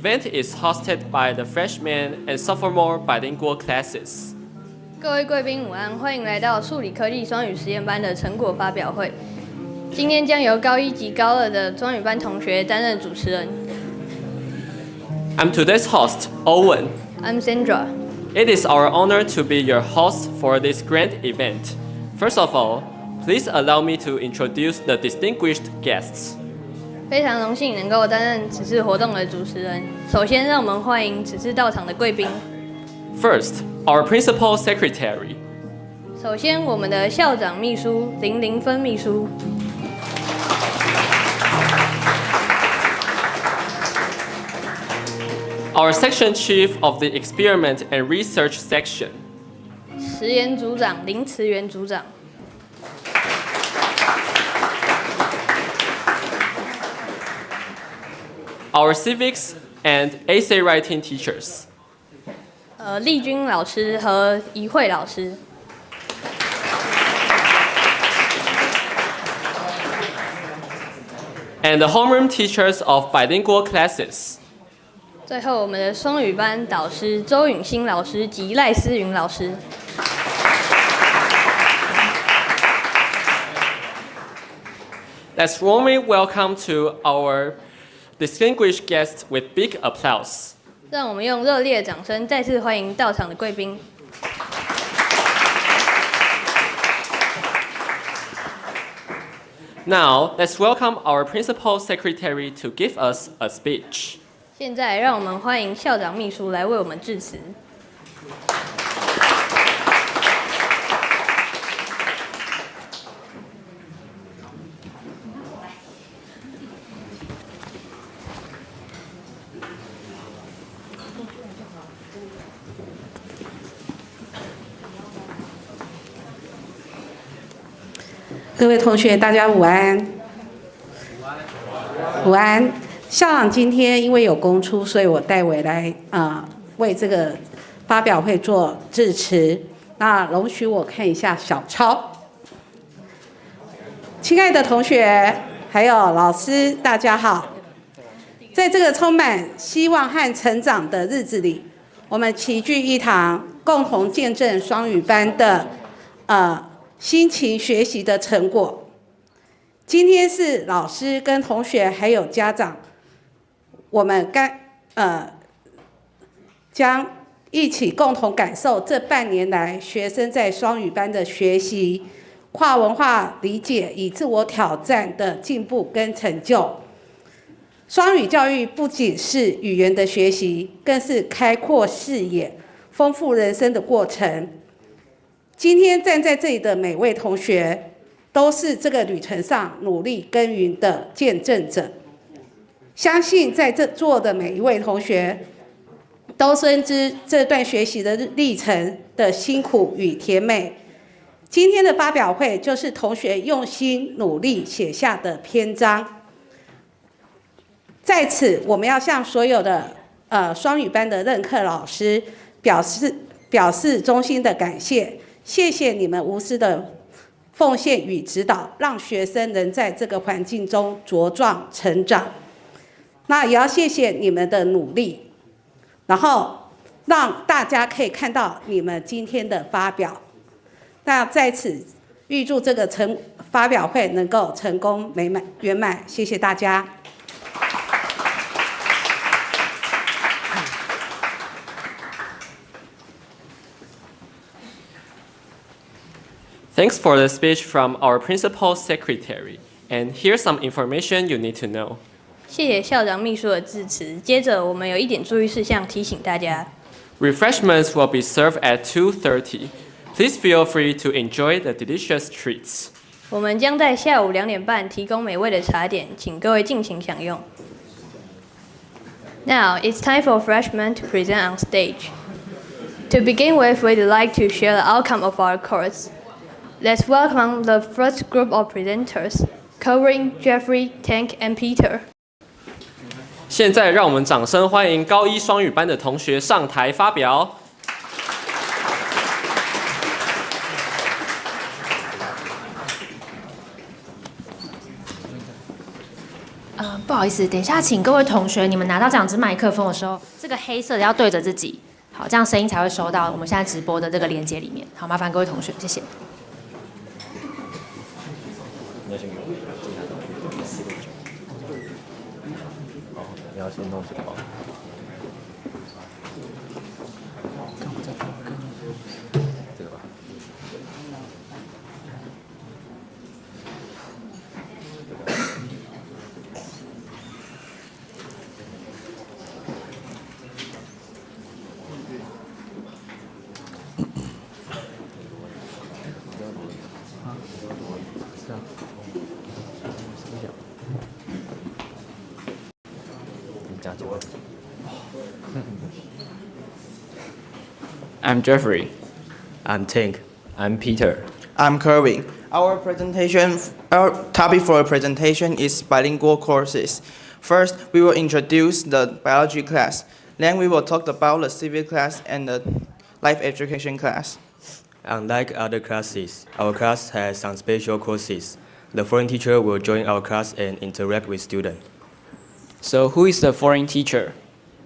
event is hosted by the freshman and sophomore bilingual classes. 各位贵宾午安，欢迎来到数理科技双语实验班的成果发表会。今天将由高一及高二的双语班同学担任主持人。I'm today's host, Owen. I'm Sandra. It is our honor to be your host for this grand event. First of all, please allow me to introduce the distinguished guests. 非常荣幸能够担任此次活动的主持人。首先，让我们欢迎此次到场的贵宾。First, our principal secretary. 首先，我们的校长秘书林玲芬秘书。Our section chief of the experiment and research section. 实验组长林慈源组长。Our civics and essay writing teachers. 丽君老师和怡慧老师。And the homeroom teachers of bilingual classes. 最后，我们的双语班导师周允欣老师及赖思云老师。Let's warmly welcome to our distinguished guests with big applause. 让我们用热烈的掌声再次欢迎到场的贵宾。Now, let's welcome our principal secretary to give us a speech. 现在，让我们欢迎校长秘书来为我们致辞。各位同学，大家午安。午安。校长今天因为有公出，所以我代为来为这个发表会做致辞。那容许我看一下小抄。亲爱的同学，还有老师，大家好。在这个充满希望和成长的日子里，我们齐聚一堂，共同见证双语班的辛勤学习的成果。今天是老师跟同学还有家长，我们将一起共同感受这半年来学生在双语班的学习、跨文化理解与自我挑战的进步跟成就。双语教育不仅是语言的学习，更是开阔视野、丰富人生的过程。今天站在这里的每位同学，都是这个旅程上努力耕耘的见证者。相信在这座的每一位同学，都深知这段学习的历程的辛苦与甜美。今天的发表会就是同学用心努力写下的篇章。在此，我们要向所有的双语班的任课老师表示衷心的感谢。谢谢你们无私的奉献与指导，让学生能在这个环境中茁壮成长。那也要谢谢你们的努力，然后让大家可以看到你们今天的发表。那在此预祝这个发表会能够成功圆满，谢谢大家。Thanks for the speech from our principal secretary. And here's some information you need to know. 谢谢校长秘书的致辞。接着，我们有一点注意事项提醒大家。Refreshments will be served at 2:30. Please feel free to enjoy the delicious treats. 我们将在下午2点半提供美味的茶点，请各位尽情享用。Now it's time for freshmen to present on stage. To begin with, we'd like to share the outcome of our course. Let's welcome the first group of presenters, covering Jeffrey, Tank, and Peter. 现在让我们掌声欢迎高一双语班的同学上台发表。不不好意思，等一下，请各位同学，你们拿到这两支麦克风的时候，这个黑色的要对着自己，好，这样声音才会收到我们现在直播的这个连接里面。好，麻烦各位同学，谢谢。你要先弄什么？这个吧。I'm Jeffrey. I'm Tink. I'm Peter. I'm Kerwin. Our topic for our presentation is bilingual courses. First, we will introduce the biology class. Then we will talk about the civic class and the life education class. Unlike other classes, our class has some special courses. The foreign teacher will join our class and interact with students. So who is the foreign teacher?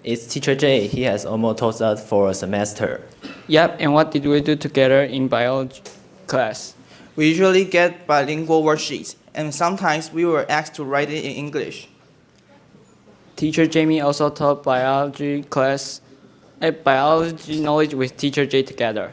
It's Teacher J. He has almost taught us for a semester. Yep, and what did we do together in biology class? We usually get bilingual worksheets, and sometimes we were asked to write it in English. Teacher Jamie also taught biology class at biology knowledge with Teacher J together.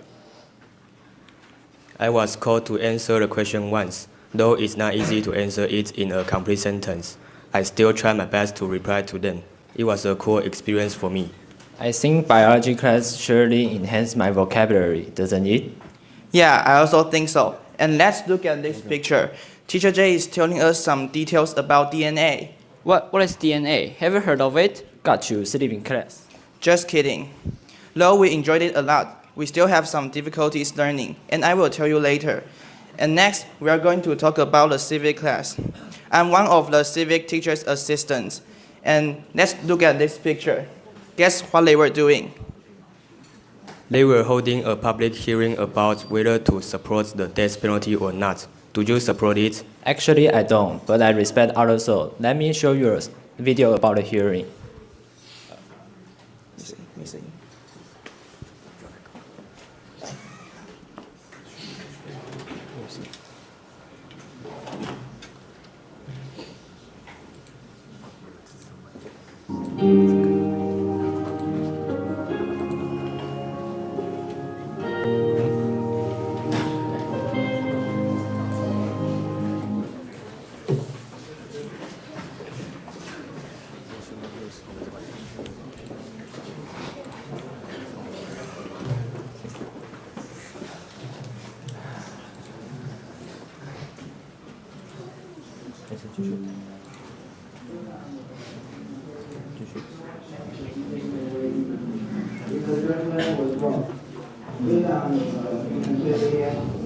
I was called to answer the question once. Though it's not easy to answer it in a complete sentence, I still try my best to reply to them. It was a cool experience for me. I think biology class surely enhanced my vocabulary, doesn't it? Yeah, I also think so. And let's look at this picture. Teacher J is telling us some details about DNA. What is DNA? Have you heard of it? Got you, sleeping class. Just kidding. Though we enjoyed it a lot, we still have some difficulties learning, and I will tell you later. And next, we are going to talk about the civic class. I'm one of the civic teacher's assistants. And let's look at this picture. Guess what they were doing? They were holding a public hearing about whether to support the death penalty or not. Do you support it? Actually, I don't, but I respect others, so let me show you a video about the hearing. Let me see.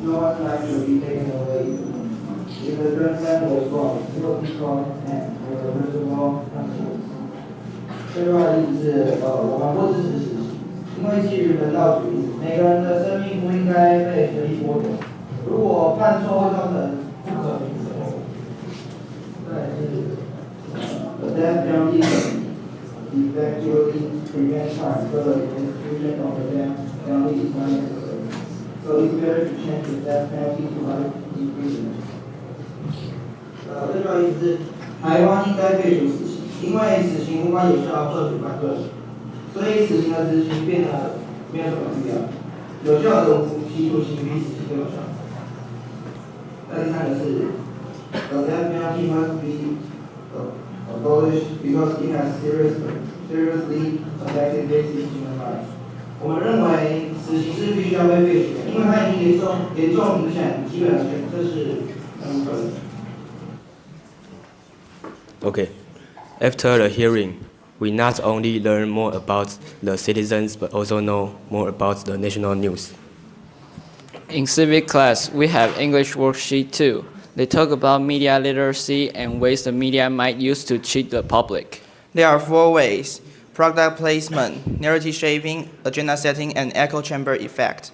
No one life should be taken away. If the judgment was wrong, it will be called and the principle principles. 最重要的意思是，我们不支持死刑，因为基于人道主义，每个人的生命不应该被随意剥夺。如果犯错会造成不可弥补的后果。再来是，the death penalty effectively prevents crime, so the institution of the death penalty is not necessary. So it's better to change the death penalty to life imprisonment. 最重要的意思是，台湾应该废除死刑，因为死刑无法有效政府判断，所以死刑的执行变得没有什么必要。有效的无期徒刑比死刑更有效。那第三个是 ，the death penalty must be abolished because it has seriously affected basic human rights. 我们认为死刑是必须要被废除的，因为它已经严重影响基本人权，这是很不可能。Okay. After the hearing, we not only learn more about the citizens but also know more about the national news. In civic class, we have English worksheet too. They talk about media literacy and ways the media might use to cheat the public. There are 4 ways: product placement, narrative shaping, agenda setting, and echo chamber effect.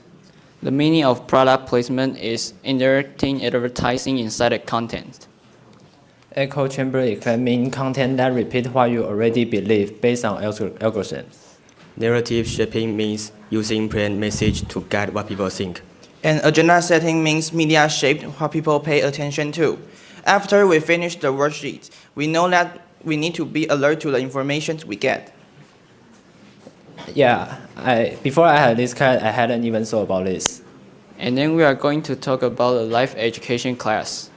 The meaning of product placement is inserting advertising inside the content. Echo chamber effect means content that repeat what you already believe based on algorithms. Narrative shaping means using plain message to guide what people think. And agenda setting means media shaped what people pay attention to. After we finish the worksheet, we know that we need to be alert to the information we get. Yeah, before I had this class, I hadn't even thought about this. And then we are going to talk about the life education class.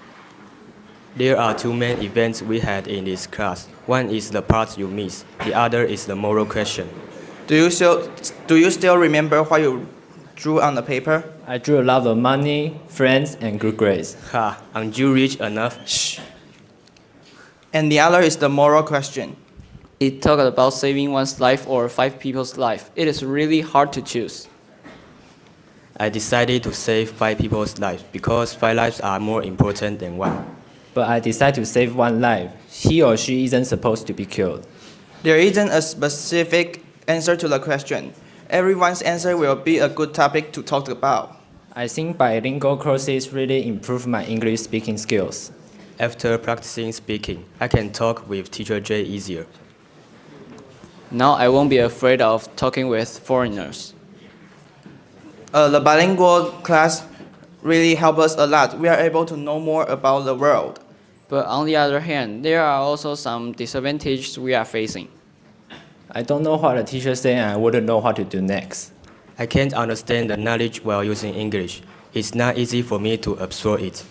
There are two main events we had in this class. One is the part you miss. The other is the moral question. Do you still remember what you drew on the paper? I drew a lot of money, friends, and good grades. Ha, aren't you rich enough? Shh. And the other is the moral question. It talked about saving one's life or 5 people's life. It is really hard to choose. I decided to save 5 people's lives because 5 lives are more important than 1. But I decided to save one life. He or she isn't supposed to be killed. There isn't a specific answer to the question. Everyone's answer will be a good topic to talk about. I think bilingual courses really improve my English speaking skills. After practicing speaking, I can talk with Teacher J easier. Now I won't be afraid of talking with foreigners. The bilingual class really helped us a lot. We are able to know more about the world. But on the other hand, there are also some disadvantages we are facing. I don't know what the teacher said and I wouldn't know what to do next. I can't understand the knowledge while using English. It's not easy for me to absorb it.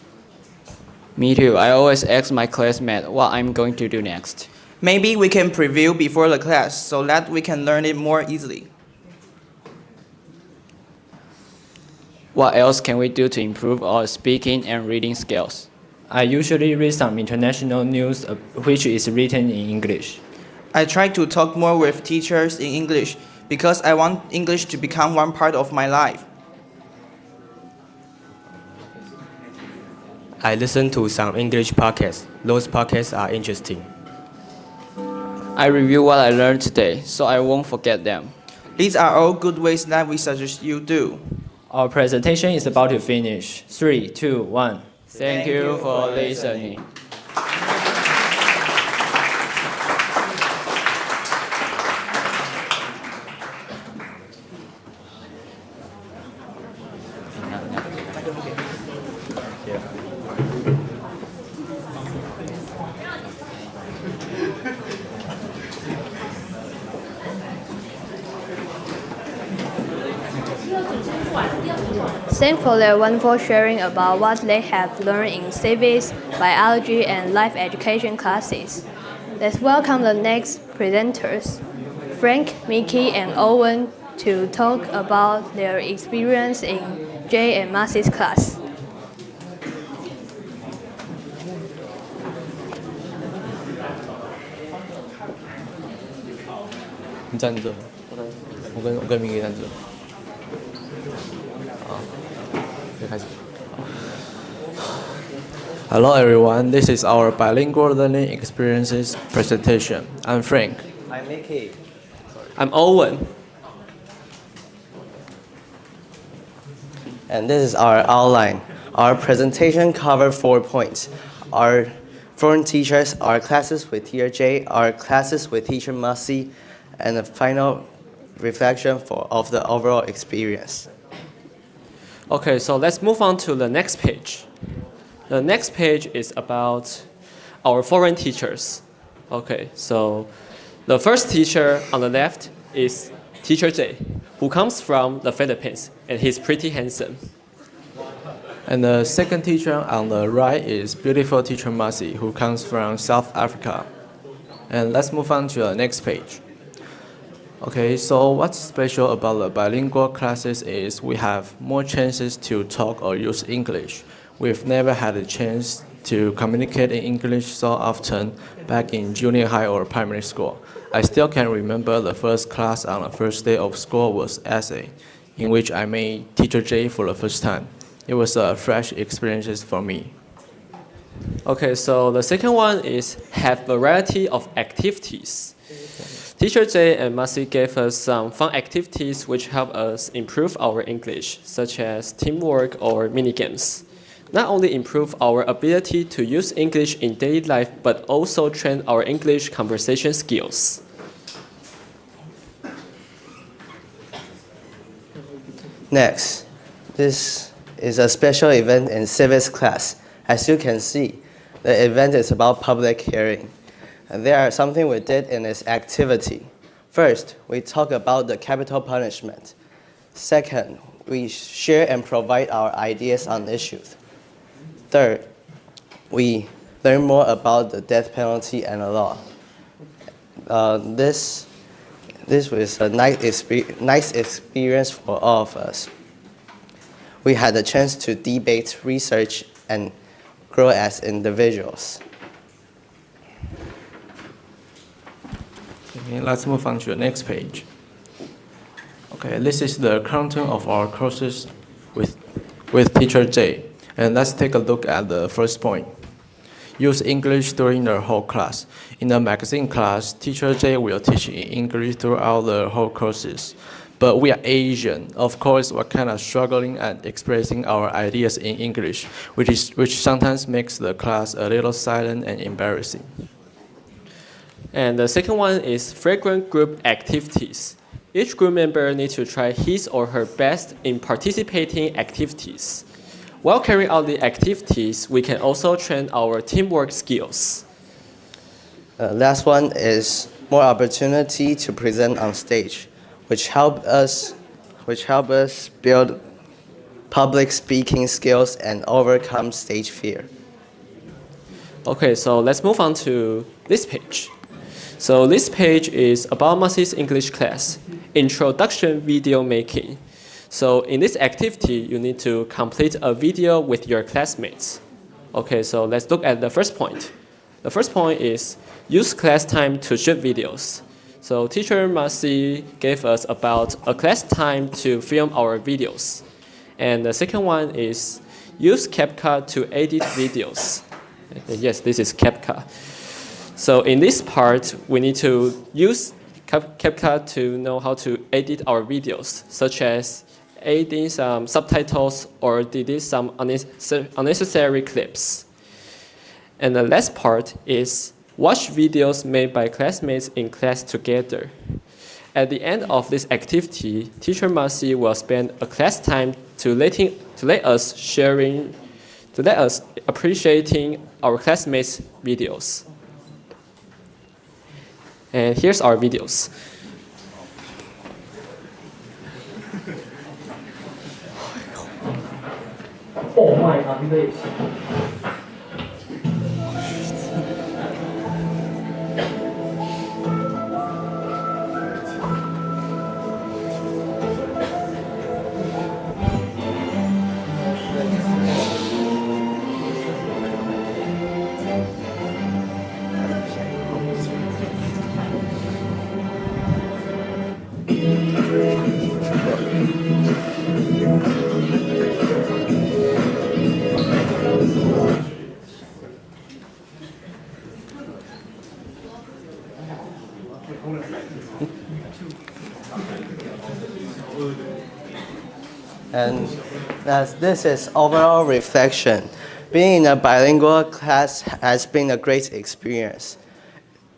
Me too. I always ask my classmate what I'm going to do next. Maybe we can preview before the class so that we can learn it more easily. What else can we do to improve our speaking and reading skills? I usually read some international news which is written in English. I try to talk more with teachers in English because I want English to become one part of my life. I listen to some English podcasts. Those podcasts are interesting. I review what I learned today, so I won't forget them. These are all good ways that we suggest you do. Our presentation is about to finish. 3, 2, 1. Thank you for listening. Thanks for their wonderful sharing about what they have learned in civics, biology, and life education classes. Let's welcome the next presenters, Frank, Mickey, and Owen, to talk about their experience in Jay and Marcy's class. Hello everyone, this is our bilingual learning experiences presentation. I'm Frank. I'm Mickey. I'm Owen. And this is our outline. Our presentation covers 4 points. Our foreign teachers, our classes with Teacher J, our classes with Teacher Marcy, and the final reflection of the overall experience. Okay, so let's move on to the next page. The next page is about our foreign teachers. Okay, so the first teacher on the left is Teacher J, who comes from the Philippines, and he's pretty handsome. And the second teacher on the right is beautiful Teacher Marcy, who comes from South Africa. And let's move on to the next page. Okay, so what's special about the bilingual classes is we have more chances to talk or use English. We've never had a chance to communicate in English so often back in junior high or primary school. I still can remember the first class on the first day of school was essay, in which I met Teacher J for the first time. It was a fresh experience for me. Okay, so the second one is have variety of activities. Teacher J and Marcy gave us some fun activities which help us improve our English, such as teamwork or mini games. not only improve our ability to use English in daily life, but also train our English conversation skills. Next, this is a special event in civics class. As you can see, the event is about public hearing. And there are something we did in this activity. First, we talk about the capital punishment. Second, we share and provide our ideas on issues. Third, we learn more about the death penalty and the law. This was a nice experience for all of us. We had a chance to debate, research, and grow as individuals. Okay, let's move on to the next page. Okay, this is the content of our courses with Teacher J. And let's take a look at the first point. Use English during the whole class. In the magazine class, Teacher J will teach in English throughout the whole courses. But we are Asian. Of course, we're kind of struggling at expressing our ideas in English, which sometimes makes the class a little silent and embarrassing. And the second one is frequent group activities. Each group member needs to try his or her best in participating activities. While carrying out the activities, we can also train our teamwork skills. Last one is more opportunity to present on stage, which help us build public speaking skills and overcome stage fear. Okay, so let's move on to this page. So this page is about Massey's English class, Introduction Video Making. So in this activity, you need to complete a video with your classmates. Okay, so let's look at the first point. The first point is use class time to shoot videos. So teacher Massey gave us about a class time to film our videos. And the second one is use CapCut to edit videos. Yes, this is CapCut. So in this part, we need to use CapCut to know how to edit our videos, such as adding some subtitles or delete some unnecessary clips. And the last part is watch videos made by classmates in class together. At the end of this activity, Teacher Massey will spend a class time to let us appreciating our classmates' videos. And here's our videos. Oh my God, this. And as this is overall reflection, being in a bilingual class has been a great experience.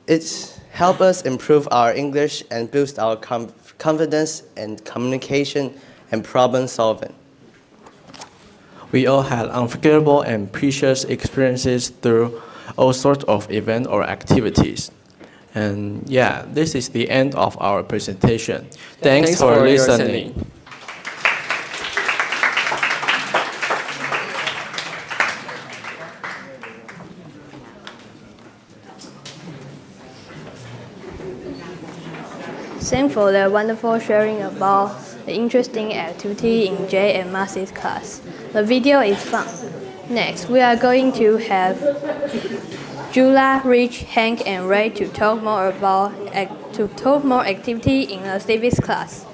It's helped us improve our English and boost our confidence in communication and problem solving. We all had unforgettable and precious experiences through all sorts of events or activities. And yeah, this is the end of our presentation. Thanks for listening. Thanks for the wonderful sharing about the interesting activity in Jay and Massey's class. The video is fun. Next, we are going to have Jula, Rich, Hank, and Ray to talk more activity in the civics class.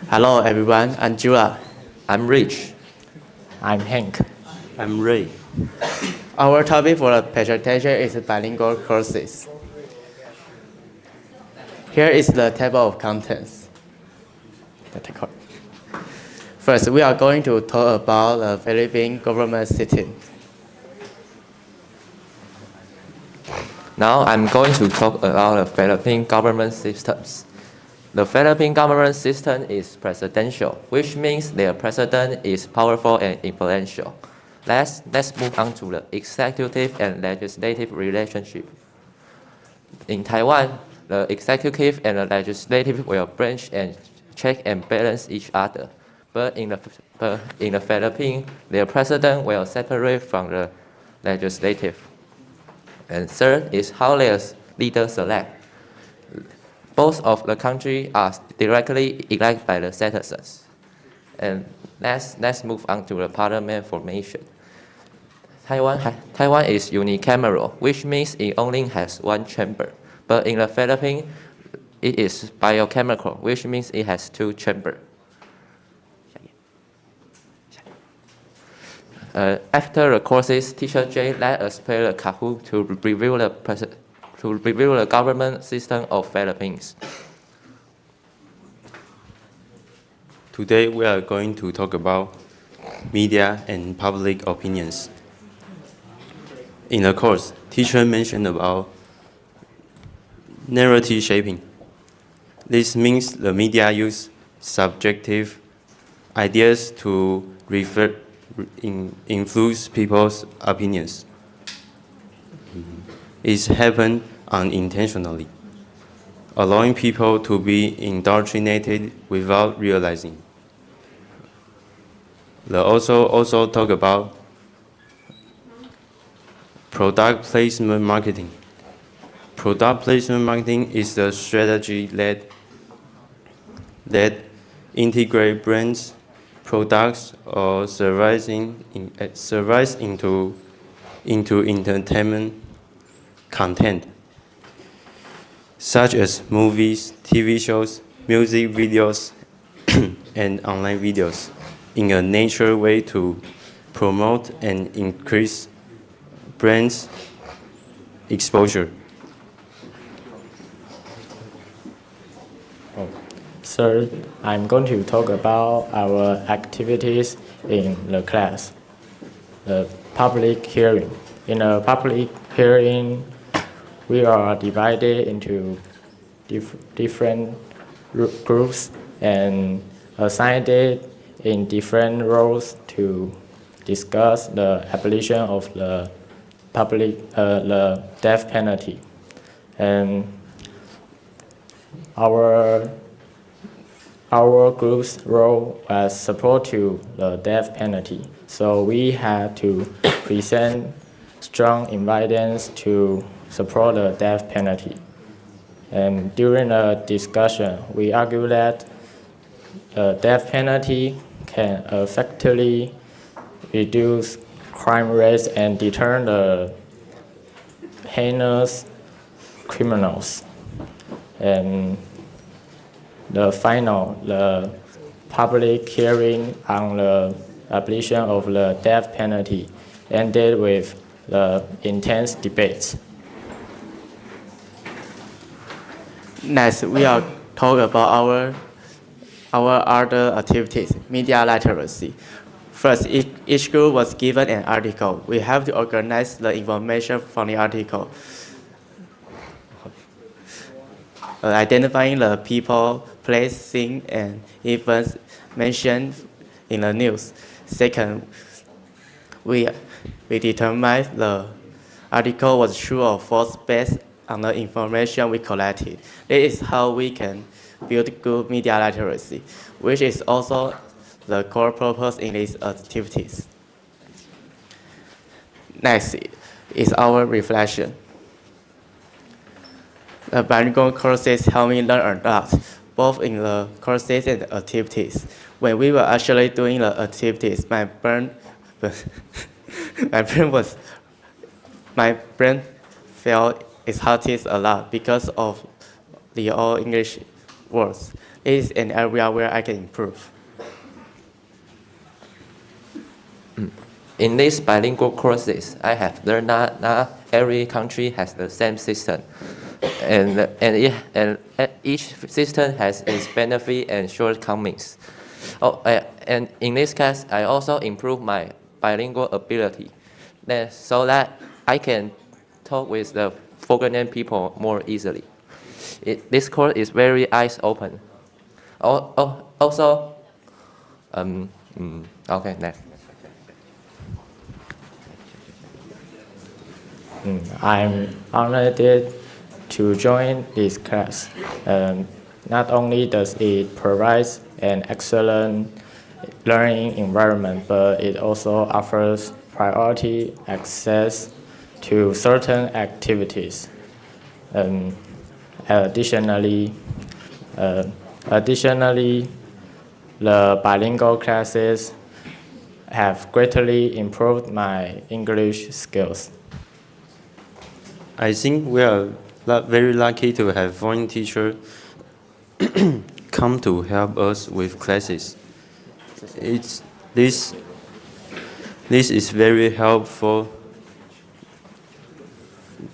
Hello everyone, I'm Julia. I'm Rich. I'm Hank. I'm Ray. Our topic for the presentation is bilingual courses. Here is the table of contents. First, we are going to talk about the Philippine government system. Now I'm going to talk about the Philippine government systems. The Philippine government system is presidential, which means their president is powerful and influential. Let's move on to the executive and legislative relationship. In Taiwan, the executive and the legislative will branch and check and balance each other. But in the Philippines, their president will separate from the legislative. And third is how their leaders select. Both of the country are directly elected by the citizens. And let's move on to the parliament formation. Taiwan is unicameral, which means it only has one chamber. But in the Philippines, it is bicameral, which means it has two chambers. After the courses, Teacher J let us play the Kahoot to review the government system of Philippines. Today we are going to talk about media and public opinions. In the course, teacher mentioned about narrative shaping. This means the media use subjective ideas to influence people's opinions. It happens unintentionally, allowing people to be indoctrinated without realizing. They also talk about product placement marketing. Product placement marketing is the strategy that integrate brands, products, or services into entertainment content, such as movies, TV shows, music videos, and online videos, in a natural way to promote and increase brands' exposure. Third, I'm going to talk about our activities in the class. The public hearing. In a public hearing, we are divided into different groups and assigned in different roles to discuss the abolition of the death penalty. And our group's role was support to the death penalty. So we had to present strong evidence to support the death penalty. And during the discussion, we argue that the death penalty can effectively reduce crime rates and deter the heinous criminals. And the public hearing on the abolition of the death penalty ended with the intense debates. Next, we are talk about our other activities, media literacy. First, each group was given an article. We have to organize the information from the article. Identifying the people, place, thing, and events mentioned in the news. Second, we determined the article was true or false based on the information we collected. This is how we can build good media literacy, which is also the core purpose in these activities. Next is our reflection. The bilingual courses help me learn a lot, both in the courses and the activities. When we were actually doing the activities, my brain felt is hurts a lot because of the all English words. It is an area where I can improve. In these bilingual courses, I have learned that not every country has the same system, and each system has its benefit and shortcomings. And in this class, I also improve my bilingual ability, so that I can talk with the foreign people more easily. This course is very eyes-open. Also, okay, next. I'm honored to join this class. Not only does it provide an excellent learning environment, but it also offers priority access to certain activities. Additionally, the bilingual classes have greatly improved my English skills. I think we are very lucky to have foreign teachers come to help us with classes. This is very helpful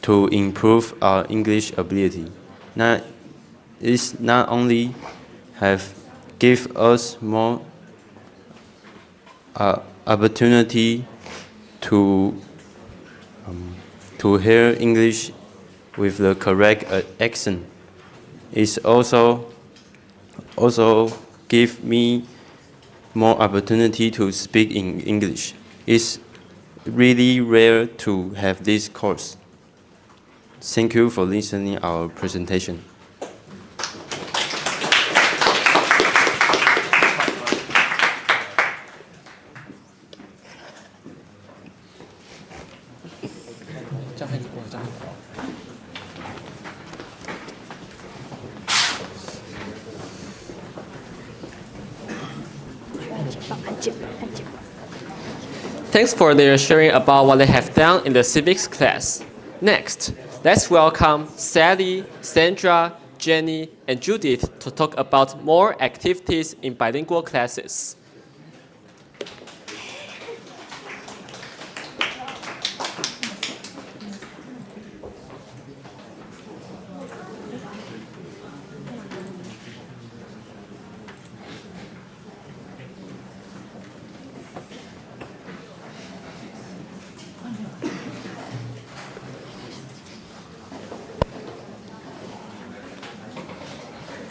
to improve our English ability. It's not only have give us more opportunity to hear English with the correct accent. It's also give me more opportunity to speak in English. It's really rare to have this course. Thank you for listening to our presentation. Thanks for their sharing about what they have done in the civics class. Next, let's welcome Sally, Sandra, Jenny, and Judith to talk about more activities in bilingual classes.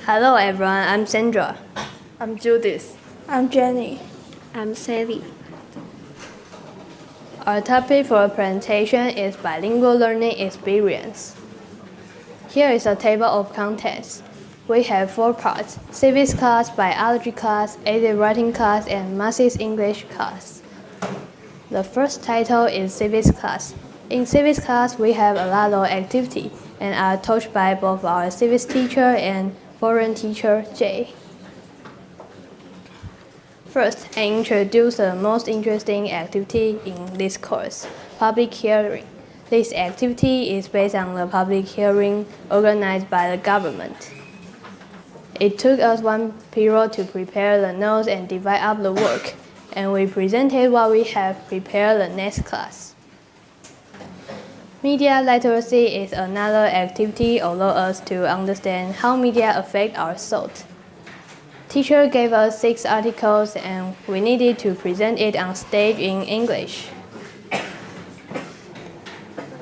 Hello everyone, I'm Sandra. I'm Judith. I'm Jenny. I'm Sally. Our topic for presentation is bilingual learning experience. Here is a table of contents. We have 4 parts: civics class, biology class, essay writing class, and Maths English class. The first title is civics class. In civics class, we have a lot of activity and are taught by both our civics teacher and foreign teacher, Jay. First, I introduce the most interesting activity in this course, public hearing. This activity is based on the public hearing organized by the government. It took us 1 period to prepare the notes and divide up the work, and we presented what we have prepared the next class. Media literacy is another activity allow us to understand how media affect our thought. Teacher gave us 6 articles and we needed to present it on stage in English.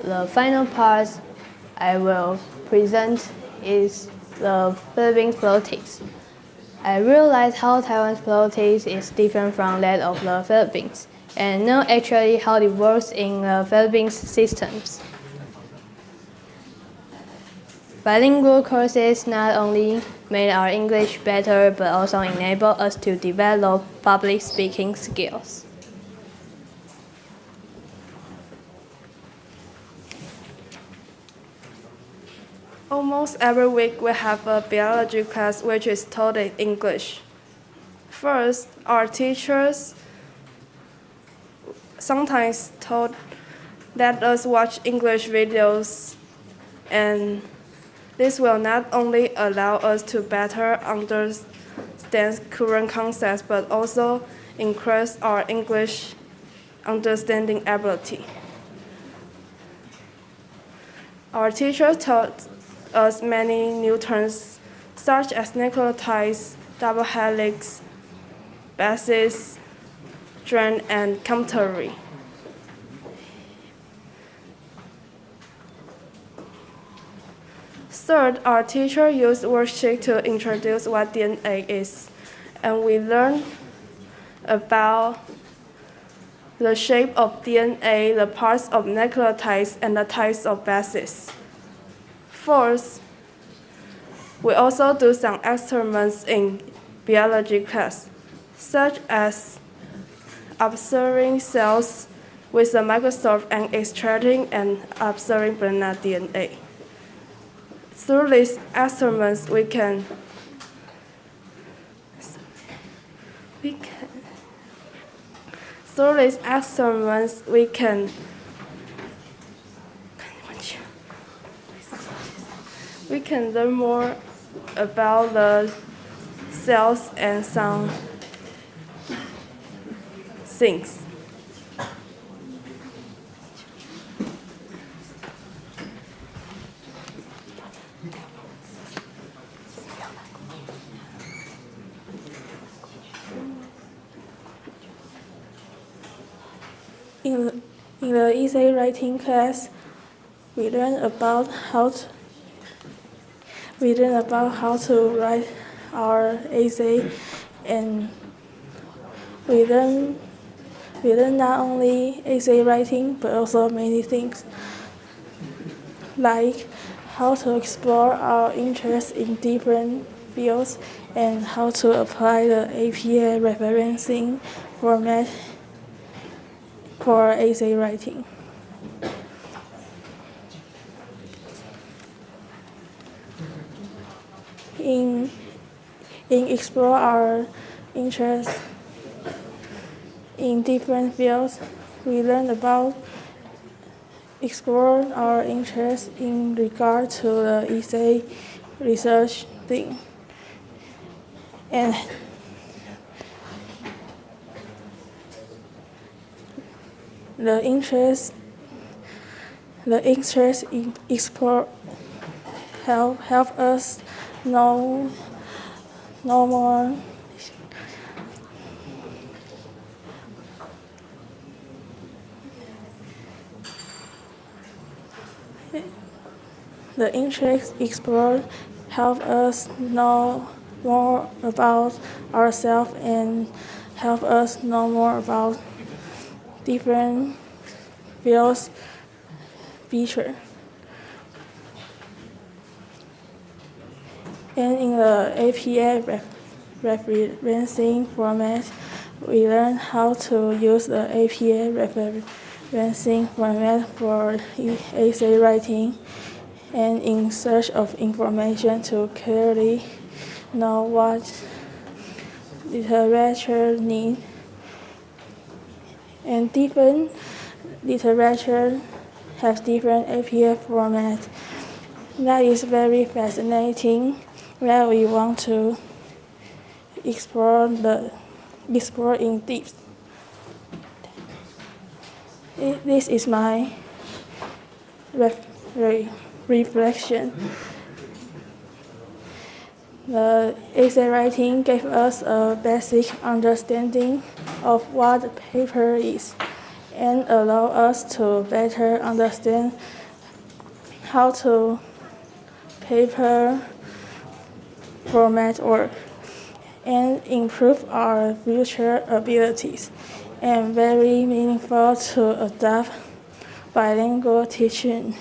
The final part I will present is the Philippines politics. I realized how Taiwan's politics is different from that of the Philippines and know actually how it works in the Philippines systems. Bilingual courses not only made our English better but also enable us to develop public speaking skills. Almost every week we have a biology class which is taught in English. First, our teachers sometimes let us watch English videos and this will not only allow us to better understand current concepts, but also increase our English understanding ability. Our teachers taught us many new terms, such as nucleotides, double helix, basis, strand, and complementary. Third, our teacher used worksheet to introduce what DNA is, and we learned about the shape of DNA, the parts of nucleotides, and the types of bases. Fourth, we also do some experiments in biology class, such as observing cells with a microscope and extracting and observing banana DNA. Through these experiments, we can learn more about the cells and some things. In the essay writing class, we learn about how to write our essay, and we learn not only essay writing but also many things, like how to explore our interests in different fields and how to apply the APA referencing format for essay writing. In explore our interests in different fields, we learn about explore our interest in regard to the essay research thing. And the interest in explore help us know more. The interest explored help us know more about ourselves and help us know more about different fields feature. And in the APA referencing format, we learn how to use the APA referencing format for essay writing and in search of information to clearly know what literature needs. And different literature have different APA format. That is very fascinating, where we want to explore in depth. This is my reflection. The essay writing gave us a basic understanding of what the paper is and allow us to better understand how to paper format work and improve our future abilities, and very meaningful to adopt bilingual teaching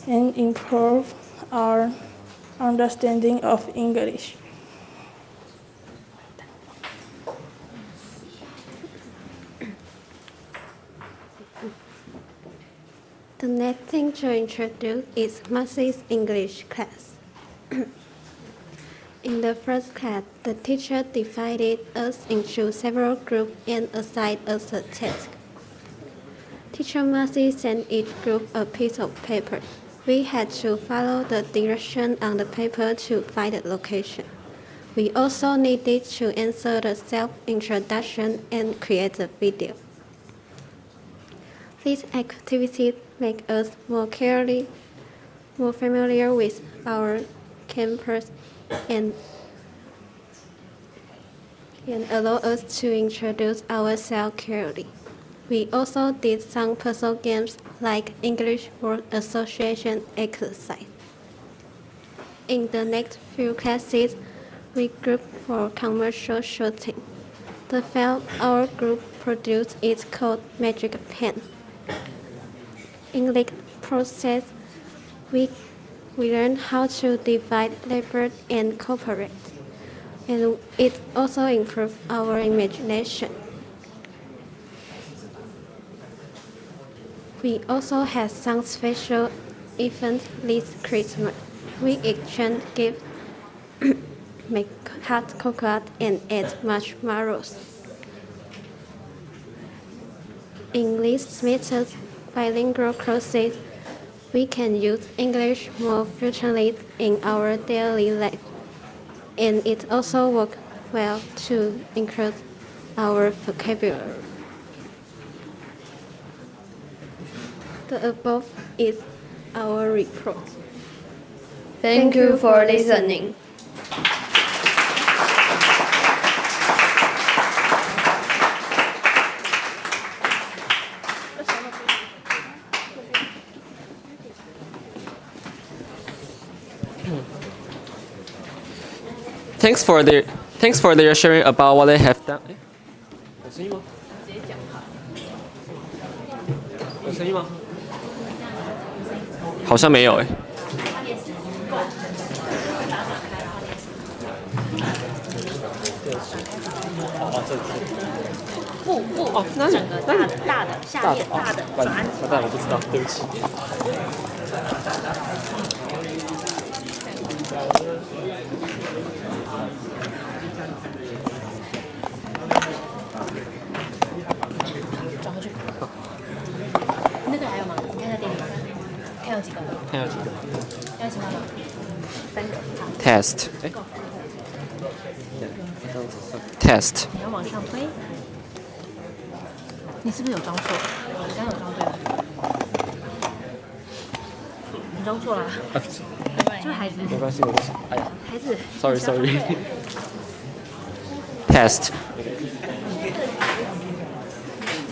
and improve our understanding of English. The next thing to introduce is Mercy's English class. In the first class, the teacher divided us into several groups and assigned us a task. Teacher Mercy sent each group a piece of paper. We had to follow the direction on the paper to find the location. We also needed to answer the self-introduction and create a video. These activities make us more familiar with our campus and allow us to introduce ourselves clearly. We also did some puzzle games like English word association exercise. In the next few classes, we grouped for commercial shooting. The film our group produced is called Magic Pen. In this process, we learned how to divide labor and cooperate, and it also improved our imagination. We also had some special events this Christmas. We exchange gifts, make hot cocoa, and ate marshmallows. In this method, bilingual courses, we can use English more frequently in our daily life, and it also works well to increase our vocabulary. The above is our report. Thank you for listening. Thanks for their sharing about what they have done. 有声音吗？有声音吗？好像没有哎。哦，那整个大的下面大的转。但我不知道，对不起。转回去。那个还有吗？你看下电影吗？看有几个？看有几个？要几个吗？3个。好。Test。Test。你要往上推。你是不是有装错？你刚刚有装对吗？你装错了。就是孩子。没关系，没关系。哎呀。孩子。Sorry. Test.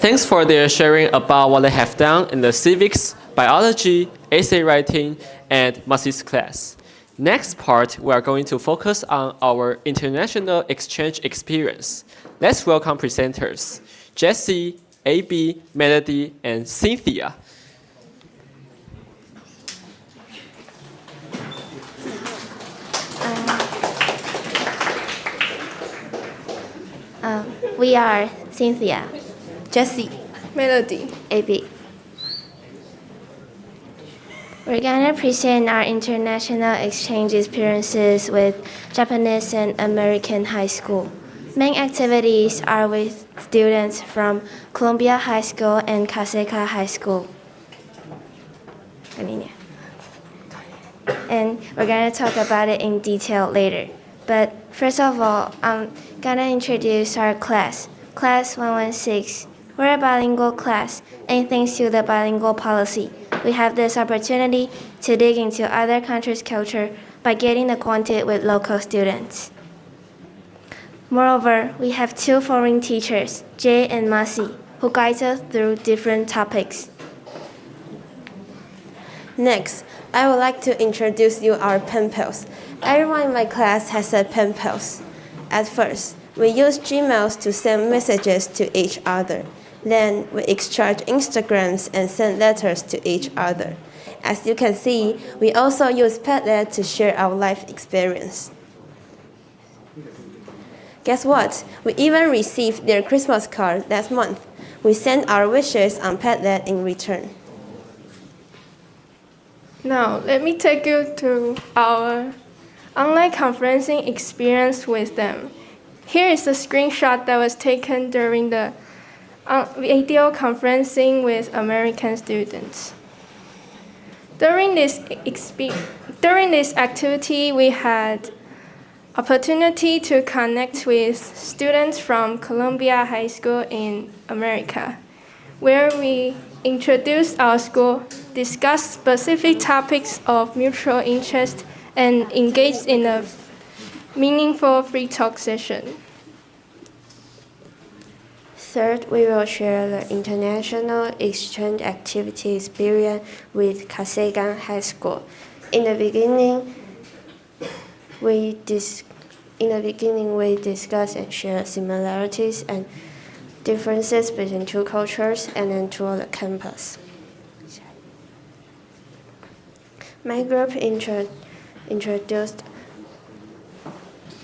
Thanks for their sharing about what they have done in the civics, biology, essay writing, and Maths class. Next part, we are going to focus on our international exchange experience. Let's welcome presenters, Jessie, AB, Melody, and Cynthia. We are Cynthia, Jessie, Melody, AB. We're gonna present our international exchange experiences with Japanese and American high school. Main activities are with students from Columbia High School and Kaseka High School. And we're gonna talk about it in detail later. But first of all, I'm gonna introduce our class, Class 116. We're a bilingual class, and thanks to the bilingual policy, we have this opportunity to dig into other countries' culture by getting acquainted with local students. Moreover, we have 2 foreign teachers, Jay and Masi, who guide us through different topics. Next, I would like to introduce you our pen pals. Everyone in my class has a pen pals. At first, we use Gmails to send messages to each other. Then we exchange Instagrams and send letters to each other. As you can see, we also use Padlet to share our life experience. Guess what? We even received their Christmas card last month. We sent our wishes on Padlet in return. Now, let me take you to our online conferencing experience with them. Here is a screenshot that was taken during the video conferencing with American students. During this activity, we had opportunity to connect with students from Columbia High School in America, where we introduced our school, discussed specific topics of mutual interest, and engaged in a meaningful free talk session. Third, we will share the international exchange activity experience with Kasegan High School. In the beginning, we discuss and share similarities and differences between two cultures and then tour the campus. My group introduced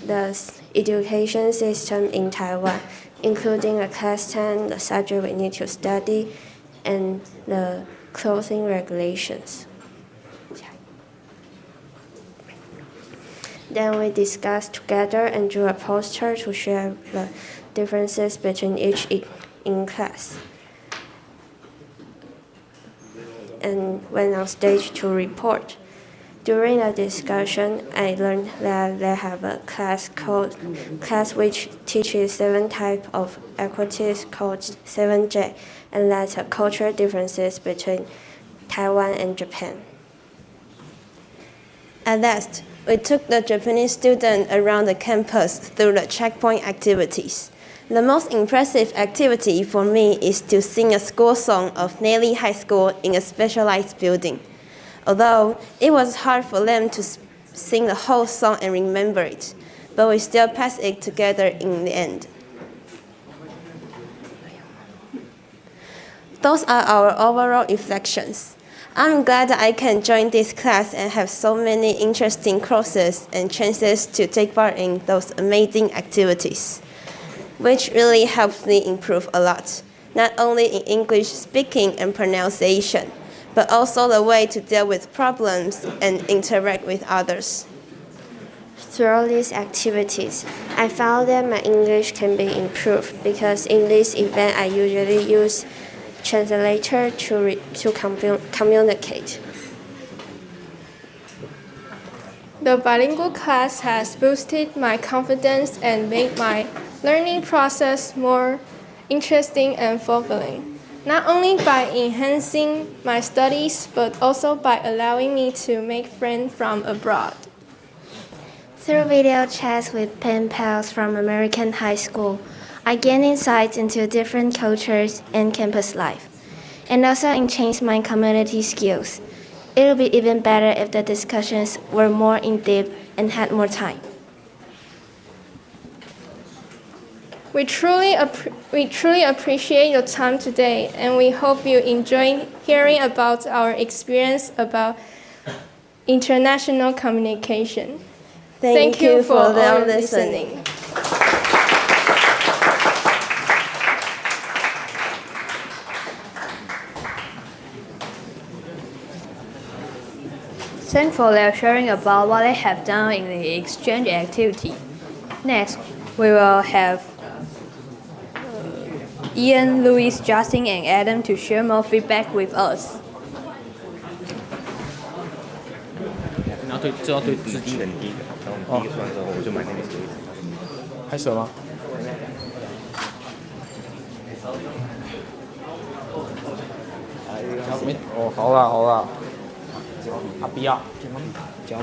the education system in Taiwan, including the class time, the subject we need to study, and the clothing regulations. Then we discussed together and drew a poster to share the differences between each in class, and went on stage to report. During the discussion, I learned that they have a class which teaches 7 types of equities called 7J, and that's the cultural differences between Taiwan and Japan. At last, we took the Japanese students around the campus through the checkpoint activities. The most impressive activity for me is to sing a school song of Nelly High School in a specialized building. Although it was hard for them to sing the whole song and remember it, but we still passed it together in the end. Those are our overall reflections. I'm glad that I can join this class and have so many interesting courses and chances to take part in those amazing activities, which really helped me improve a lot, not only in English speaking and pronunciation, but also the way to deal with problems and interact with others. Through these activities, I found that my English can be improved because in this event I usually use translator to communicate. The bilingual class has boosted my confidence and made my learning process more interesting and fulfilling, not only by enhancing my studies, but also by allowing me to make friends from abroad. Through video chats with pen pals from American high school, I gained insights into different cultures and campus life, and also enhanced my community skills. It would be even better if the discussions were more in-depth and had more time. We truly appreciate your time today, and we hope you enjoy hearing about our experience about international communication. Thank you for listening. Thanks for their sharing about what they have done in the exchange activity. Next, we will have Ian, Louis, Justin, and Adam to share more feedback with us. 然后就要对资金人第一个，然后我们第一个算的时候，我就买那个手机。开始了吗？没哦，好了好了，啊不要，交。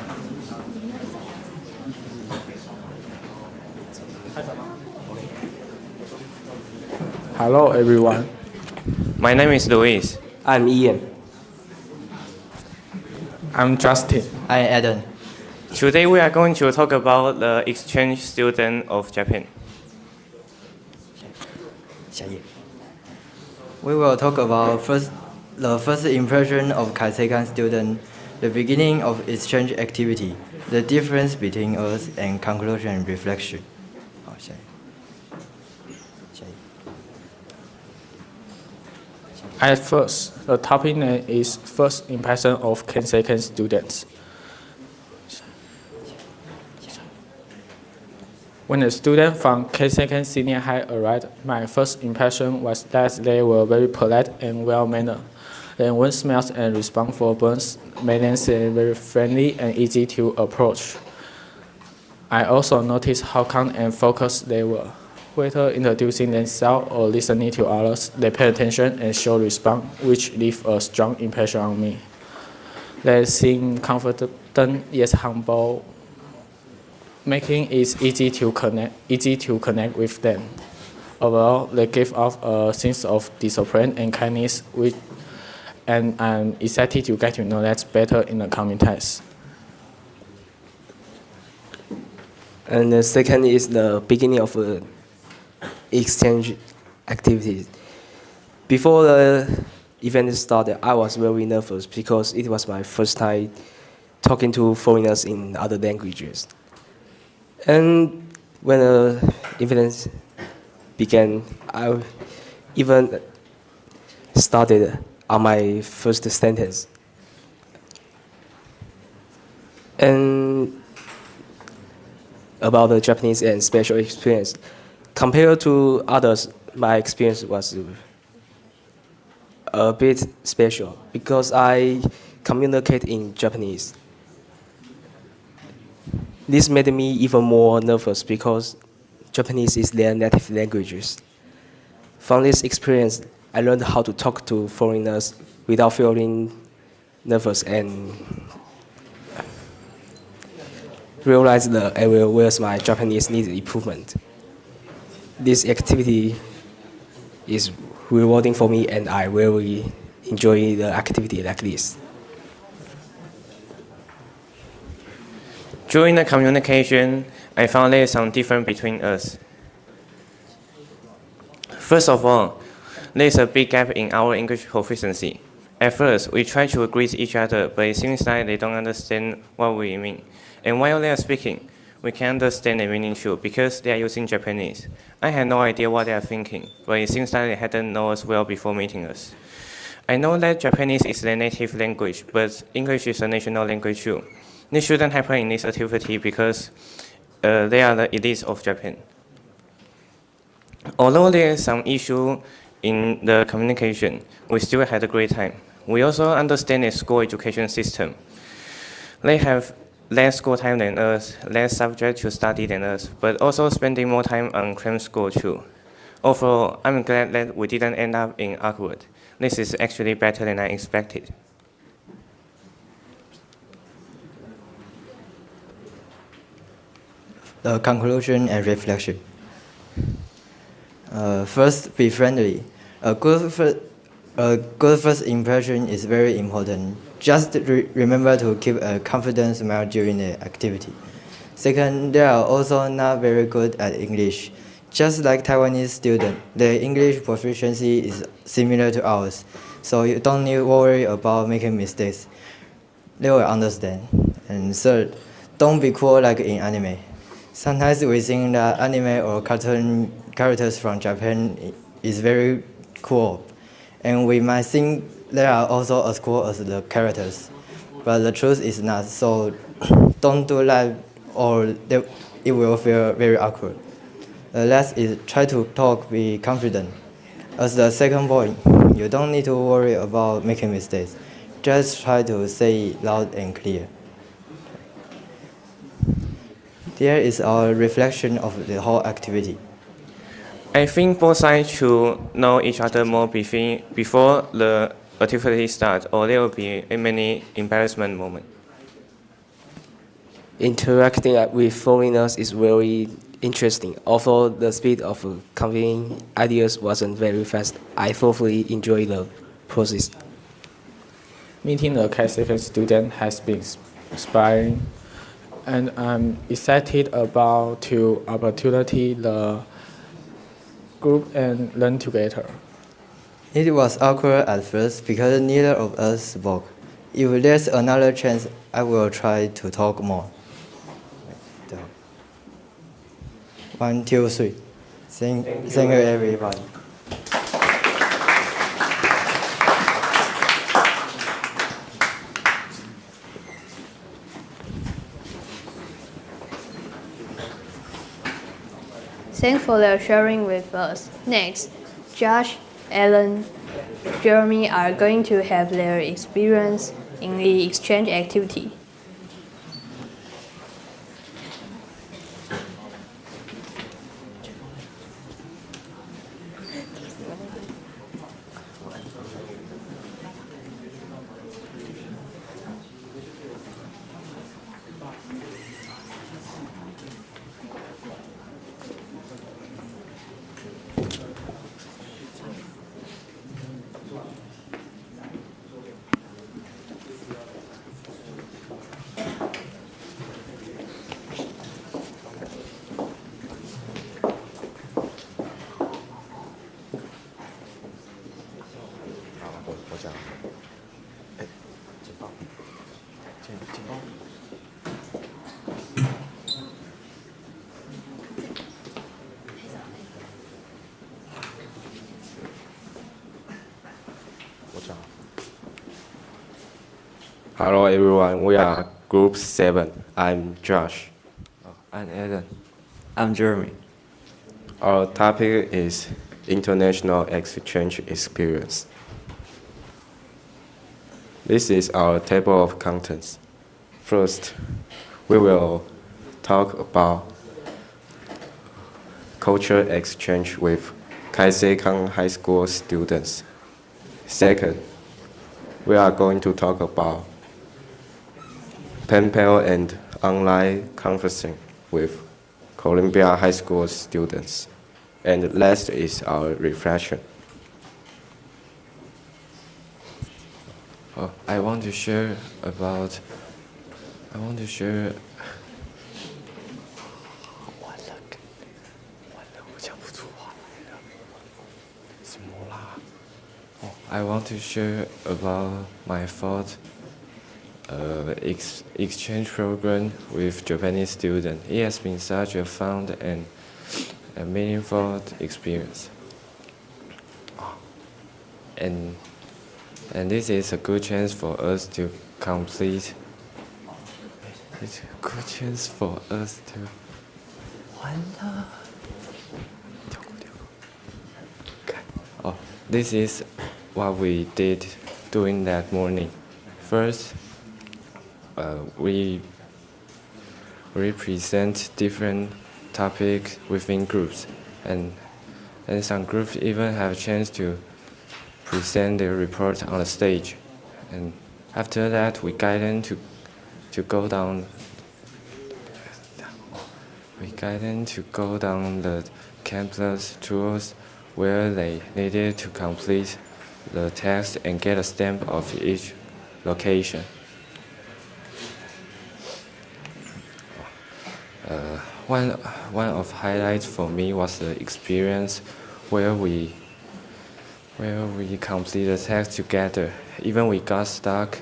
开始吗 ？Hello everyone. My name is Louis. I'm Ian. I'm Justin. I'm Adam. Today we are going to talk about the exchange student of Japan. We will talk about the first impression of Kasegan student, the beginning of exchange activity, the difference between us, and conclusion and reflection. At first, the topic name is First Impression of Kasegan Students. When a student from Kasegan Senior High arrived, my first impression was that they were very polite and well-mannered. Then when smells and respond for burns, made them seem very friendly and easy to approach. I also noticed how calm and focused they were. Whether introducing themselves or listening to others, they pay attention and show response, which leave a strong impression on me. They seem confident yet humble, making it easy to connect with them. Overall, they give off a sense of discipline and kindness, and I'm excited to get to know that better in the coming times. And the second is the beginning of exchange activities. Before the event started, I was very nervous because it was my first time talking to foreigners in other languages. And when the event began, I even started on my first sentence. And about the Japanese and special experience, compared to others, my experience was a bit special because I communicate in Japanese. This made me even more nervous because Japanese is their native language. From this experience, I learned how to talk to foreigners without feeling nervous and realized the area where my Japanese needs improvement. This activity is rewarding for me, and I really enjoy the activity like this. During the communication, I found there is some difference between us. First of all, there is a big gap in our English proficiency. At first, we try to greet each other, but it seems like they don't understand what we mean. And while they are speaking, we can understand the meaning too, because they are using Japanese. I had no idea what they are thinking, but it seems like they hadn't known us well before meeting us. I know that Japanese is their native language, but English is a national language too. This shouldn't happen in this activity because they are the elites of Japan. Although there is some issue in the communication, we still had a great time. We also understand the school education system. They have less school time than us, less subject to study than us, but also spending more time on cram school too. Overall, I'm glad that we didn't end up in awkward. This is actually better than I expected. The conclusion and reflection. First, be friendly. A good first impression is very important. Just remember to keep a confident smile during the activity. Second, they are also not very good at English. Just like Taiwanese students, their English proficiency is similar to ours, so you don't need to worry about making mistakes. They will understand. And third, don't be cool like in anime. Sometimes we think that anime or cartoon characters from Japan is very cool, and we might think they are also as cool as the characters, but the truth is not. So don't do that, or it will feel very awkward. Last is try to talk, be confident. As the second point, you don't need to worry about making mistakes. Just try to say it loud and clear. There is our reflection of the whole activity. I think both sides should know each other more before the activity starts, or there will be many embarrassment moments. Interacting with foreigners is very interesting. Although the speed of conveying ideas wasn't very fast, I thoroughly enjoyed the process. Meeting the K7 student has been inspiring, and I'm excited about the opportunity the group and learn together. It was awkward at first because neither of us spoke. If there's another chance, I will try to talk more. 1, 2, 3. Thank you, everybody. Thanks for their sharing with us. Next, Josh, Ellen, Jeremy are going to have their experience in the exchange activity. Hello everyone, we are Group 7. I'm Josh. I'm Eden. I'm Jeremy. Our topic is international exchange experience. This is our table of contents. First, we will talk about cultural exchange with Kaisei-Kang High School students. Second, we are going to talk about pen pal and online conferencing with Columbia High School students. And last is our reflection. I want to share about my thought exchange program with Japanese students. It has been such a fun and a meaningful experience. And this is a good chance for us to complete. It's a good chance for us to. Oh, this is what we did during that morning. First, we present different topics within groups, and some groups even have a chance to present their report on the stage. And after that, we guide them to go down. We guide them to go down the campus tours where they needed to complete the text and get a stamp of each location. One of highlights for me was the experience where we completed the text together. Even we got stuck,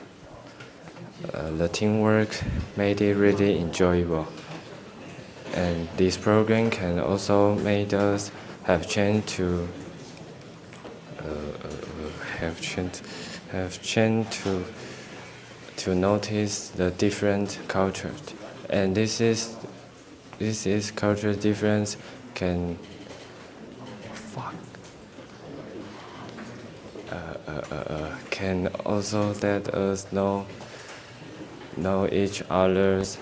the teamwork made it really enjoyable. And this program can also make us have chance to notice the different cultures. And this is cultural difference can can also let us know each other's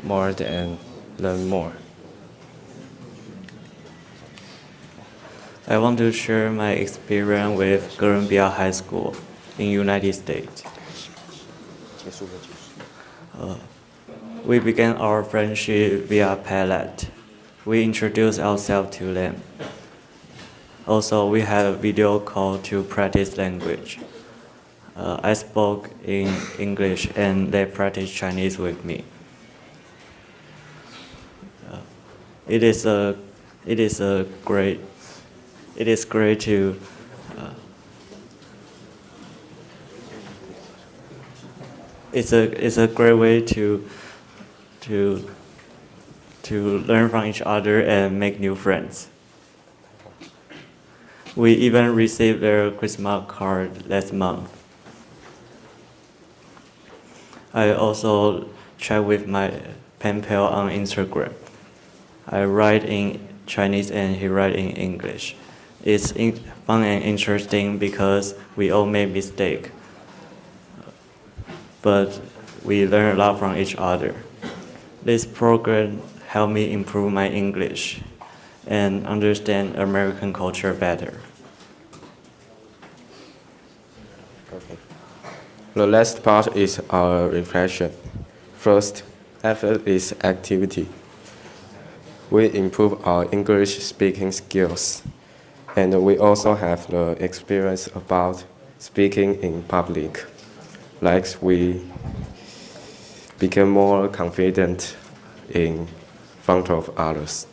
more and learn more. I want to share my experience with Columbia High School in United States. We began our friendship via Padlet. We introduced ourselves to them. Also, we had a video call to practice language. I spoke in English and they practiced Chinese with me. It is great to it's a great way to learn from each other and make new friends. We even received their Christmas card last month. I also chat with my pen pal on Instagram. I write in Chinese and he write in English. It's fun and interesting because we all make mistakes, but we learn a lot from each other. This program helped me improve my English and understand American culture better. Okay. The last part is our reflection. First, effort is activity. We improve our English speaking skills, and we also have the experience about speaking in public. Like we become more confident in front of others.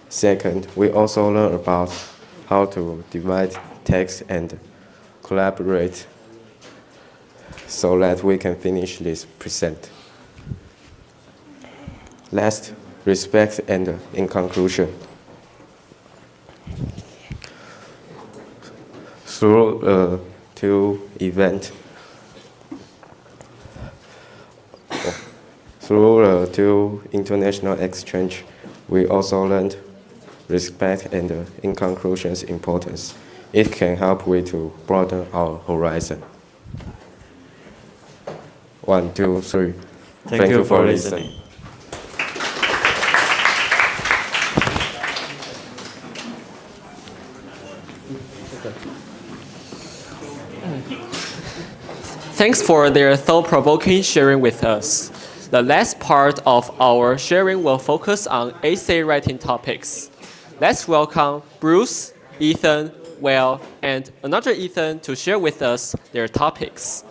Second, we also learn about how to divide text and collaborate so that we can finish this present. Last, respect and in conclusion. Through two events, through two international exchange, we also learned respect and in conclusion's importance. It can help we to broaden our horizon. 1, 2, 3. Thank you for listening. Thanks for their thought-provoking sharing with us. The last part of our sharing will focus on essay writing topics. Let's welcome Bruce, Ethan, Will, and another Ethan to share with us their topics.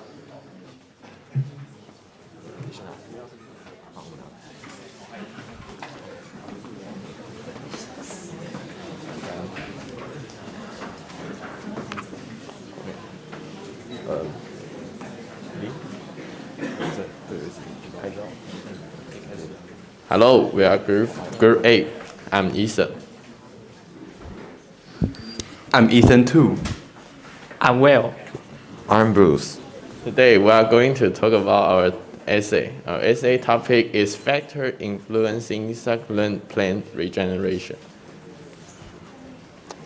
Hello, we are Group 8. I'm Ethan. I'm Ethan too. I'm Will. I'm Bruce. Today we are going to talk about our essay. Our essay topic is factor influencing succulent plant regeneration.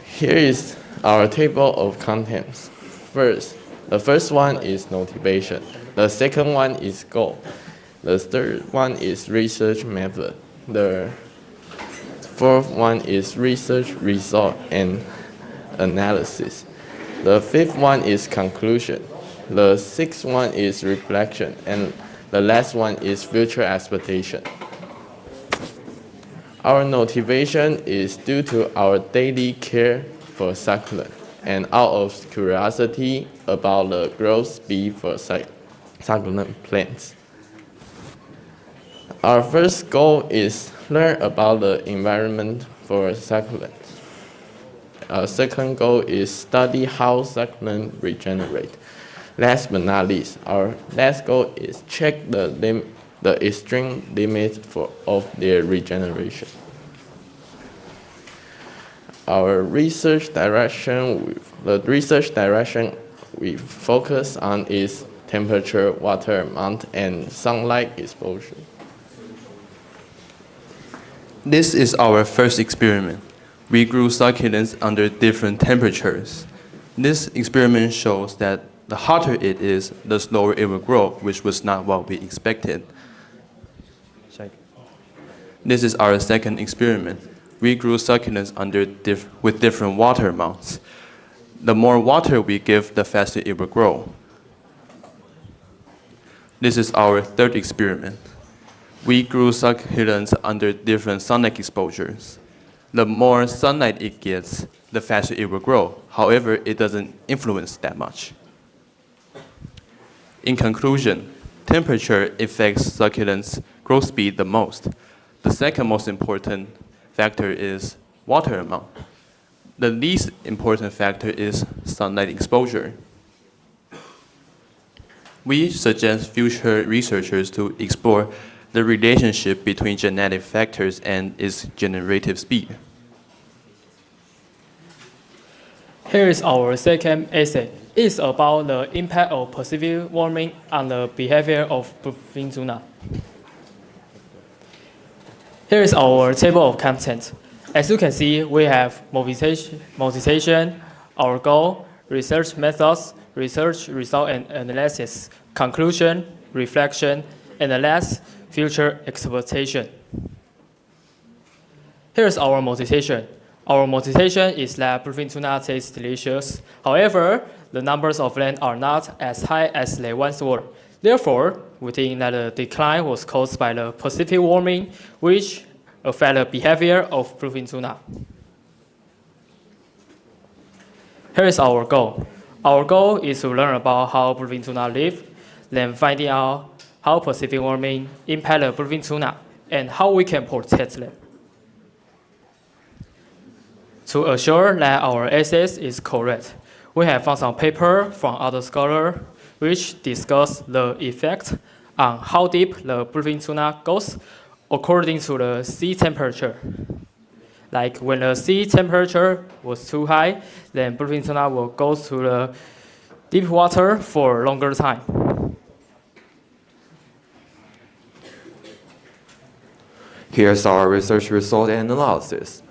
Here is our table of contents. First, the first one is motivation. The second one is goal. The third one is research method. The fourth one is research result and analysis. The fifth one is conclusion. The sixth one is reflection. And the last one is future expectation. Our motivation is due to our daily care for succulent and out of curiosity about the growth speed for succulent plants. Our first goal is learn about the environment for succulents. Our second goal is study how succulents regenerate. Last but not least, our last goal is check the extreme limits of their regeneration. Our research direction, we focus on is temperature, water amount, and sunlight exposure. This is our first experiment. We grew succulents under different temperatures. This experiment shows that the hotter it is, the slower it will grow, which was not what we expected. This is our second experiment. We grew succulents with different water amounts. The more water we give, the faster it will grow. This is our third experiment. We grew succulents under different sunlight exposures. The more sunlight it gets, the faster it will grow. However, it doesn't influence that much. In conclusion, temperature affects succulents' growth speed the most. The second most important factor is water amount. The least important factor is sunlight exposure. We suggest future researchers to explore the relationship between genetic factors and its generative speed. Here is our second essay. It is about the impact of perceived warming on the behavior of bluefin tuna. Here is our table of contents. As you can see, we have motivation, our goal, research methods, research result and analysis, conclusion, reflection, and the last, future exploitation. Here's our motivation. Our motivation is that bluefin tuna tastes delicious. However, the numbers of land are not as high as they once were. Therefore, we think that the decline was caused by the Pacific warming, which affect the behavior of bluefin tuna. Here is our goal. Our goal is to learn about how bluefin tuna live, then finding out how Pacific warming impact the bluefin tuna and how we can protect them. To assure that our essays is correct, we have found some paper from other scholars which discuss the effect on how deep the bluefin tuna goes according to the sea temperature. Like when the sea temperature was too high, then bluefin tuna will go to the deep water for a longer time. Here's our research result and analysis.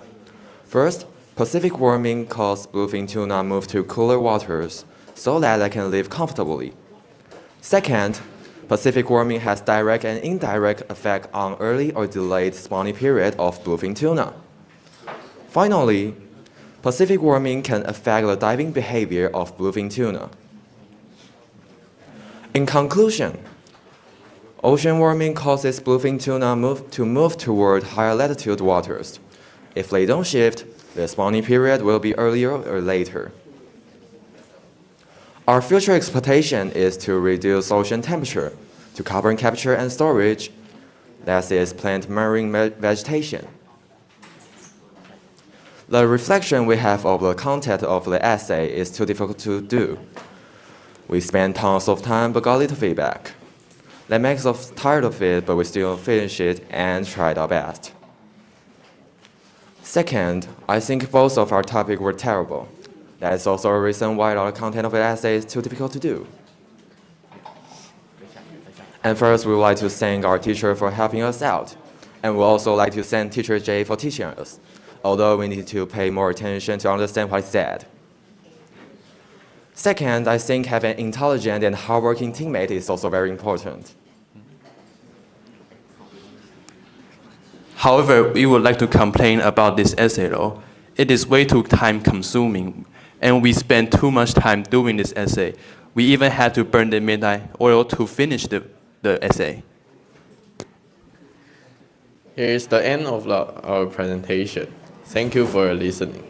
First, Pacific warming caused bluefin tuna move to cooler waters so that they can live comfortably. Second, Pacific warming has direct and indirect effect on early or delayed spawning period of bluefin tuna. Finally, Pacific warming can affect the diving behavior of bluefin tuna. In conclusion, ocean warming causes bluefin tuna to move toward higher latitude waters. If they don't shift, the spawning period will be earlier or later. Our future expectation is to reduce ocean temperature, to carbon capture and storage, that is, plant marine vegetation. The reflection we have of the content of the essay is too difficult to do. We spent tons of time but got little feedback. That makes us tired of it, but we still finish it and tried our best. Second, I think both of our topics were terrible. That is also a reason why our content of the essay is too difficult to do. And first, we would like to thank our teacher for helping us out. And we would also like to thank Teacher Jay for teaching us, although we need to pay more attention to understand what he said. Second, I think having an intelligent and hardworking teammate is also very important. However, we would like to complain about this essay though. It is way too time consuming, and we spent too much time doing this essay. We even had to burn the midnight oil to finish the essay. Here is the end of our presentation. Thank you for listening.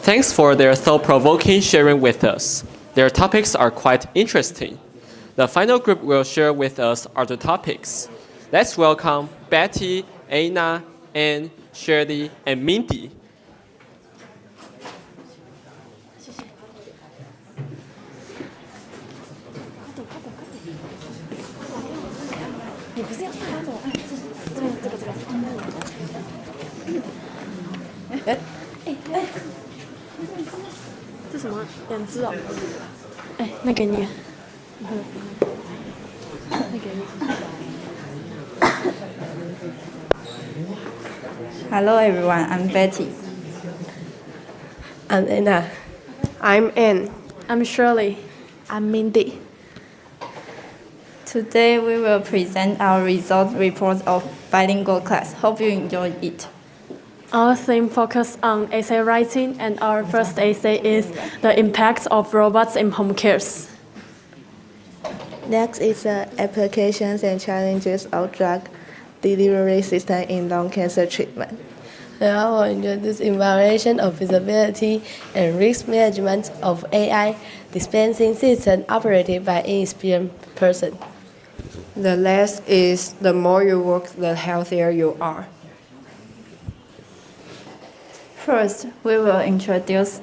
Thanks for their thought-provoking sharing with us. Their topics are quite interesting. The final group will share with us other topics. Let's welcome Betty, Anna, Anne, Shirley, and Mindy. Hello everyone, I'm Betty. I'm Anna. I'm Anne. I'm Shirley. I'm Mindy. Today we will present our result report of bilingual class. Hope you enjoyed it. Our theme focuses on essay writing, and our first essay is the impact of robots in home cares. Next is the applications and challenges of drug delivery system in lung cancer treatment. And I will introduce evaluation of feasibility and risk management of AI dispensing system operated by inexperienced person. The last is the more you work, the healthier you are. First, we will introduce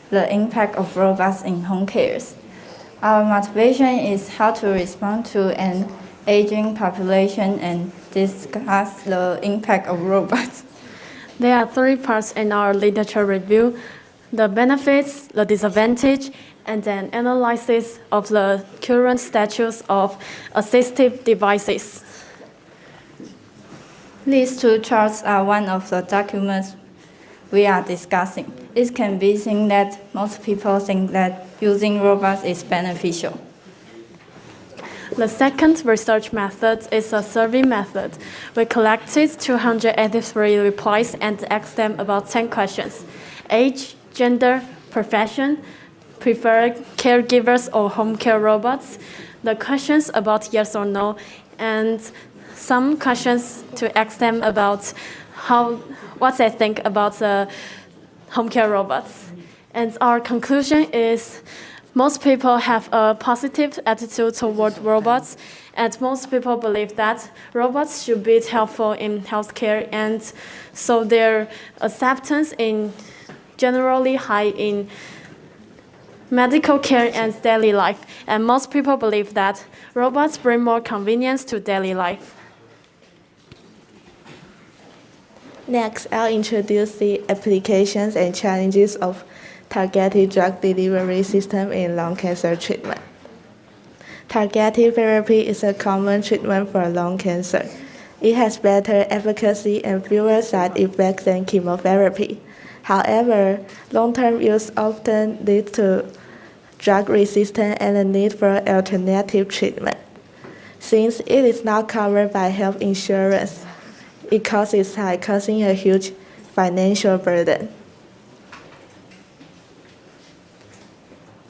the impact of robots in home cares. Our motivation is how to respond to an aging population and discuss the impact of robots. There are three parts in our literature review. the benefits, the disadvantage, and an analysis of the current status of assistive devices. These two charts are one of the documents we are discussing. It can be seen that most people think that using robots is beneficial. The second research method is a survey method. We collected 283 replies and asked them about 10 questions: age, gender, profession, preferred caregivers or home care robots, the questions about yes or no, and some questions to ask them about what they think about the home care robots. And our conclusion is most people have a positive attitude toward robots, and most people believe that robots should be helpful in healthcare, and so their acceptance is generally high in medical care and daily life. And most people believe that robots bring more convenience to daily life. Next, I'll introduce the applications and challenges of targeted drug delivery system in lung cancer treatment. Targeted therapy is a common treatment for lung cancer. It has better efficacy and fewer side effects than chemotherapy. However, long-term use often leads to drug resistance and the need for alternative treatment. Since it is not covered by health insurance, it causes causing a huge financial burden.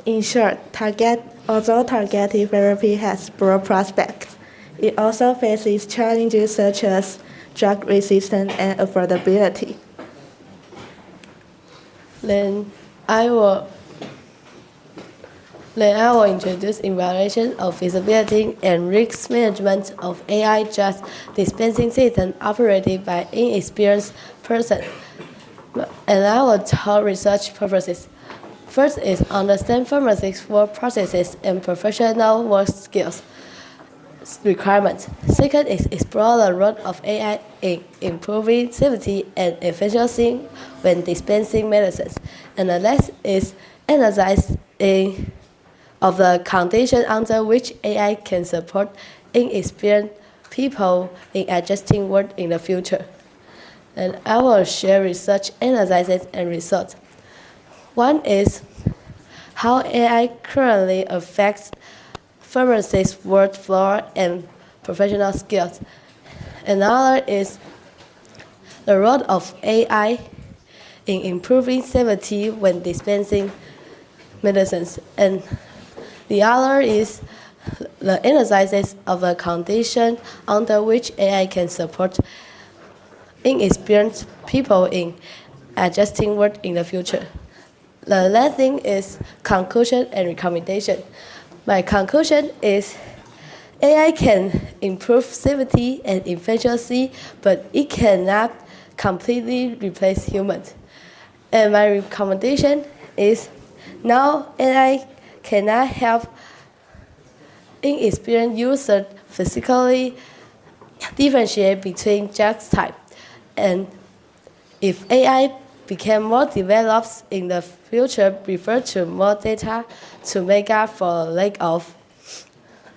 In short, although targeted therapy has broad prospects, it also faces challenges such as drug resistance and affordability. Then I will introduce evaluation of feasibility and risk management of AI drug dispensing system operated by inexperienced person. And I will talk research purposes. First is understand pharmacists' work processes and professional work skills requirements. Second is explore the role of AI in improving safety and efficiency when dispensing medicines. And the last is analyze of the condition under which AI can support inexperienced people in adjusting work in the future. And I will share research analysis and results. One is how AI currently affects pharmacists' workflow and professional skills. Another is the role of AI in improving safety when dispensing medicines. And the other is the analysis of the condition under which AI can support inexperienced people in adjusting work in the future. The last thing is conclusion and recommendation. My conclusion is AI can improve safety and efficiency, but it cannot completely replace humans. And my recommendation is now AI cannot help inexperienced users physically differentiate between drug types. And if AI become more developed in the future, refer to more data to make up for lack of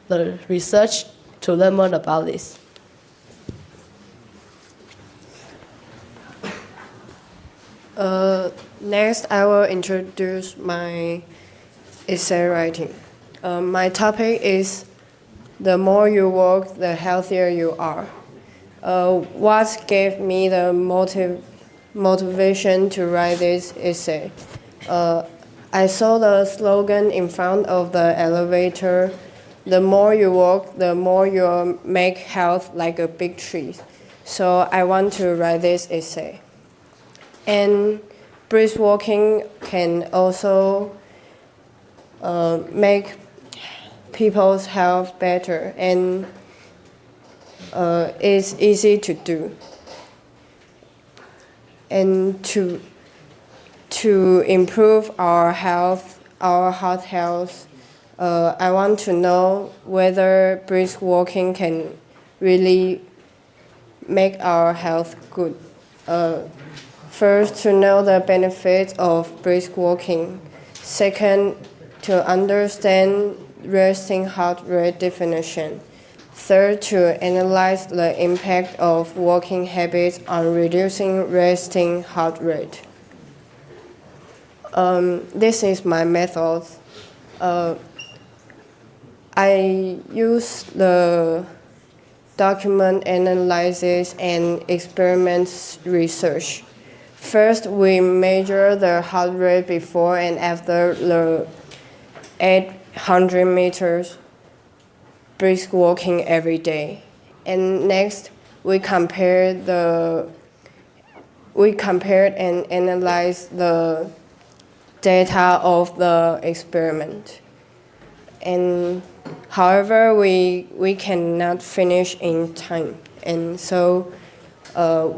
the research to learn more about this. Next, I will introduce my essay writing. My topic is the more you work, the healthier you are. What gave me the motivation to write this essay? I saw the slogan in front of the elevator, the more you walk, the more you make health like a big tree. So I want to write this essay. And brisk walking can also make people's health better, and it's easy to do. And to improve our health, our heart health, I want to know whether brisk walking can really make our health good. First, to know the benefits of brisk walking. Second, to understand resting heart rate definition. Third, to analyze the impact of walking habits on reducing resting heart rate. This is my method. I use the document analysis and experiments research. First, we measure the heart rate before and after the 800 meters brisk walking every day. And next, we compared and analyzed the data of the experiment. And however, we cannot finish in time. And so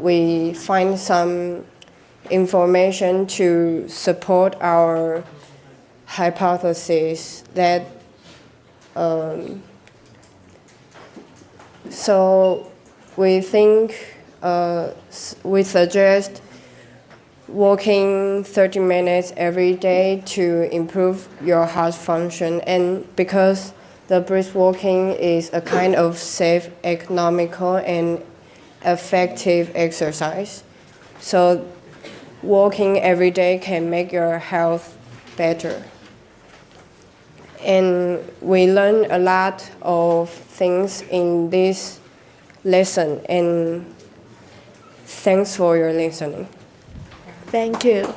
we find some information to support our hypothesis that so we think we suggest walking 30 minutes every day to improve your heart function, and because the brisk walking is a kind of safe, economical, and effective exercise, so walking every day can make your health better. And we learn a lot of things in this lesson, and thanks for your listening. Thank you.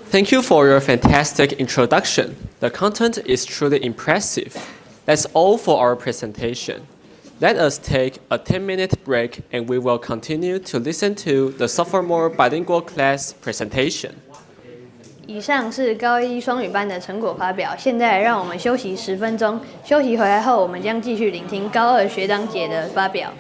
Thank you for your fantastic introduction. The content is truly impressive. That's all for our presentation. Let us take a 10-minute break and we will continue to listen to the sophomore bilingual class presentation. 以上是高一双语班的成果发表，现在让我们休息10分钟。休息回来后，我们将继续聆听高二学长姐的发表。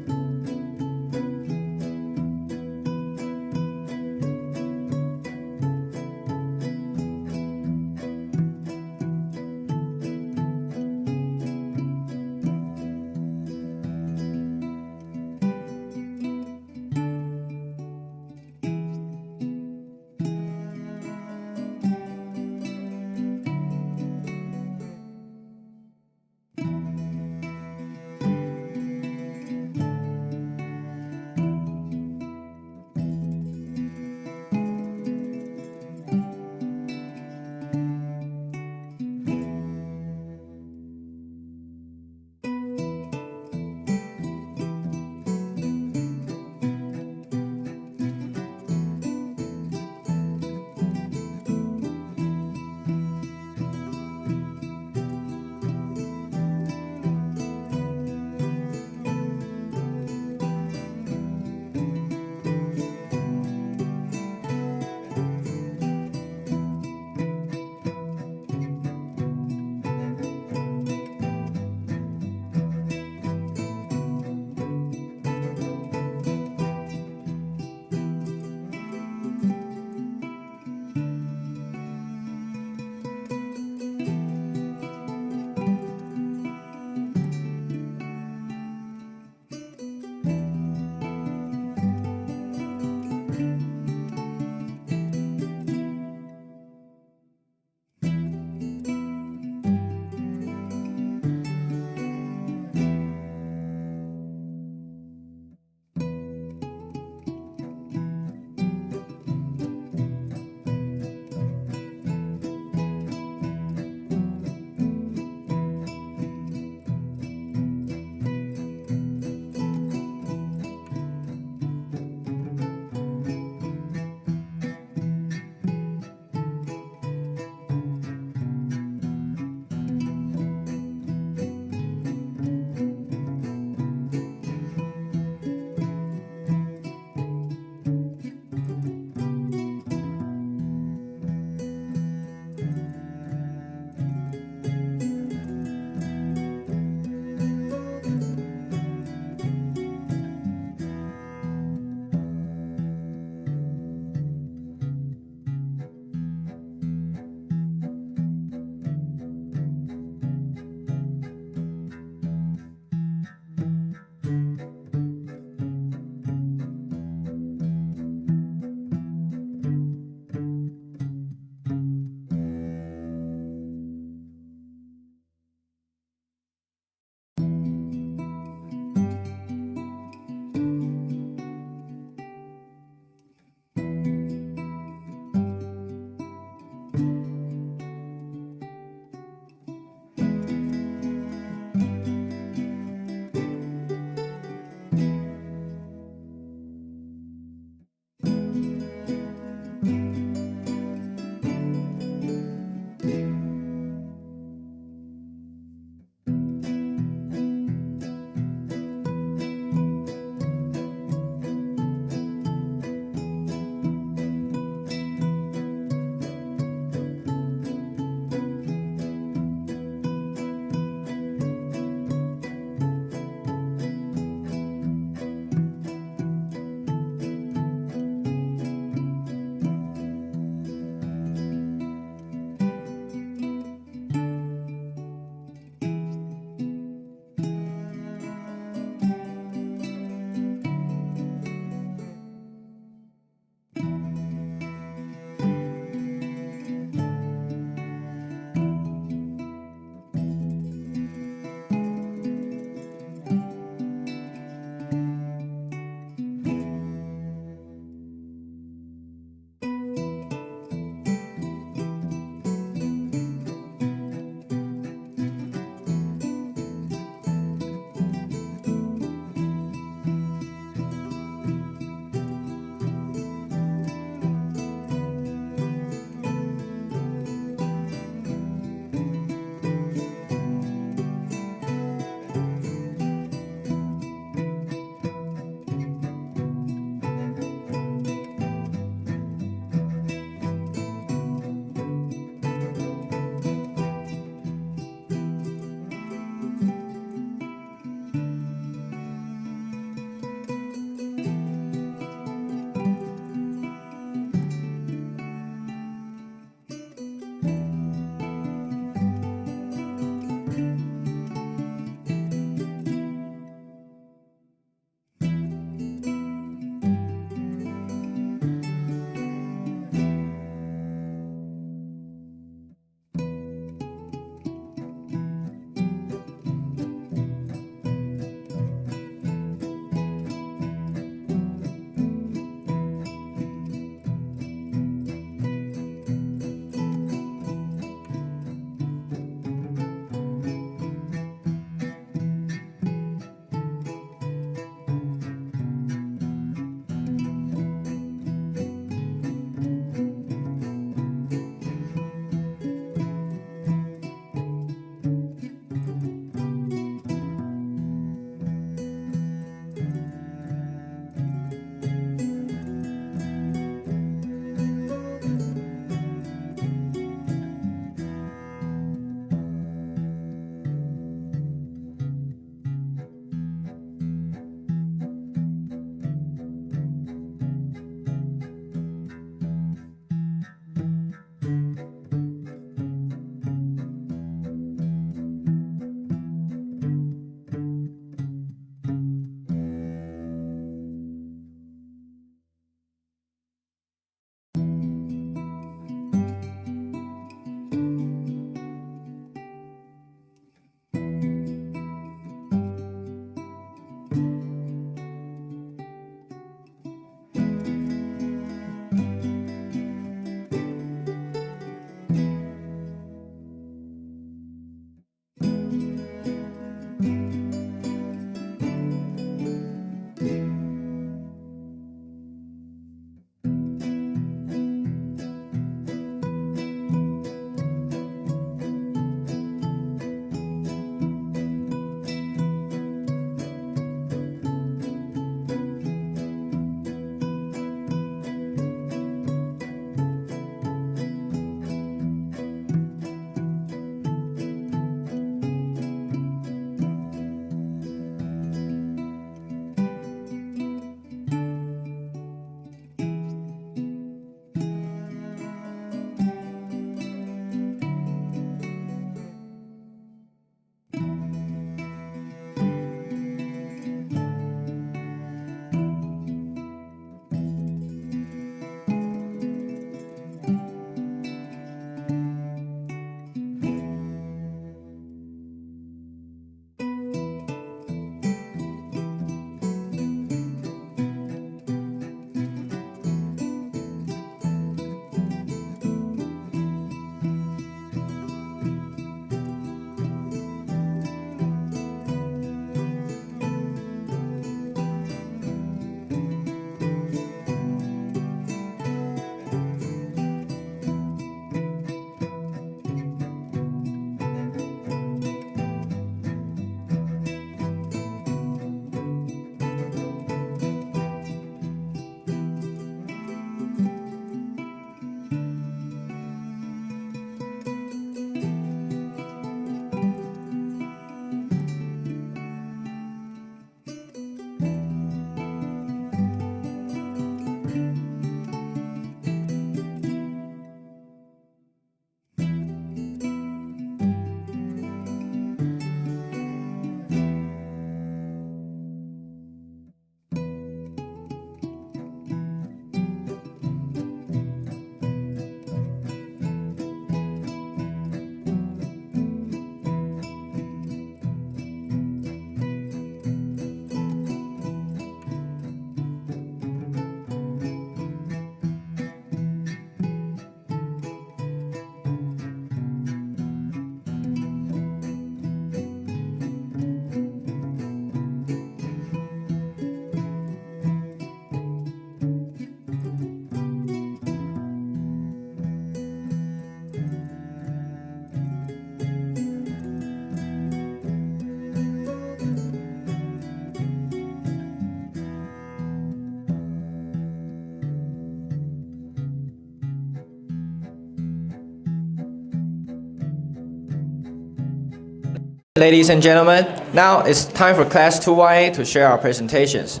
Ladies and gentlemen, now it's time for Class 2YA to share our presentations.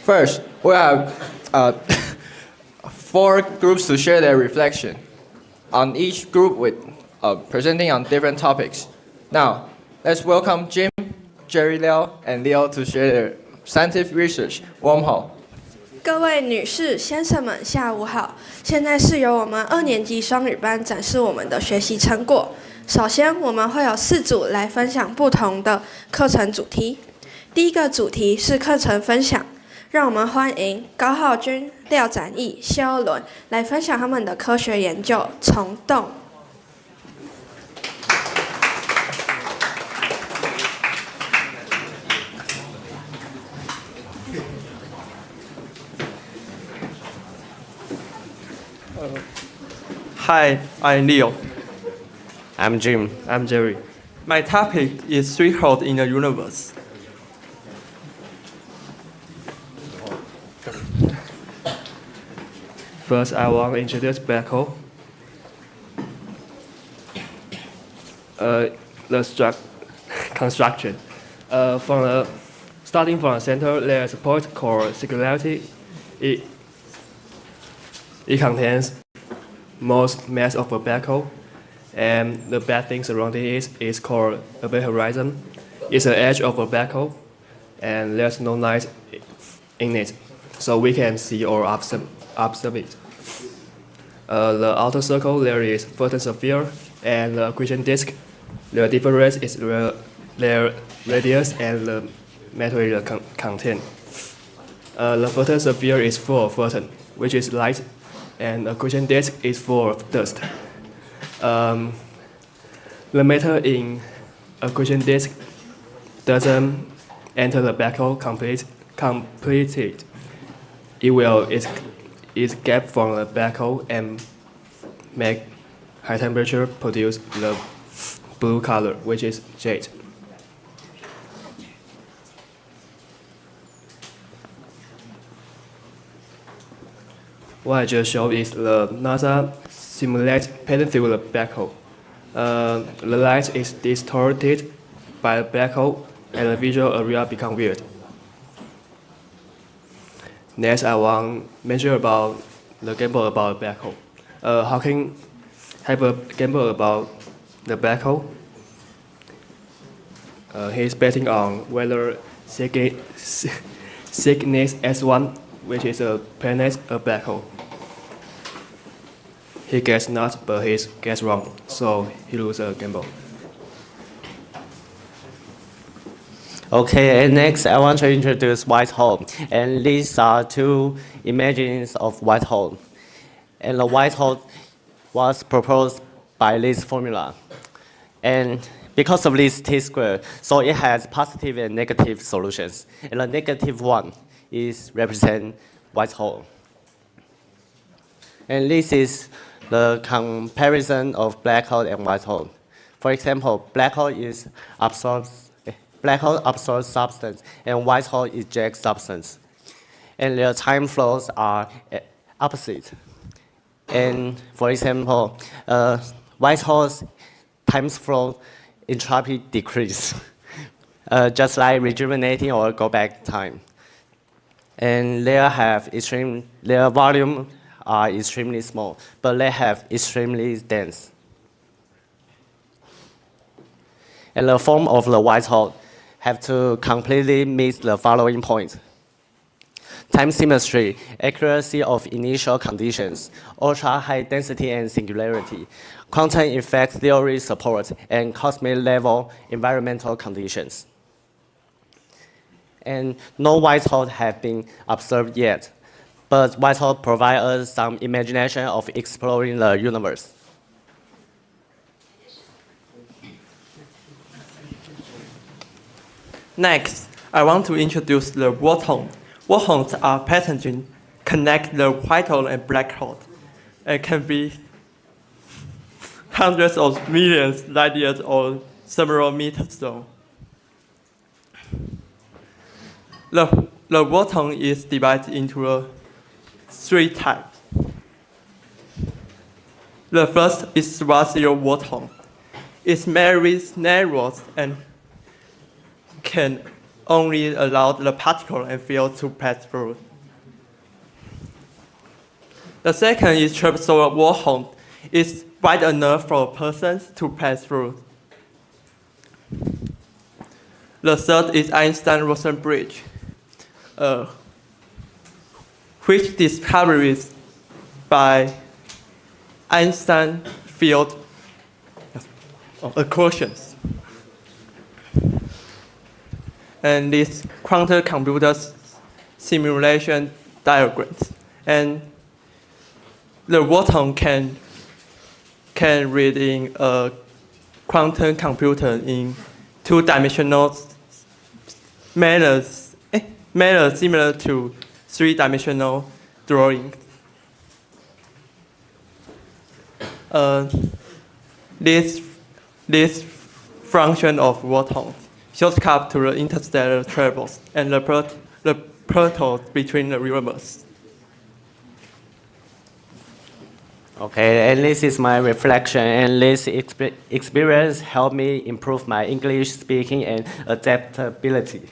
First, we have 4 groups to share their reflection, on each group with presenting on different topics. Now, let's welcome Jim, Jerry Liao, and Leo to share their scientific research. Warm hall. 各位女士、先生们，下午好！现在是由我们2年级双语班展示我们的学习成果。首先，我们会有4组来分享不同的课程主题。第一个主题是课程分享，让我们欢迎高浩君、廖展毅、谢欧伦来分享他们的科学研究虫洞。Hi, I'm Leo. I'm Jim. I'm Jerry. My topic is 3 holes in the universe. First, I want to introduce black hole. The construction. Starting from the center, there is a point called singularity. It contains most mass of a black hole, and the bad thing surrounding it is called a black horizon. It's the edge of a black hole, and there's no light in it, so we can see or observe it. The outer circle, there is photon sphere, and the accretion disk. The difference is their radius and the material content. The photon sphere is full of photon, which is light, and the accretion disk is full of dust. The matter in accretion disk doesn't enter the black hole completely. It will escape from the black hole and make high temperature produce the blue color, which is jade. What I just showed is the NASA simulate passing through the black hole. The light is distorted by the black hole, and the visual area becomes weird. Next, I want to mention about the gamble about the black hole. Hawking have a gamble about the black hole. He's betting on whether Cygnus S1, which is a planet, a black hole. He guessed not, but he guessed wrong, so he loses a gamble. Okay, and next I want to introduce white hole. And these are 2 images of white hole. And the white hole was proposed by this formula. And because of this t-square, so it has positive and negative solutions. And the negative one is represent white hole. And this is the comparison of black hole and white hole. For example, black hole absorbs substance, and white hole ejects substance. And their time flows are opposite. And for example, white hole's time flow entropy decrease, just like rejuvenating or go back time. And their volume are extremely small, but they have extremely dense. And the form of the white hole have to completely meet the following points: time symmetry, accuracy of initial conditions, ultra-high density and singularity, quantum effect theory support, and cosmic level environmental conditions. And no white holes have been observed yet, but white holes provide us some imagination of exploring the universe. Next, I want to introduce the wormhole. Wormholes are pathogens connect the white hole and black hole. It can be hundreds of millions light years or several meters long. The wormhole is divided into 3 types. The first is Schwarzschild wormhole. is very narrow and can only allow the particle and field to pass through. The second is trapezoidal wall hole. It's wide enough for persons to pass through. The third is Einstein-Rosen bridge, which discoveries by Einstein field equations. And this quantum computer simulation diagrams. And the Wharton can read in a quantum computer in two-dimensional manner similar to three-dimensional drawing. This function of Wharton shortcut to the interstellar travels and the portals between the universe. Okay, and this is my reflection, and this experience helped me improve my English speaking and adaptability.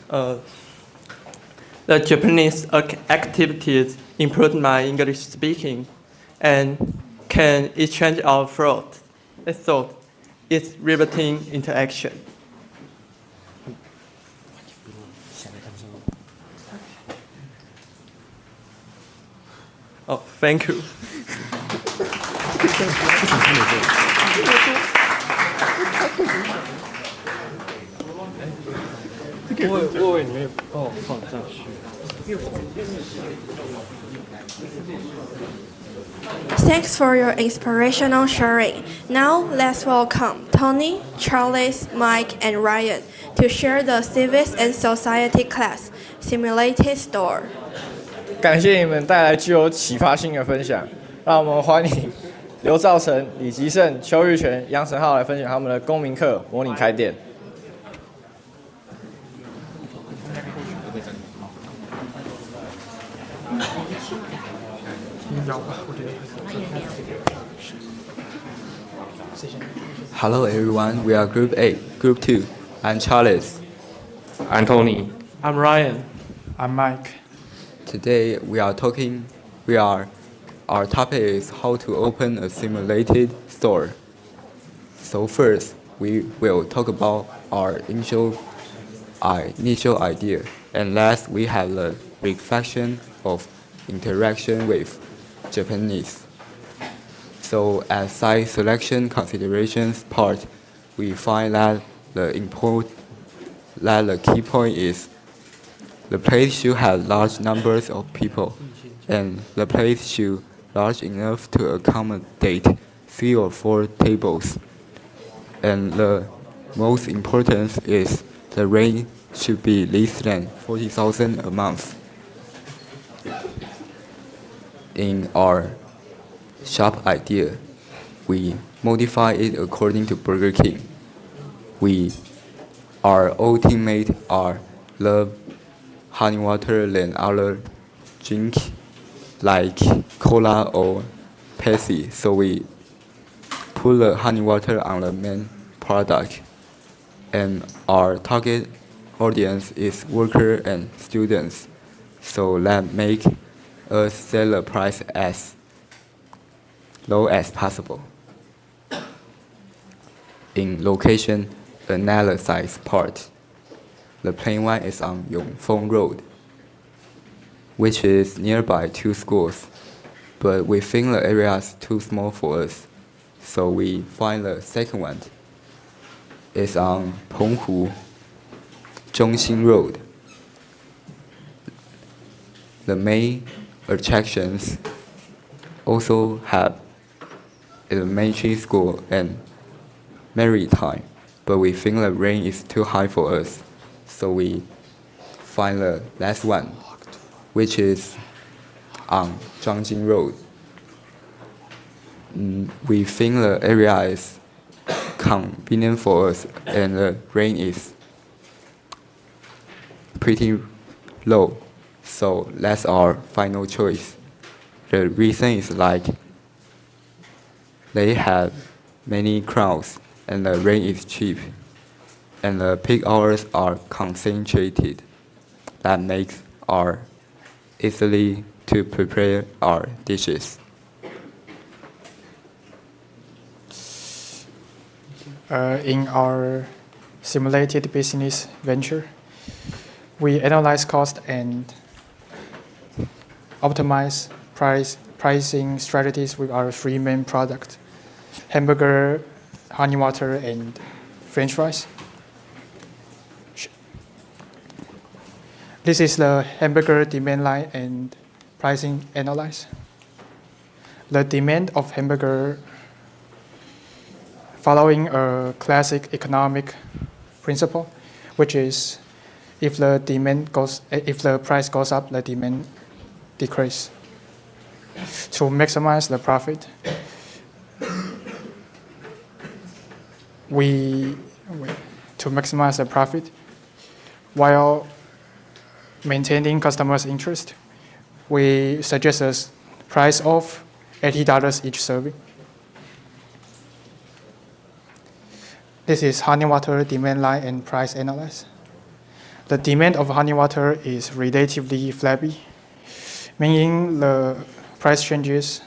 The Japanese activities improved my English speaking and can exchange our thought. It's riveting interaction. Oh, thank you. Thanks for your inspirational sharing. Now let's welcome Tony, Charles, Mike, and Ryan to share the Civics and Society class Simulated Store. 感谢你们带来具有启发性的分享，让我们欢迎刘兆成、李吉胜、邱玉泉、杨成浩来分享他们的公民课模拟开店。Hello everyone, we are Group A, Group 2. I'm Charles. I'm Tony. I'm Ryan. I'm Mike. Today our topic is how to open a simulated store. So first, we will talk about our initial idea, and last we have the reflection of interaction with Japanese. So as site selection considerations part, we find that the key point is the place should have large numbers of people, and the place should large enough to accommodate 3 or 4 tables. And the most important is the rent should be less than 40,000 a month. In our shop idea, we modify it according to Burger King. Our all teammates love honey water than other drink like cola or Pepsi, so we put the honey water on the main product. And our target audience is workers and students, so that make us sell the price as low as possible. In location analysis part, the plain one is on Yongfeng Road, which is nearby 2 schools, but we think the area is too small for us, so we find the second one. It's on Penghu Zhongxin Road. The main attractions also have elementary school and maritime, but we think the rent is too high for us, so we find the last one, which is on Zhangjin Road. We think the area is convenient for us and the rent is pretty low, so that's our final choice. The reason is like They have many crowds, and the rent is cheap, and the peak hours are concentrated. That makes our easily to prepare our dishes. In our simulated business venture, we analyze cost and optimize pricing strategies with our three main products: hamburger, honey water, and French fries. This is the hamburger demand line and pricing analysis. The demand of hamburger following a classic economic principle, which is if the price goes up, the demand decrease. To maximize the profit, while maintaining customers' interest, we suggest a price of $80 each serving. This is honey water demand line and price analysis. The demand of honey water is relatively flabby, meaning the price changes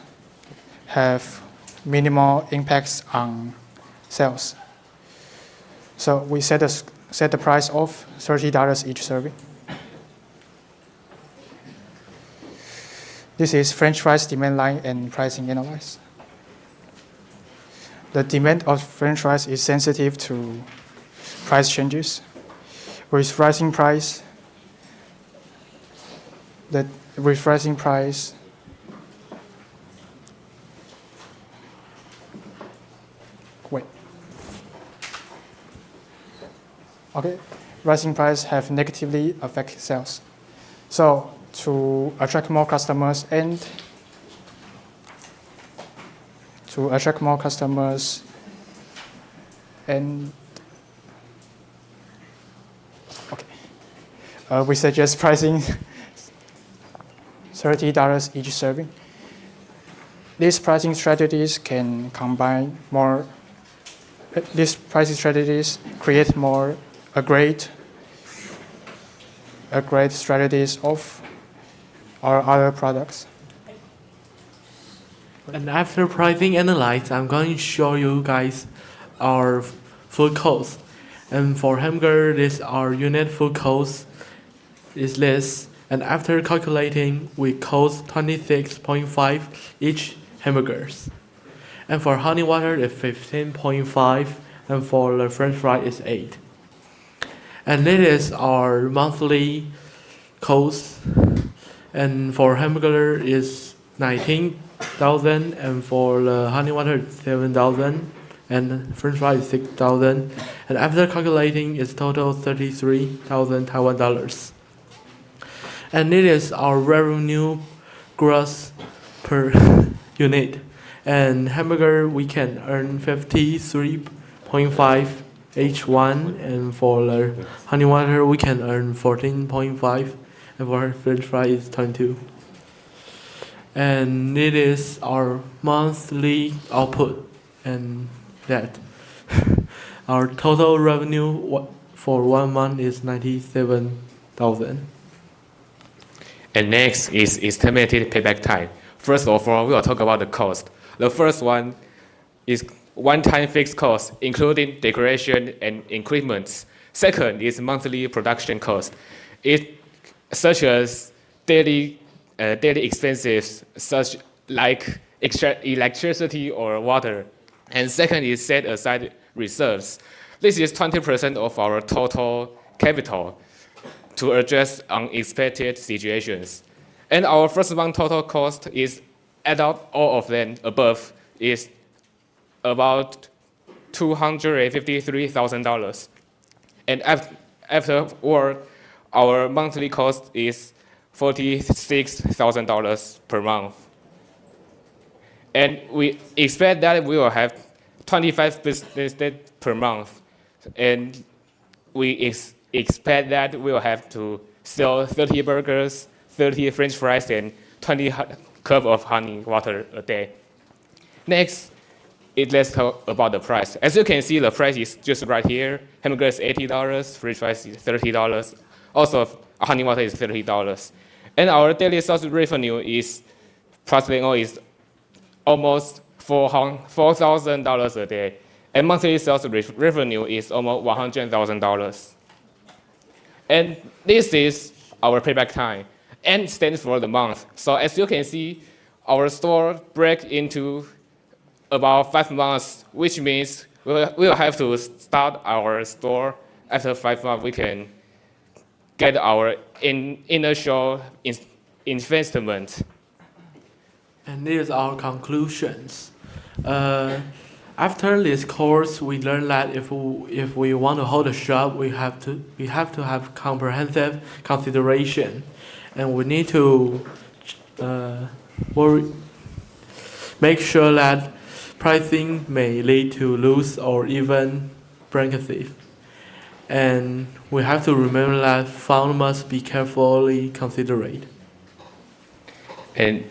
have minimal impacts on sales. So we set the price of $30 each serving. This is French fries demand line and pricing analysis. The demand of French fries is sensitive to price changes. With rising price, rising price have negatively affected sales. So to attract more customers and we suggest pricing $30 each serving. These pricing strategies create a great strategies of our other products. And after pricing analysis, I'm going to show you guys our food cost. And for hamburger, our unit food cost is this. And after calculating, we cost 26.5 each hamburgers. And for honey water, it's 15.5, and for the French fry, it's 8. And this is our monthly cost. And for hamburger is 19,000, and for the honey water it's 7,000, and French fry is 6,000. And after calculating, it's total 33,000 Taiwan dollars. And it is our revenue gross per unit. And hamburger we can earn 53.5 each one, and for the honey water we can earn 14.5, and for French fry is 22. And it is our monthly output, and that our total revenue for 1 month is 97,000. And next is estimated payback time. First of all, we will talk about the cost. The first one is one-time fixed cost, including decoration and equipment. Second is monthly production cost, such as daily expenses, such like extra electricity or water. And second is set aside reserves. This is 20% of our total capital to address unexpected situations. And our first month total cost is, add up all of them above, is about $253,000. And afterward, our monthly cost is $46,000 per month. And we expect that we will have 25 business days per month. And we expect that we will have to sell 30 burgers, 30 French fries, and 20 cups of honey water a day. Next let's talk about the price. As you can see, the price is just right here. Hamburger is $80, French fries is $30. Also, honey water is $30. And our daily sales revenue is almost $4,000 a day. And monthly sales revenue is almost $100,000. And this is our payback time, and stands for the month. So as you can see, our store break into about 5 months, which means we'll have to start our store after 5 months. We can get our initial investment. And here's our conclusions. After this course, we learned that if we want to hold a shop, we have to have comprehensive consideration, and we need to make sure that pricing may lead to loss or even bankruptcy. And we have to remember that fund must be carefully considered. And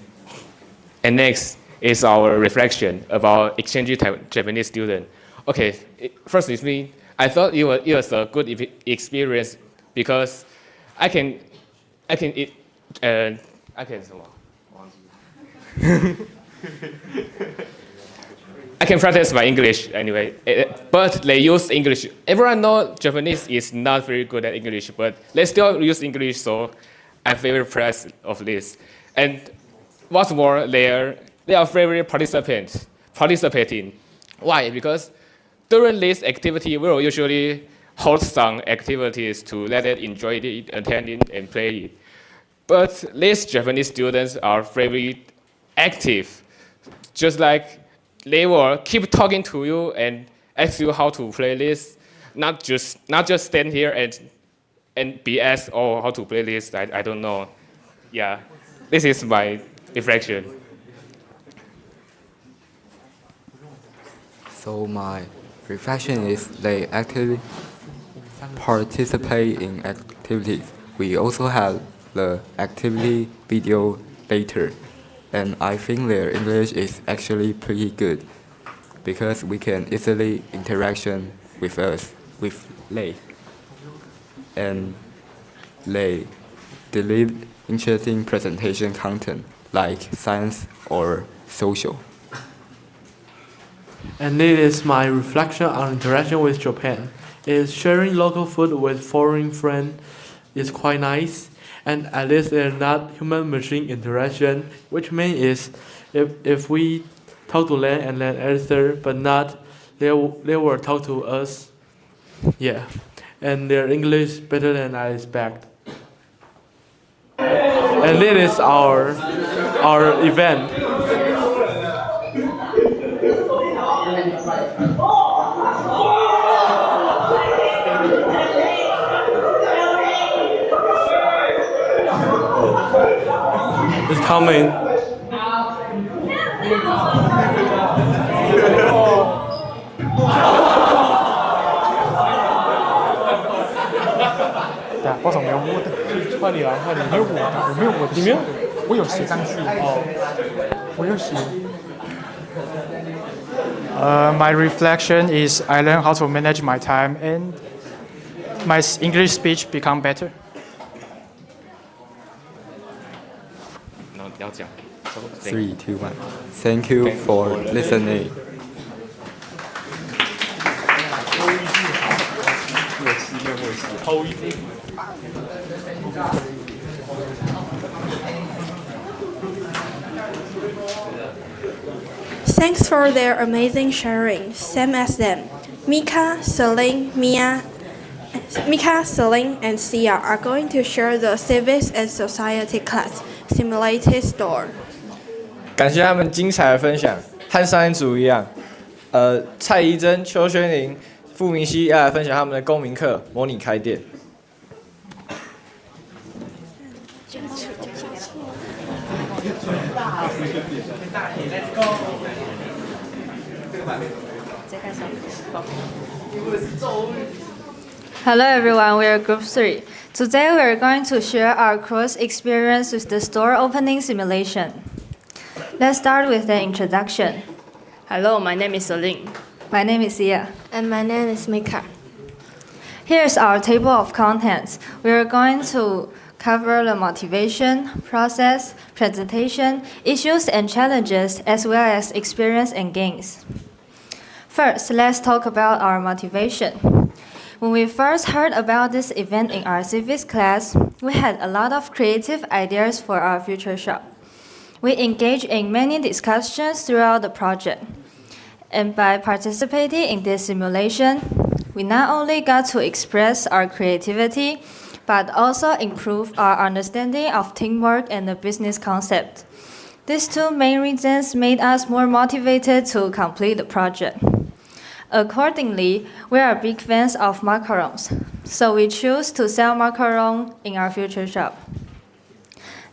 next is our reflection about exchange Japanese student. Okay, first is me. I thought it was a good experience because I can practice my English anyway, but they use English. Everyone knows Japanese is not very good at English, but they still use English, so I'm very proud of this. And what's more, they are very participating. Why? Because during this activity, we will usually hold some activities to let them enjoy it, attend it, and play it. But these Japanese students are very active, just like they will keep talking to you and ask you how to play this, not just stand here and be asked, oh, how to play this, I don't know. Yeah, this is my reflection. So my reflection is they actively participate in activities. We also have the activity video later. And I think their English is actually pretty good because we can easily interaction with us, with they. And they deliver interesting presentation content like science or social. And this is my reflection on interaction with Japan. Is sharing local food with foreign friends is quite nice, and at least they're not human-machine interaction, which means is if we talk to them and then answer, but not they will talk to us. Yeah, and their English better than I expect. And this is our event. It's coming.对啊，包总没有我的，快点啊，快点，没有我的，我没有我的，你没有，我有写上去哦，我有写。My reflection is I learned how to manage my time and my English speech become better. No, 要讲。 3, 2, 1. Thank you for listening. Thanks for their amazing sharing. Same as them. Mika, Celine, and Sia are going to share the Civics and Society class simulated store. 感谢他们精彩的分享，和上一组一样，蔡怡珍、邱轩宁、傅明熙要来分享他们的公民课模拟开店。Hello everyone, we are Group 3. Today we are going to share our course experience with the store opening simulation. Let's start with the introduction. Hello, my name is Celine. My name is Sia. And my name is Mika. Here's our table of contents. We are going to cover the motivation, process, presentation, issues and challenges, as well as experience and gains. First, let's talk about our motivation. When we first heard about this event in our civics class, we had a lot of creative ideas for our future shop. We engaged in many discussions throughout the project. And by participating in this simulation, we not only got to express our creativity, but also improve our understanding of teamwork and the business concept. These two main reasons made us more motivated to complete the project. Accordingly, we are big fans of macarons, so we choose to sell macaron in our future shop.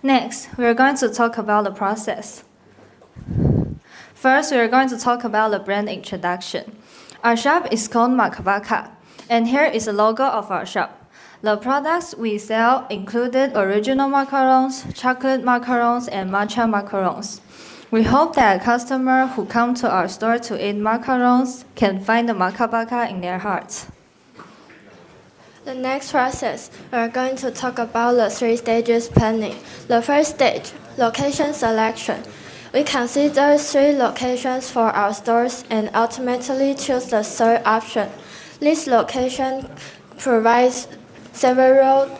Next, we are going to talk about the process. First, we are going to talk about the brand introduction. Our shop is called Makabaka, and here is the logo of our shop. The products we sell included original macarons, chocolate macarons, and matcha macarons. We hope that customers who come to our store to eat macarons can find the Makabaka in their hearts. The next process, we are going to talk about the 3 stages planning. The first stage, location selection. We consider 3 locations for our stores and ultimately choose the third option. This location provides several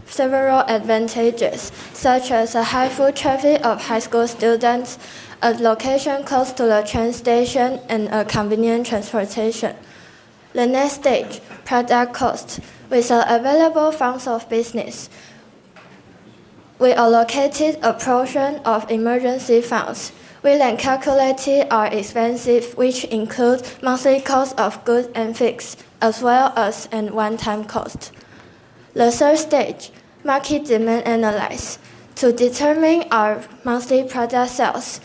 advantages, such as a high foot traffic of high school students, a location close to the train station, and a convenient transportation. The next stage, product cost. With the available funds of business, we allocated a portion of emergency funds. We then calculated our expenses, which include monthly cost of goods and fixed, as well as a one-time cost. The third stage, market demand analysis. To determine our monthly product sales,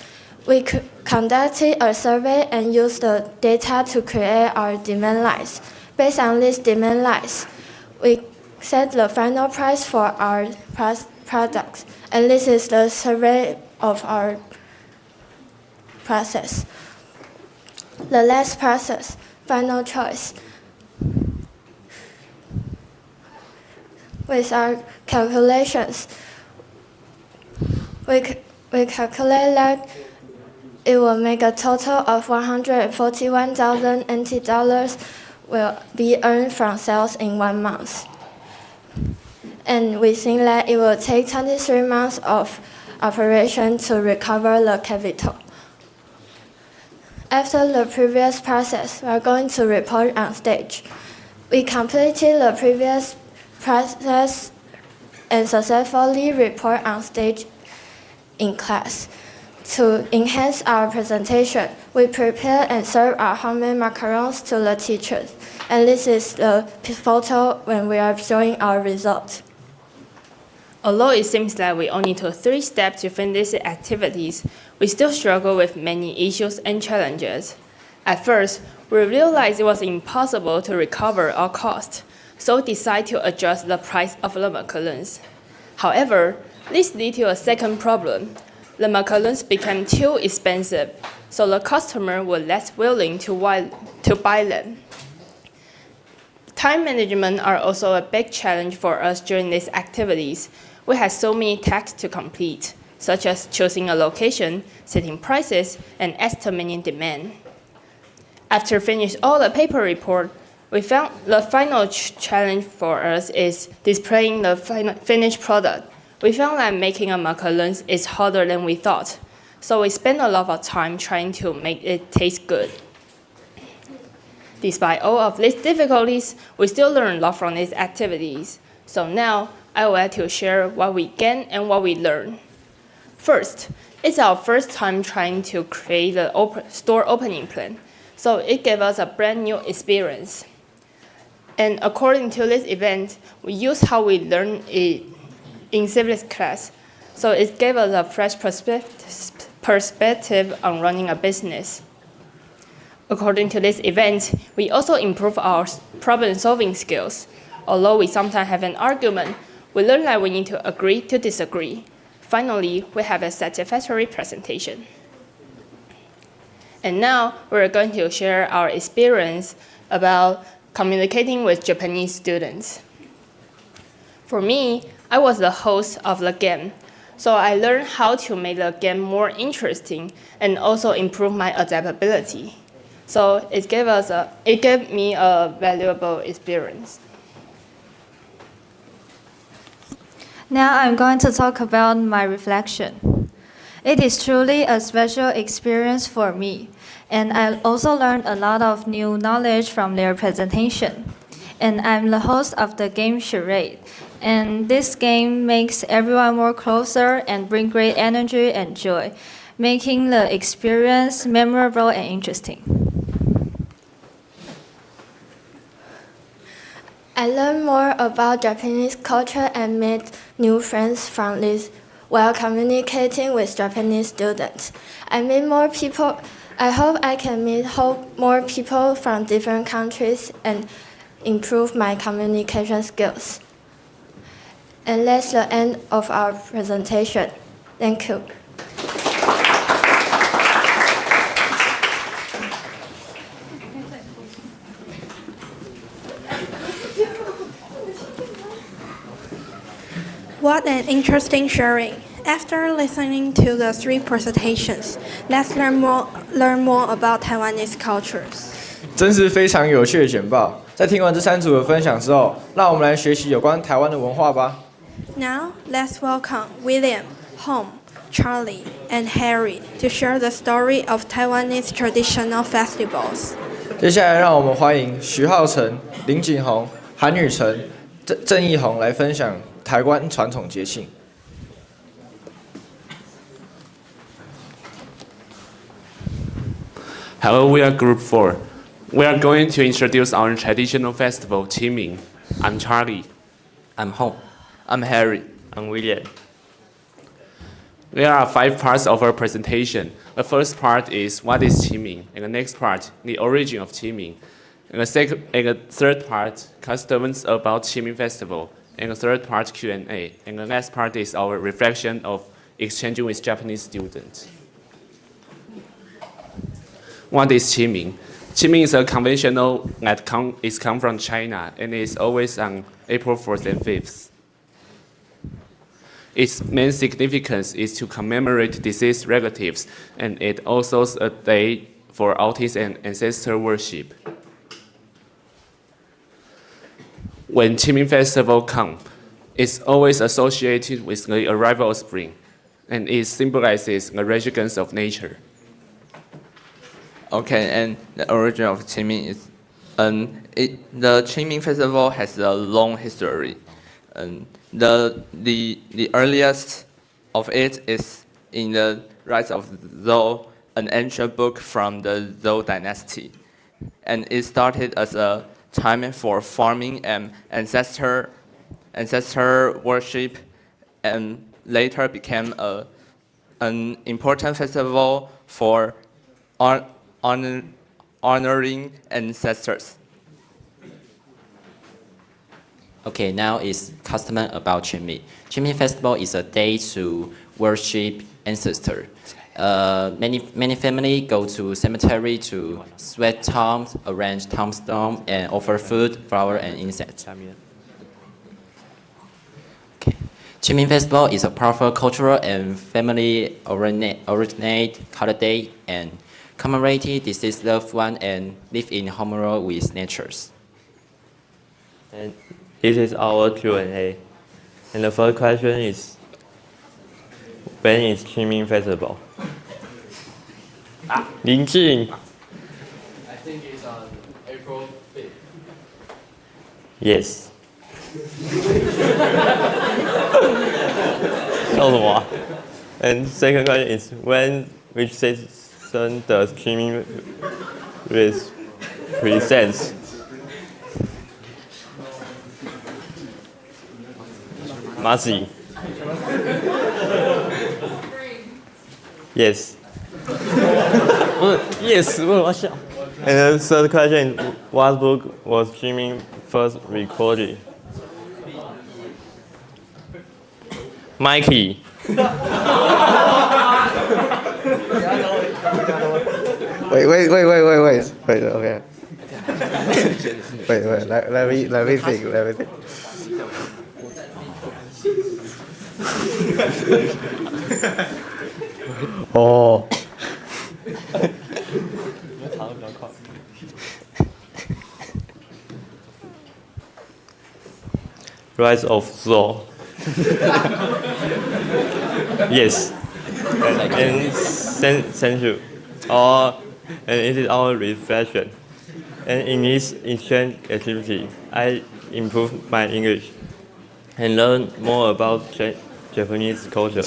we conducted a survey and used the data to create our demand lines. Based on these demand lines, we set the final price for our products, and this is the survey of our process. The last process, final choice. With our calculations, we calculate that it will make a total of 141,000 NT dollars will be earned from sales in 1 month. And we think that it will take 23 months of operation to recover the capital. After the previous process, we are going to report on stage. We completed the previous process and successfully report on stage in class. To enhance our presentation, we prepare and serve our homemade macarons to the teachers. And this is the photo when we are showing our results. Although it seems that we only took 3 steps to finish the activities, we still struggle with many issues and challenges. At first, we realized it was impossible to recover our cost, so decided to adjust the price of the macarons. However, this led to a second problem. The macarons became too expensive, so the customer were less willing to buy them. Time management are also a big challenge for us during these activities. We had so many tasks to complete, such as choosing a location, setting prices, and estimating demand. After finishing all the paper report, we found the final challenge for us is displaying the finished product. We found that making a macarons is harder than we thought, so we spent a lot of time trying to make it taste good. Despite all of these difficulties, we still learn a lot from these activities. So now, I would like to share what we gained and what we learned. First, it's our first time trying to create the store opening plan, so it gave us a brand new experience. And according to this event, we used how we learned it in civics class, so it gave us a fresh perspective on running a business. According to this event, we also improved our problem-solving skills. Although we sometimes have an argument, we learned that we need to agree to disagree. Finally, we have a satisfactory presentation. And now we're going to share our experience about communicating with Japanese students. For me, I was the host of the game, so I learned how to make the game more interesting and also improve my adaptability. So it gave me a valuable experience. Now I'm going to talk about my reflection. It is truly a special experience for me, and I also learned a lot of new knowledge from their presentation. And I'm the host of the game Charade, and this game makes everyone more closer and bring great energy and joy, making the experience memorable and interesting. I learned more about Japanese culture and made new friends from this while communicating with Japanese students. I met more people. I hope I can meet more people from different countries and improve my communication skills. And that's the end of our presentation. Thank you. What an interesting sharing. After listening to the 3 presentations, let's learn more about Taiwanese cultures. 真是非常有趣的简报。在听完这3组的分享之后，让我们来学习有关台湾的文化吧。Now, let's welcome William, Home, Charlie, and Harry to share the story of Taiwanese traditional festivals. 接下来，让我们欢迎徐浩成、林景宏、韩宇成、郑义宏来分享台湾传统节庆。Hello, we are Group 4. We are going to introduce our traditional festival, Qingming. I'm Charlie. I'm Home. I'm Harry. I'm William. There are 5 parts of our presentation. The first part is what is Qingming, and the next part, the origin of Qingming. And the third part, customs about Qingming festival. And the third part, Q&A. And the last part is our reflection of exchanging with Japanese students. What is Qingming? Qingming is a conventional that is come from China and is always on April 4th and 5th. Its main significance is to commemorate deceased relatives, and it also is a day for outings and ancestor worship. When Qingming festival comes, it's always associated with the arrival of spring, and it symbolizes the resurgence of nature. Okay, and the origin of Qingming is, the Qingming festival has a long history. The earliest of it is in the Rise of Zhou, an ancient book from the Zhou dynasty, and it started as a time for farming and ancestor worship, and later became an important festival for honoring ancestors. Okay, now is custom about Qingming. Qingming festival is a day to worship ancestors. Many families go to cemetery to sweat tombs, arrange tombstones, and offer food, flower, and insects. Okay. Qingming festival is a powerful cultural and family-oriented holiday and commemorating deceased loved ones and live in harmony with nature. And this is our Q&A. And the first question is, when is Qingming festival? Lin Jing. I think it's on April 5th. Yes. 笑什么啊? And second question is, which season does Qingming represent? Marcy. Yes. Yes. And the third question, what book was Qingming first recorded? Mikey. Okay. Wait. Let me think. Oh. Rise of Zoro. Yes. And thank you. And it is our reflection. And in this exchange activity, I improved my English and learned more about Japanese culture.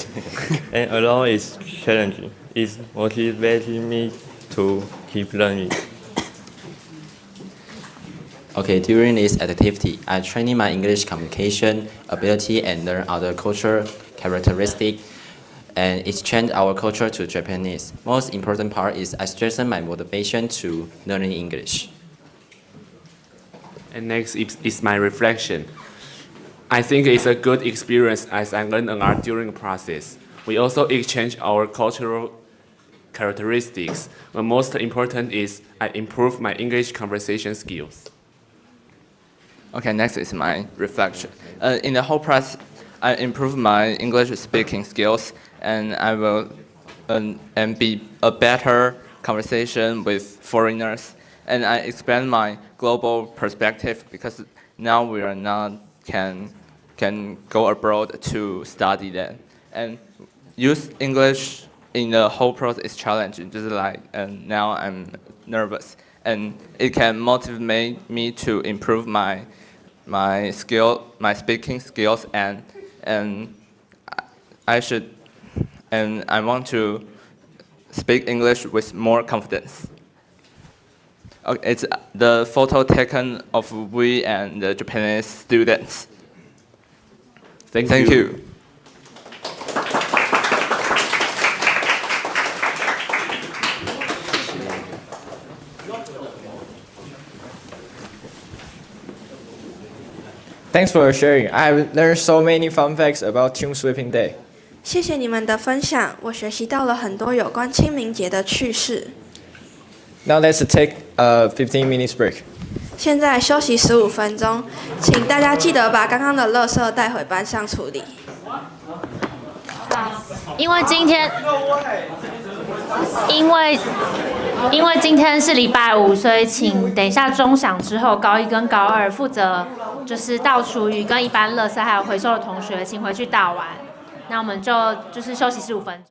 And although it's challenging, it's motivating me to keep learning. Okay, during this activity, I trained my English communication ability and learn other cultural characteristics and exchange our culture to Japanese. Most important part is I strengthen my motivation to learning English. And next is my reflection. I think it's a good experience as I learned a lot during the process. We also exchange our cultural characteristics. The most important is I improve my English conversation skills. Okay, next is my reflection. In the whole process, I improve my English speaking skills, and I will and be a better conversation with foreigners. And I expand my global perspective because now we are not can go abroad to study that. And use English in the whole process is challenging, just like and now I'm nervous. And it can motivate me to improve my speaking skills, and I want to speak English with more confidence. Okay, it's the photo taken of we and the Japanese students. Thank you. Thanks for sharing. I have learned so many fun facts about Team Sweeping Day. 谢谢你们的分享，我学习到了很多有关清明节的趣事。Now let's take a 15 minutes break. 现在休息15分钟，请大家记得把刚刚的垃圾带回班上处理。因为今天是礼拜5，所以请等一下钟响之后，高1跟高2负责就是倒厨余跟一般垃圾还有回收的同学，请回去倒完。那我们就是休息15分钟。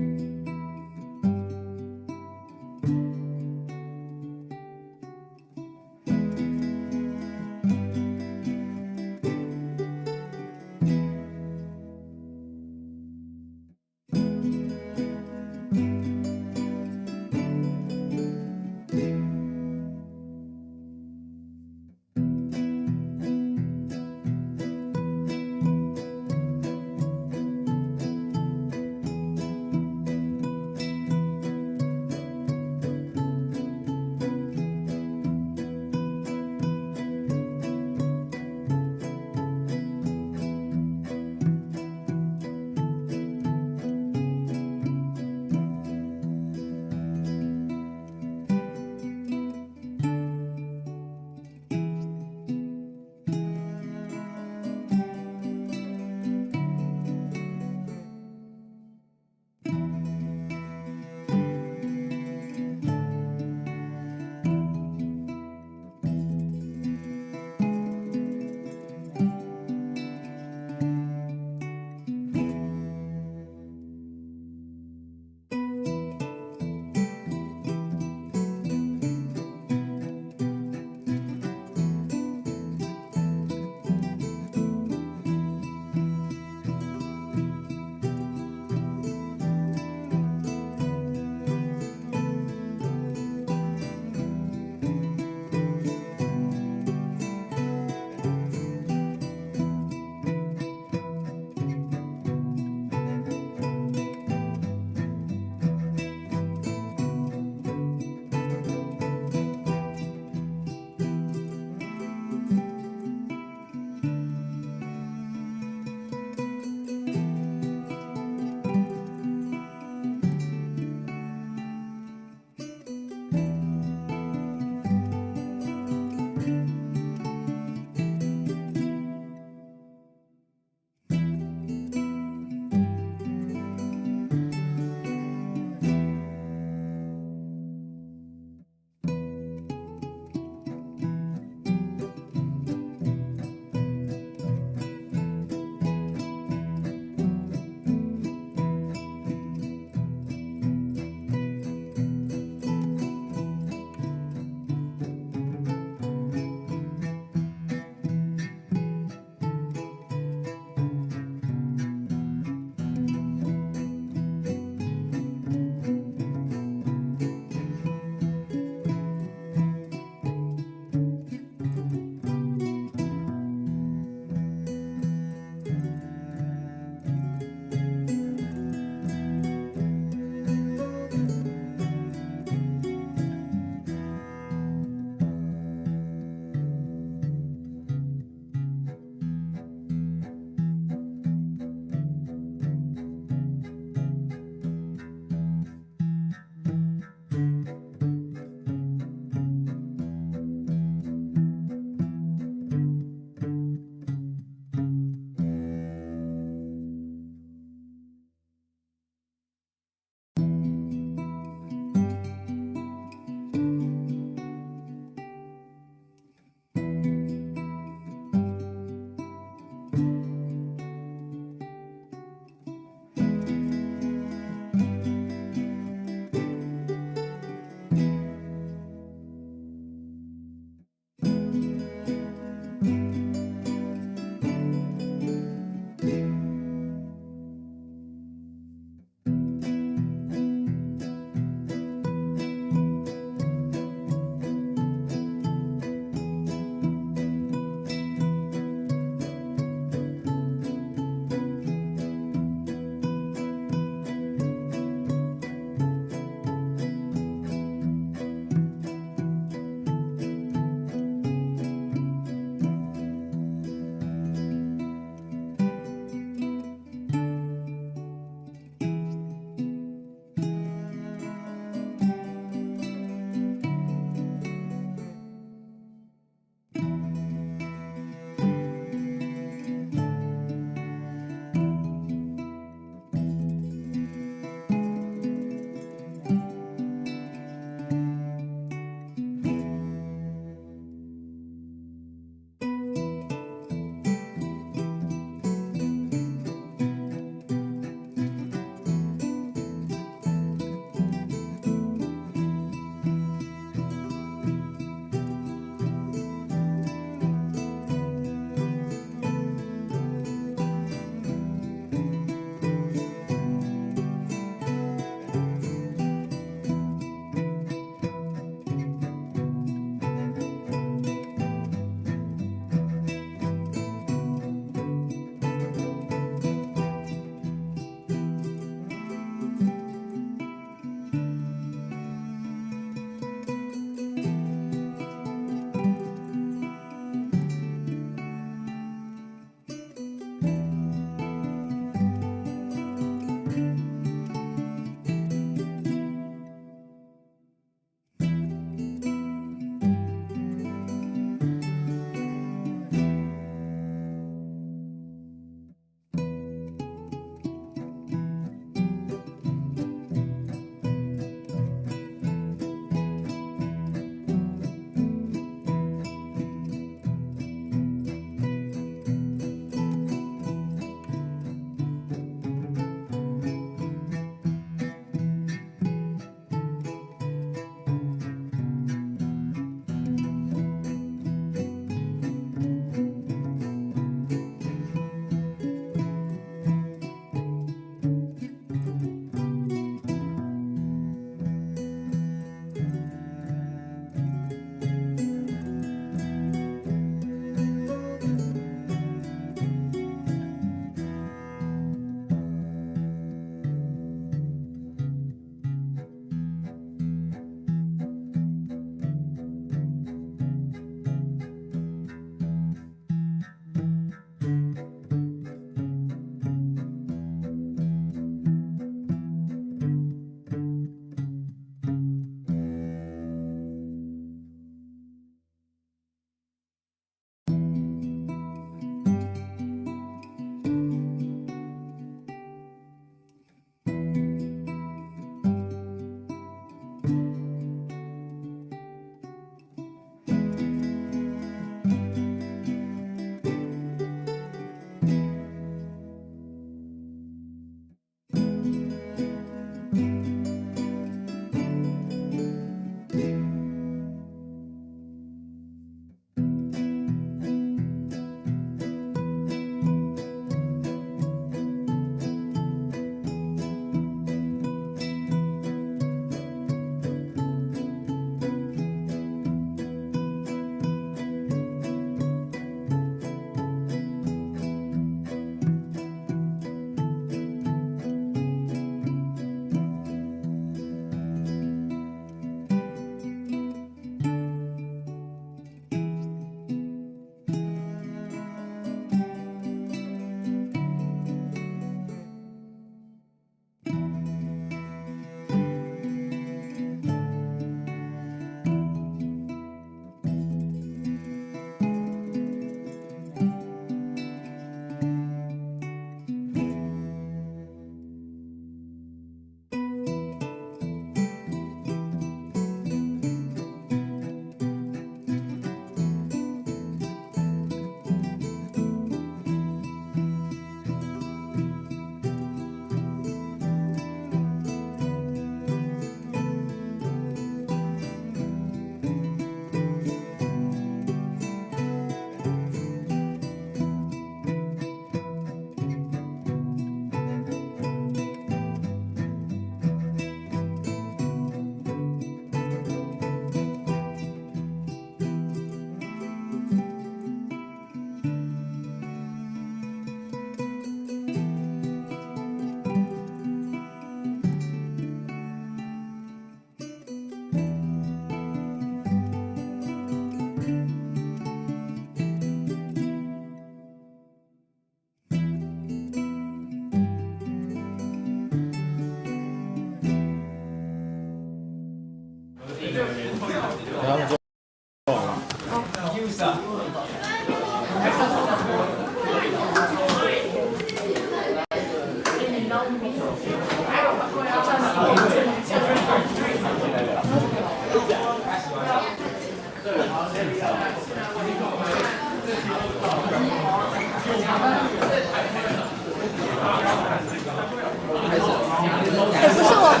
不是我们。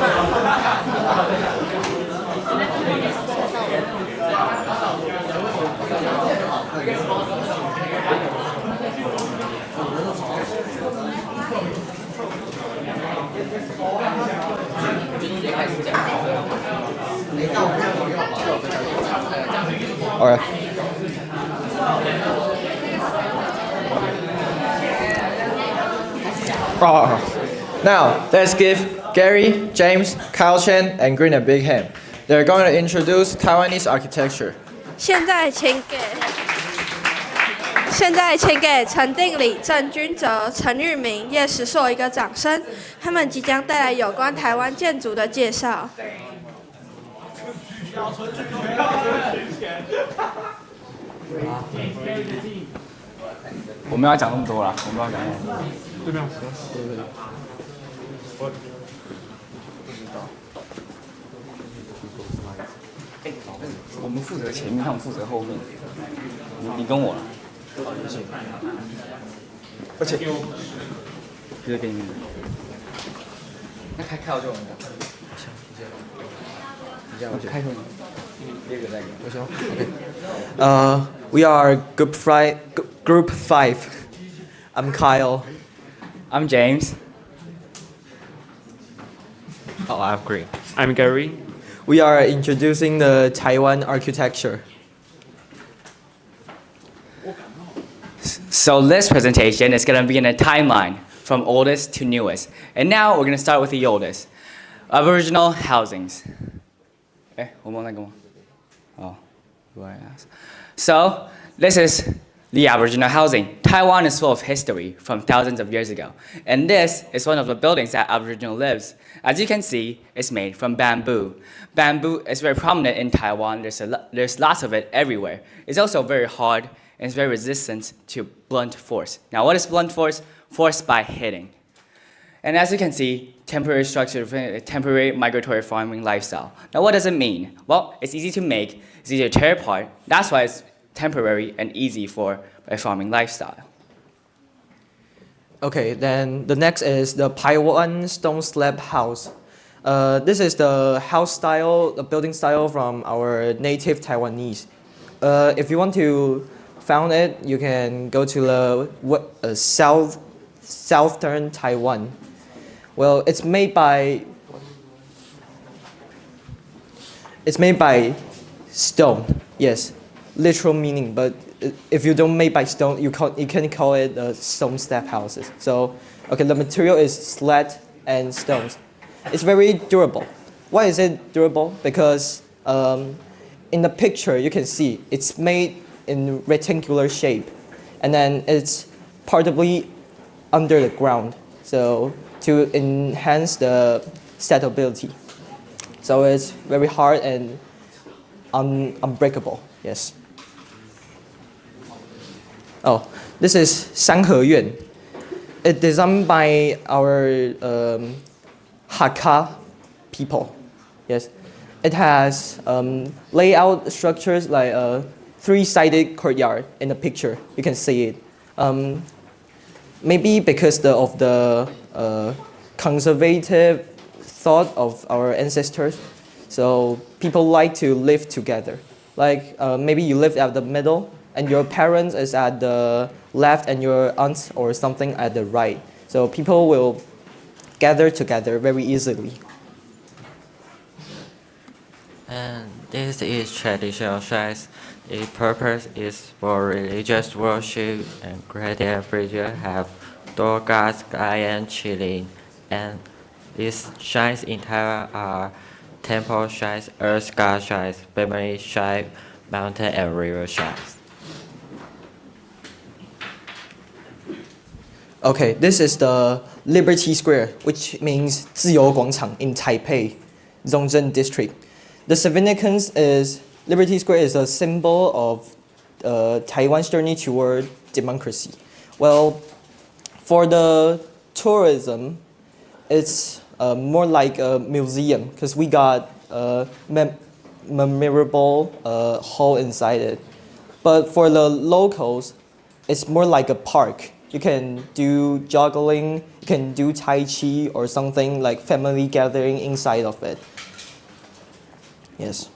Alright. Now, let's give Gary, James, Kyle Chen, and Green a big hand. They're going to introduce Taiwanese architecture. 现在请给陈定礼、郑君哲、陈玉明、叶石硕一个掌声，他们即将带来有关台湾建筑的介绍。我们要讲那么多啦，我们要讲那么多。对面对。我们负责前面，他们负责后面。你跟我了。而且，直接给你。那开就完了。开头呢？第二个再给。我行。Okay. We are Group 5. I'm Kyle. I'm James. Oh, I'm Green. I'm Gary. We are introducing the Taiwan architecture. So this presentation is going to be in a timeline from oldest to newest. And now we're going to start with the oldest. Aboriginal housings. So this is the Aboriginal housing. Taiwan is full of history from thousands of years ago. And this is one of the buildings that Aboriginal lives. As you can see, it's made from bamboo. Bamboo is very prominent in Taiwan. There's lots of it everywhere. It's also very hard and it's very resistant to blunt force. Now, what is blunt force? Force by hitting. And as you can see, temporary structure, temporary migratory farming lifestyle. Now, what does it mean? Well, it's easy to make, it's easy to tear apart. That's why it's temporary and easy for a farming lifestyle. Okay, then the next is the Paiwan stone slab house. This is the house style, the building style from our native Taiwanese. If you want to found it, you can go to the southern Taiwan. Well, it's made by stone. Yes, literal meaning. But if you don't make by stone, you can call it stone slab houses. So, okay, the material is slab and stones. It's very durable. Why is it durable? Because in the picture you can see it's made in rectangular shape, and then it's partly under the ground, so to enhance the stability. So it's very hard and unbreakable. Yes. Oh, this is Sanhe Yuan. It's designed by our Hakka people. Yes. It has layout structures like a three-sided courtyard in the picture. You can see it. Maybe because of the conservative thought of our ancestors, so people like to live together. Like maybe you live at the middle, and your parents is at the left, and your aunts or something at the right. So people will gather together very easily. And this is traditional size. Its purpose is for religious worship, and greater bridges have door guards, and chilling. And these shrines in Taiwan are temple shrines, earth god shrines, family shrines, mountain and river shrines. Okay, this is the Liberty Square, which means 自由广场 in Taipei, Zhongzhen district. The significance is Liberty Square is a symbol of Taiwan's journey toward democracy. Well, for the tourism, it's more like a museum because we got a memorable hall inside it. But for the locals, it's more like a park You can do juggling, you can do Tai Chi or something like family gathering inside of it. Yes.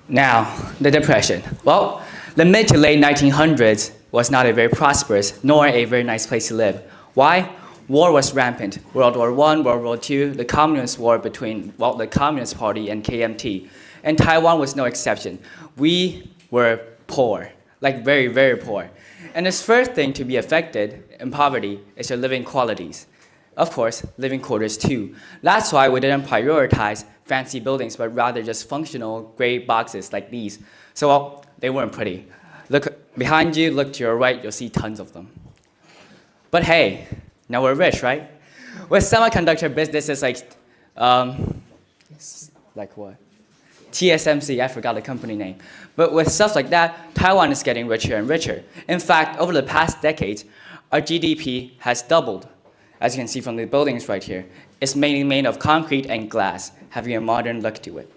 Now, the Depression. Well, the mid to late 1900s was not a very prosperous nor a very nice place to live. Why? War was rampant. World War I, World War II, the Communist War between the Communist Party and KMT. And Taiwan was no exception. We were poor, like very, very poor. And the first thing to be affected in poverty is your living qualities. Of course, living quarters too. That's why we didn't prioritize fancy buildings, but rather just functional gray boxes like these. So, well, they weren't pretty. Look behind you, look to your right, you'll see tons of them. But hey, now we're rich, right? With semiconductor businesses like what? TSMC, I forgot the company name. But with stuff like that, Taiwan is getting richer and richer. In fact, over the past decades, our GDP has doubled. As you can see from the buildings right here, it's mainly made of concrete and glass, having a modern look to it.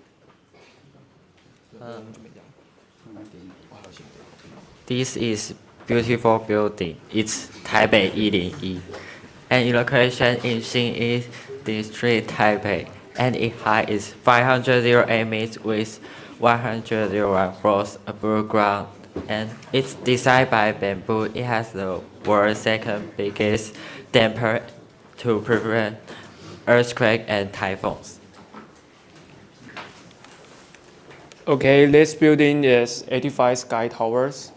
This is beautiful building. It's Taipei 101, and its location in Xinyi District, Taipei, and its height is 508 meters with 101 floors above ground. And it's designed by bamboo. It has the world's second biggest damper to prevent earthquake and typhoons. Okay, this building is 85 Sky Towers.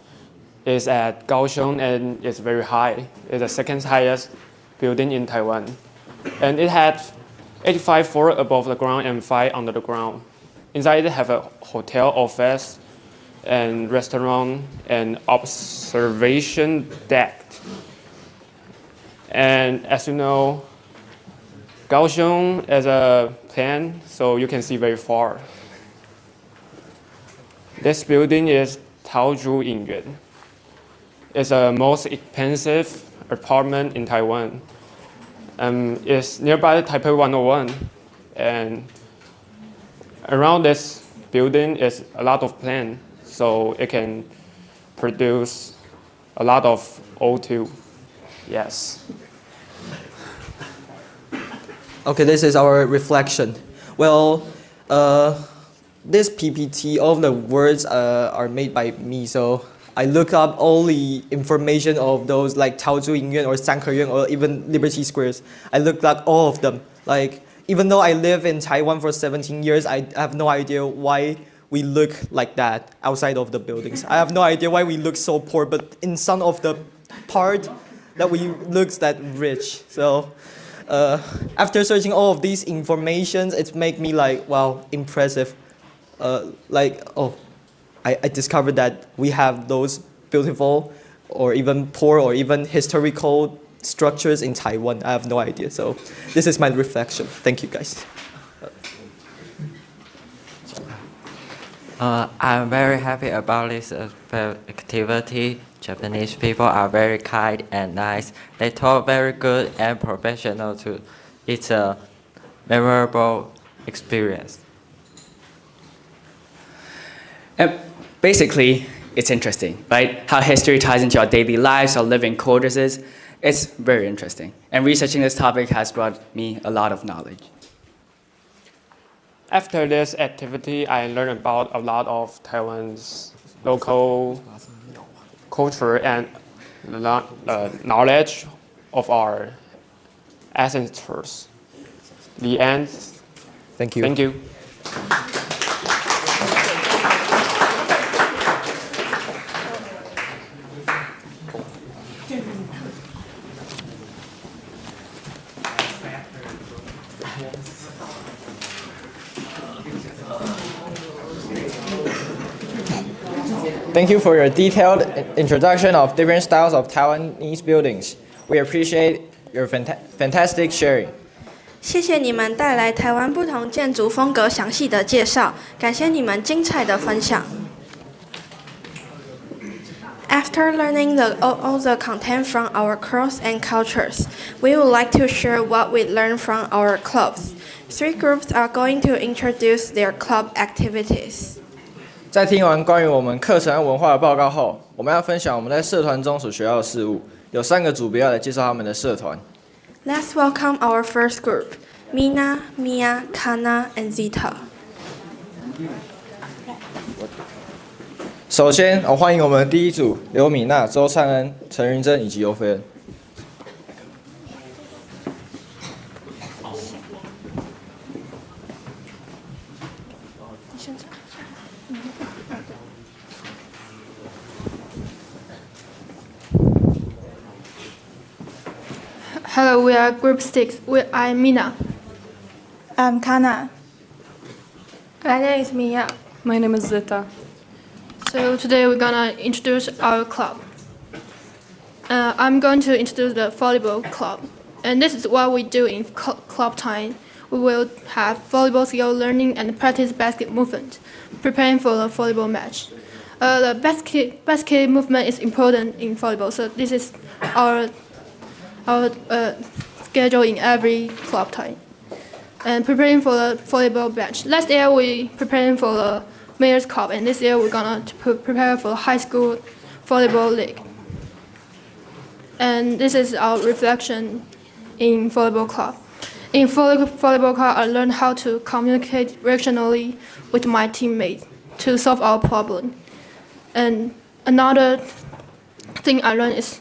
It's at Kaohsiung and it's very high. It's the second highest building in Taiwan. And it had 85 floors above the ground and 5 under the ground. Inside it have a hotel, office, and restaurant and observation deck. And as you know, Kaohsiung is a plain, so you can see very far. This building is Taozhu Yingyuan. It's the most expensive apartment in Taiwan. It's nearby Taipei 101, and around this building is a lot of plant, so it can produce a lot of O2. Yes. Okay, this is our reflection. Well, this PPT, all the words are made by me, so I look up all the information of those like Taozhu Yingyuan or Sanke or even Liberty Squares. I looked up all of them. Like, even though I live in Taiwan for 17 years, I have no idea why we look like that outside of the buildings. I have no idea why we look so poor, but in some of the part that we looks that rich. So after searching all of these informations, it make me like, wow, impressive. I discovered that we have those beautiful or even poor or even historical structures in Taiwan. I have no idea. So this is my reflection. Thank you, guys. I'm very happy about this activity. Japanese people are very kind and nice. They talk very good and professional too. It's a memorable experience. Basically, it's interesting, right? How history ties into our daily lives, our living quarters. It's very interesting. And researching this topic has brought me a lot of knowledge. After this activity, I learned about a lot of Taiwan's local culture and knowledge of our ancestors. The end. Thank you. Thank you. Thank you for your detailed introduction of different styles of Taiwanese buildings. We appreciate your fantastic sharing. 谢谢你们带来台湾不同建筑风格详细的介绍，感谢你们精彩的分享。After learning all the content from our course and cultures, we would like to share what we learned from our clubs. 3 groups are going to introduce their club activities. 在听完关于我们课程和文化的报告后，我们要分享我们在社团中所学到的事物。有3个组别要来介绍他们的社团。Let's welcome our first group, Mina, Mia, Kana, and Zita. 首先，欢迎我们第一组刘米娜、周灿恩、陈云珍以及尤飞恩。Hello, we are Group 6. I'm Mina. I'm Kana. My name is Mia. My name is Zita. So today we're gonna introduce our club. I'm going to introduce the volleyball club. And this is what we do in club time. We will have volleyball skill learning and practice basket movement, preparing for the volleyball match. The basket movement is important in volleyball, so this is our schedule in every club time. And preparing for the volleyball match. Last year we preparing for the Mayor's Cup, and this year we're gonna prepare for the high school volleyball league. And this is our reflection in volleyball club. In volleyball club, I learned how to communicate rationally with my teammate to solve our problem. And another thing I learned is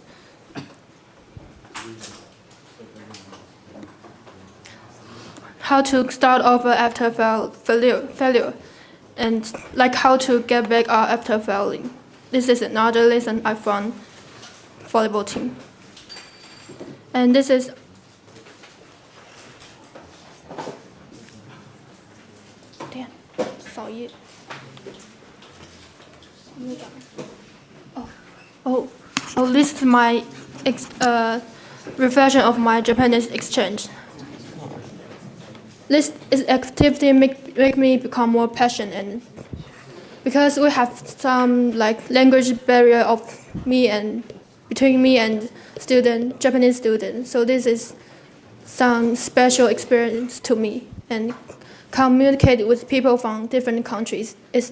how to start over after failure, and like how to get back up after failing. This is another lesson I found volleyball team. And this is this is my reflection of my Japanese exchange. This activity make me become more passionate, and because we have some language barrier of between me and Japanese students, so this is some special experience to me. And communicate with people from different countries is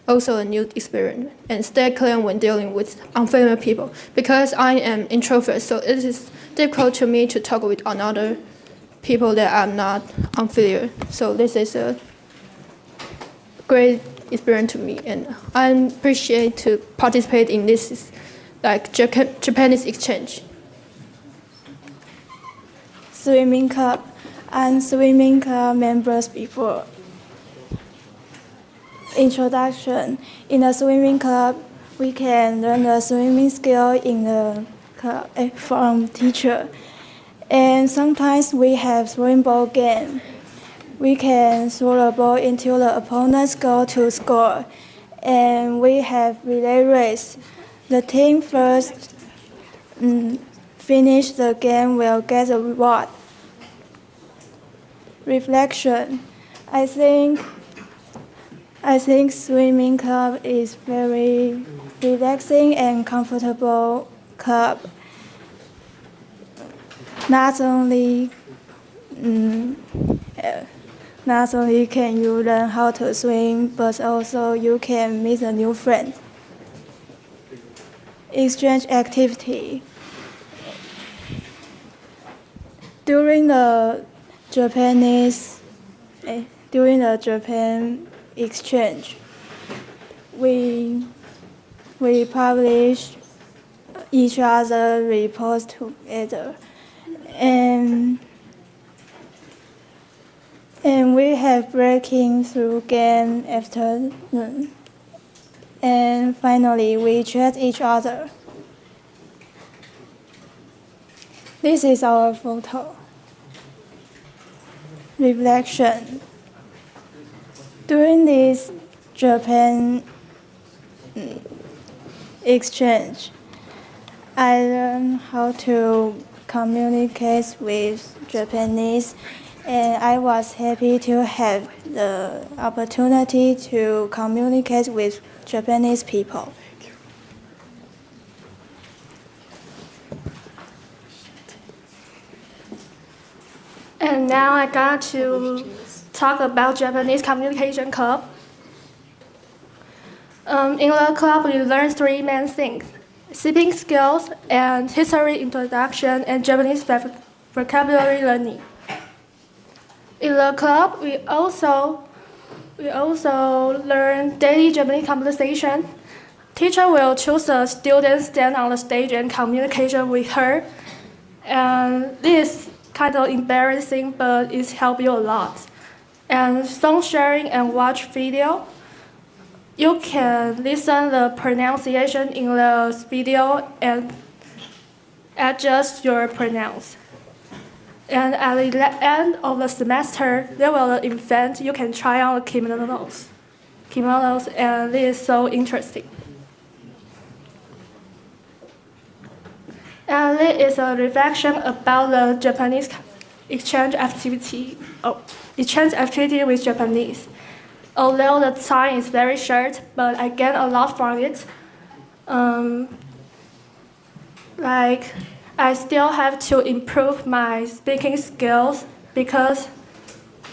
also a new experience. And stay calm when dealing with unfamiliar people. Because I am introvert, so it is difficult to me to talk with another people that are not unfamiliar. So this is a great experience to me, and I appreciate to participate in this Japanese exchange. Swimming club and swimming club members before. Introduction. In the swimming club, we can learn the swimming skill in the club from teacher. And sometimes we have throwing ball game. We can throw the ball into the opponent's goal to score. And we have relay race. The team first finish the game will get a reward. Reflection. I think swimming club is very relaxing and comfortable club. Not only can you learn how to swim, but also you can meet a new friend. Exchange activity. During the Japan exchange, we publish each other reports together. And we have breaking through game afternoon. And finally, we chat each other. This is our photo. Reflection. During this Japan exchange, I learned how to communicate with Japanese, and I was happy to have the opportunity to communicate with Japanese people. And now I got to talk about Japanese Communication Club. In the club, we learn three main things: speaking skills and history introduction and Japanese vocabulary learning. In the club, we also learn daily Japanese conversation. Teacher will choose a student stand on the stage and communication with her. And this is kind of embarrassing, but it helps you a lot. And song sharing and watch video. You can listen the pronunciation in the video and adjust your pronounce. And at the end of the semester, there will be an event you can try on the kimonos, and this is so interesting. And this is a reflection about the Japanese exchange activity with Japanese. Although the time is very short, but I get a lot from it. I still have to improve my speaking skills because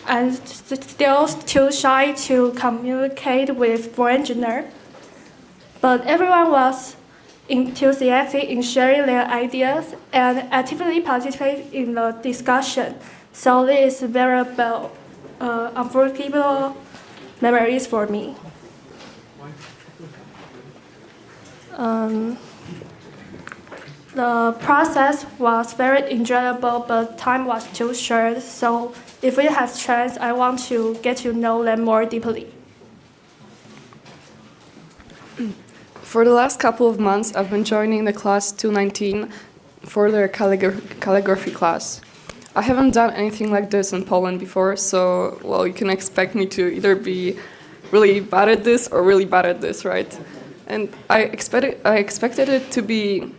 I'm still too shy to communicate with foreigners. But everyone was enthusiastic in sharing their ideas and actively participate in the discussion. So this is very unforgettable memories for me. The process was very enjoyable, but time was too short. So if we have chance, I want to get to know them more deeply. For the last couple of months, I've been joining the class 219 for their calligraphy class. I haven't done anything like this in Poland before, so, well, you can expect me to either be really bad at this or really bad at this, right? And I expected it to be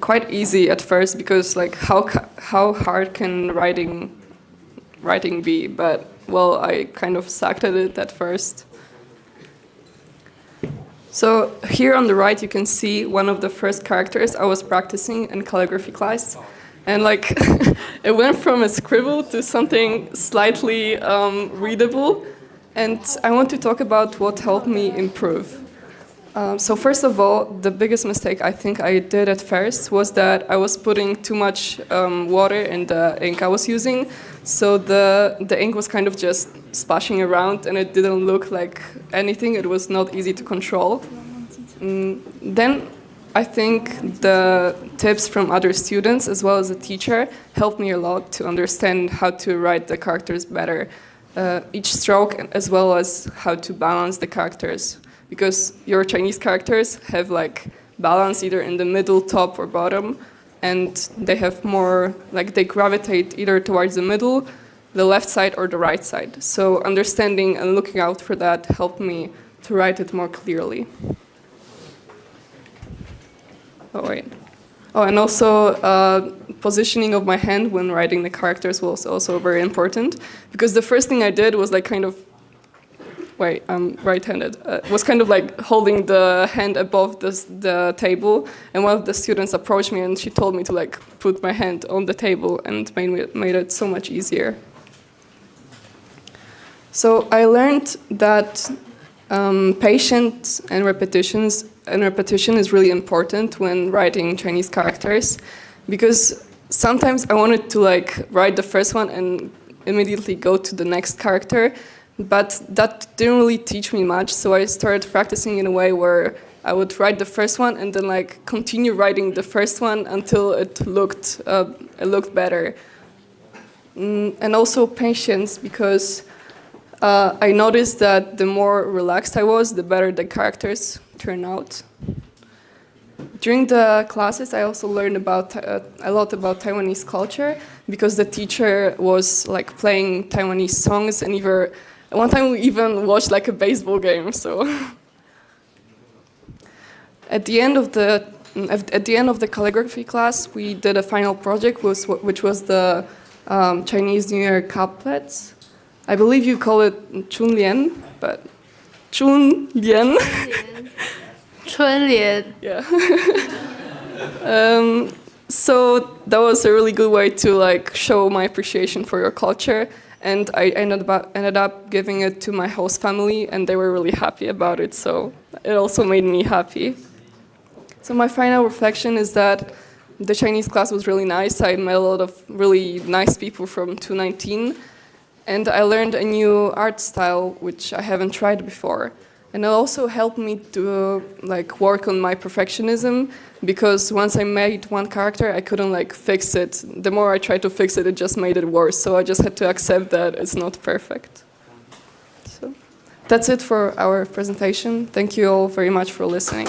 quite easy at first because, like, how hard can writing be? But, well, I kind of sucked at it at first. So here on the right, you can see one of the first characters I was practicing in calligraphy class. And like, it went from a scribble to something slightly readable. And I want to talk about what helped me improve. So first of all, the biggest mistake I think I did at first was that I was putting too much water in the ink I was using. So the ink was kind of just splashing around and it didn't look like anything. It was not easy to control. Then I think the tips from other students as well as the teacher helped me a lot to understand how to write the characters better. Each stroke as well as how to balance the characters. Because your Chinese characters have like balance either in the middle, top or bottom, and they have more, like they gravitate either towards the middle, the left side or the right side. So understanding and looking out for that helped me to write it more clearly. Oh wait. Oh, and also positioning of my hand when writing the characters was also very important, because the first thing I did was like kind of, wait, I'm right-handed, was kind of like holding the hand above the table, and one of the students approached me and she told me to like put my hand on the table, and made it so much easier. So I learned that patience and repetition is really important when writing Chinese characters, because sometimes I wanted to like write the first one and immediately go to the next character, but that didn't really teach me much. So I started practicing in a way where I would write the first one and then like continue writing the first one until it looked better. And also patience, because I noticed that the more relaxed I was, the better the characters turn out. During the classes, I also learned about a lot about Taiwanese culture, because the teacher was like playing Taiwanese songs, and one time we even watched like a baseball game. So at the end of the calligraphy class, we did a final project, which was the Chinese New Year couplets. I believe you call it Chunlian, but Chunlian. Chunlian. Yeah. So that was a really good way to like show my appreciation for your culture, and I ended up giving it to my host family, and they were really happy about it. So it also made me happy. So my final reflection is that the Chinese class was really nice. I met a lot of really nice people from 219, and I learned a new art style which I haven't tried before. And it also helped me to work on my perfectionism, because once I made one character, I couldn't fix it. The more I tried to fix it, it just made it worse. So I just had to accept that it's not perfect. So that's it for our presentation. Thank you all very much for listening.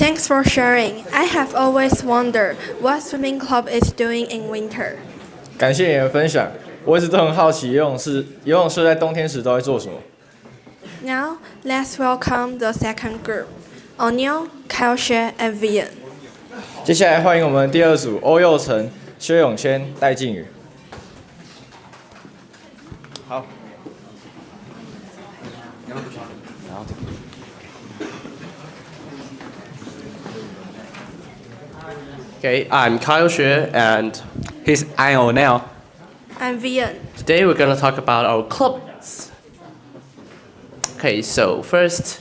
Thanks for sharing. I have always wondered what swimming club is doing in winter. 感谢你的分享，我一直都很好奇游泳社在冬天时都在做什么。Now, let's welcome the second group, O'Neill, Kyle Xue, and Vian. 接下来欢迎我们第二组欧佑成、薛永谦、戴靖宇。好。Okay, I'm Kyle Xue, and I'm O'Neill. I'm Vian. Today we're going to talk about our clubs. Okay, so first,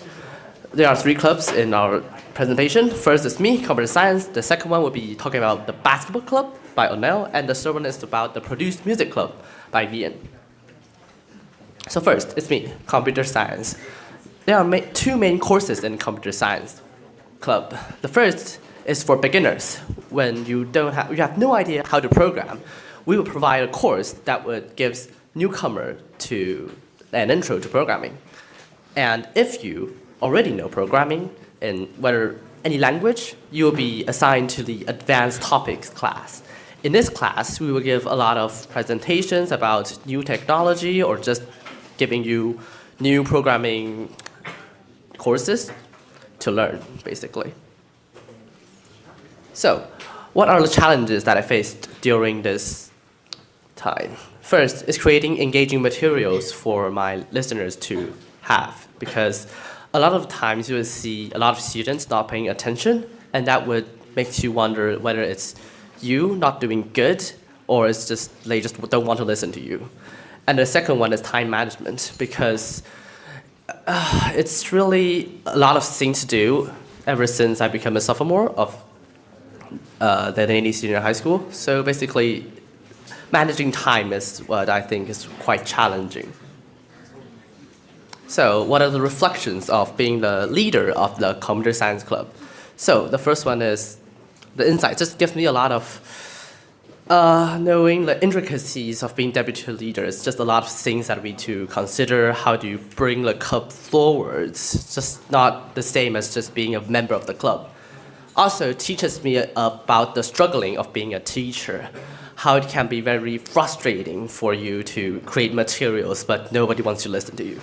there are 3 clubs in our presentation. First is me, computer science. The second one will be talking about the basketball club by O'Neill, and the third one is about the produced music club by Vian. So first, it's me, computer science. There are 2 main courses in computer science club. The first is for beginners. When you have no idea how to program, we will provide a course that would give newcomer to an intro to programming. And if you already know programming in whether any language, you will be assigned to the advanced topics class. In this class, we will give a lot of presentations about new technology or just giving you new programming courses to learn, basically. So, what are the challenges that I faced during this time? First is creating engaging materials for my listeners to have, because a lot of times you will see a lot of students not paying attention, and that would make you wonder whether it's you not doing good or it's just they just don't want to listen to you. And the second one is time management, because it's really a lot of things to do ever since I became a sophomore of the Navy Senior High School. So basically, managing time is what I think is quite challenging. So what are the reflections of being the leader of the computer science club? So the first one is the insight. Just gives me a lot of knowing the intricacies of being deputy leader. It's just a lot of things that we need to consider. How do you bring the club forwards? It's just not the same as just being a member of the club. Also teaches me about the struggling of being a teacher, how it can be very frustrating for you to create materials, but nobody wants to listen to you.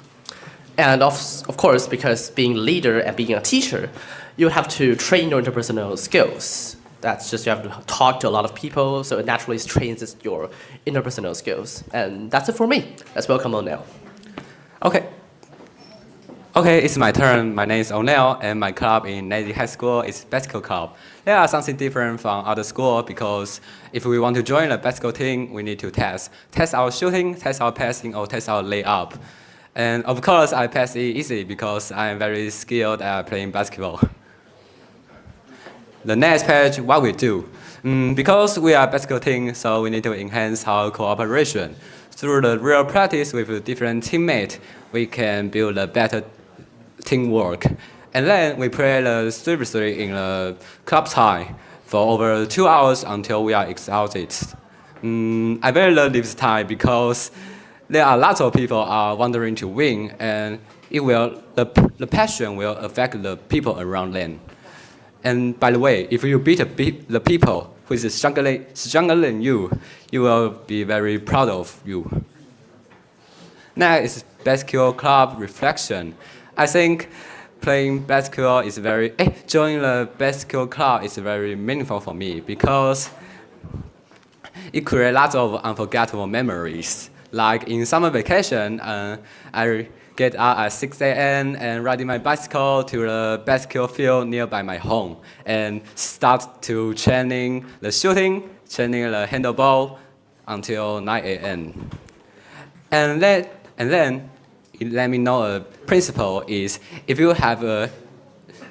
And of course, because being a leader and being a teacher, you have to train your interpersonal skills. That's just you have to talk to a lot of people, so it naturally trains your interpersonal skills. And that's it for me. Let's welcome O'Neill. Okay, it's my turn. My name is O'Neill, and my club in Navy High School is basketball club. They are something different from other school because if we want to join a basketball team, we need to test our shooting, test our passing, or test our layup. And of course, I pass it easy because I am very skilled at playing basketball. The next page, what we do. Because we are a basketball team, so we need to enhance our cooperation. Through the real practice with different teammates, we can build a better teamwork. And then we play the 3v3 in the club time for over 2 hours until we are exhausted. I very love this time because there are lots of people are wondering to win, and the passion will affect the people around them. And by the way, if you beat the people who is stronger than you, you will be very proud of you. Next is basketball club reflection. I think playing basketball is joining the basketball club is very meaningful for me because it creates lots of unforgettable memories. Like in summer vacation, I get up at 6 a.m. and riding my bicycle to the basketball field nearby my home and start to training the shooting, training the handball until 9 a.m. And then it let me know a principle is if you have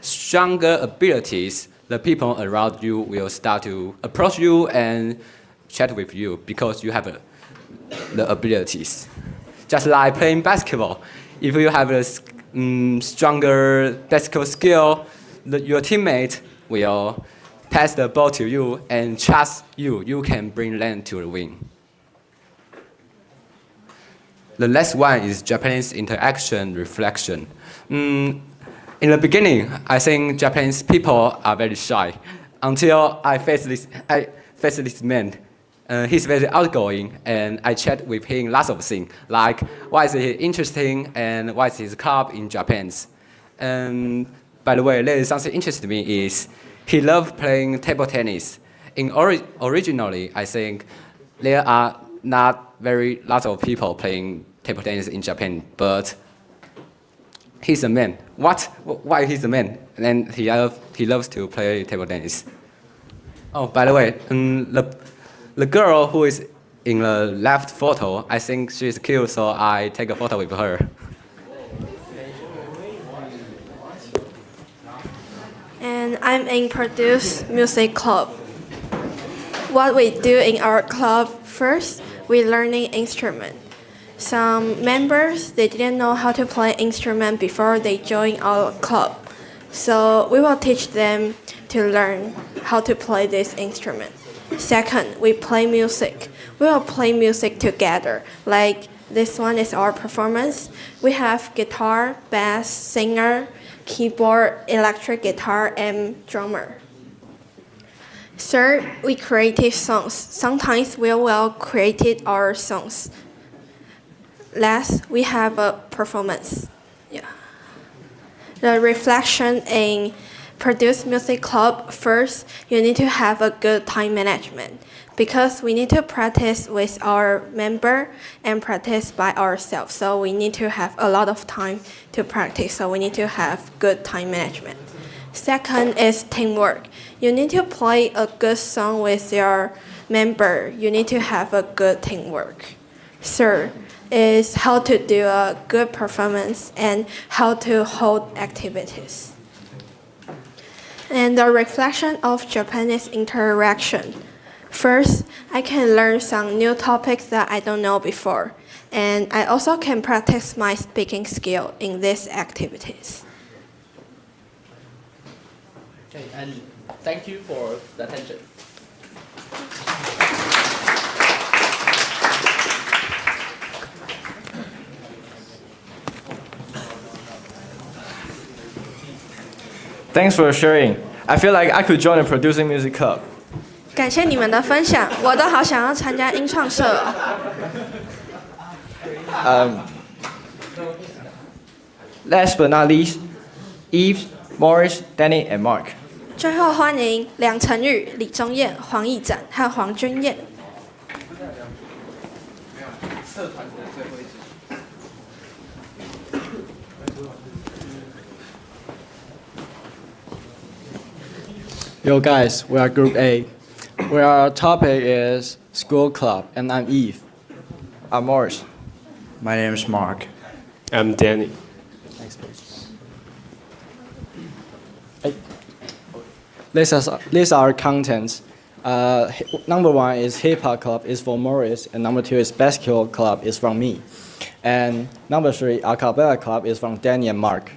stronger abilities, the people around you will start to approach you and chat with you because you have the abilities. Just like playing basketball, if you have a stronger basketball skill, your teammate will pass the ball to you and trust you. You can bring them to the win. The next one is Japanese interaction reflection. In the beginning, I think Japanese people are very shy until I faced this man. He's very outgoing, and I chat with him lots of things, like why is he interesting and what is his club in Japan. And by the way, there is something interesting to me is he loves playing table tennis. Originally, I think there are not very lots of people playing table tennis in Japan, but he's a man. What? Why he's a man? And he loves to play table tennis. Oh, by the way, the girl who is in the left photo, I think she's cute, so I take a photo with her. And I'm in Produce Music Club. What we do in our club, first, we learning instrument. Some members, they didn't know how to play instrument before they join our club. So we will teach them to learn how to play this instrument. Second, we play music. We will play music together. Like this one is our performance. We have guitar, bass, singer, keyboard, electric guitar, and drummer. Third, we create songs. Sometimes we will create our songs. Last, we have a performance. Yeah. The reflection in Produce Music Club, first, you need to have a good time management because we need to practice with our member and practice by ourselves. So we need to have a lot of time to practice. So we need to have good time management. Second is teamwork. You need to play a good song with your member. You need to have a good teamwork. Third is how to do a good performance and how to hold activities. And the reflection of Japanese interaction. First, I can learn some new topics that I don't know before. And I also can practice my speaking skill in these activities. Okay, and thank you for the attention. Thanks for sharing. I feel like I could join a producing music club. 感谢你们的分享，我都好想要参加音创社哦。Last but not least, Eve, Morris, Danny, and Mark. 最后欢迎梁成宇、李宗彦、黄义展和黄君燕。Yo guys, we are Group A, where our topic is School Club, and I'm Eve. I'm Morris. My name is Mark. I'm Danny. Next page. These are our contents. Number 1 is Hip Hop Club is for Morris, and number 2 is Basketball Club is from me. And number 3, Acapella Club is from Danny and Mark.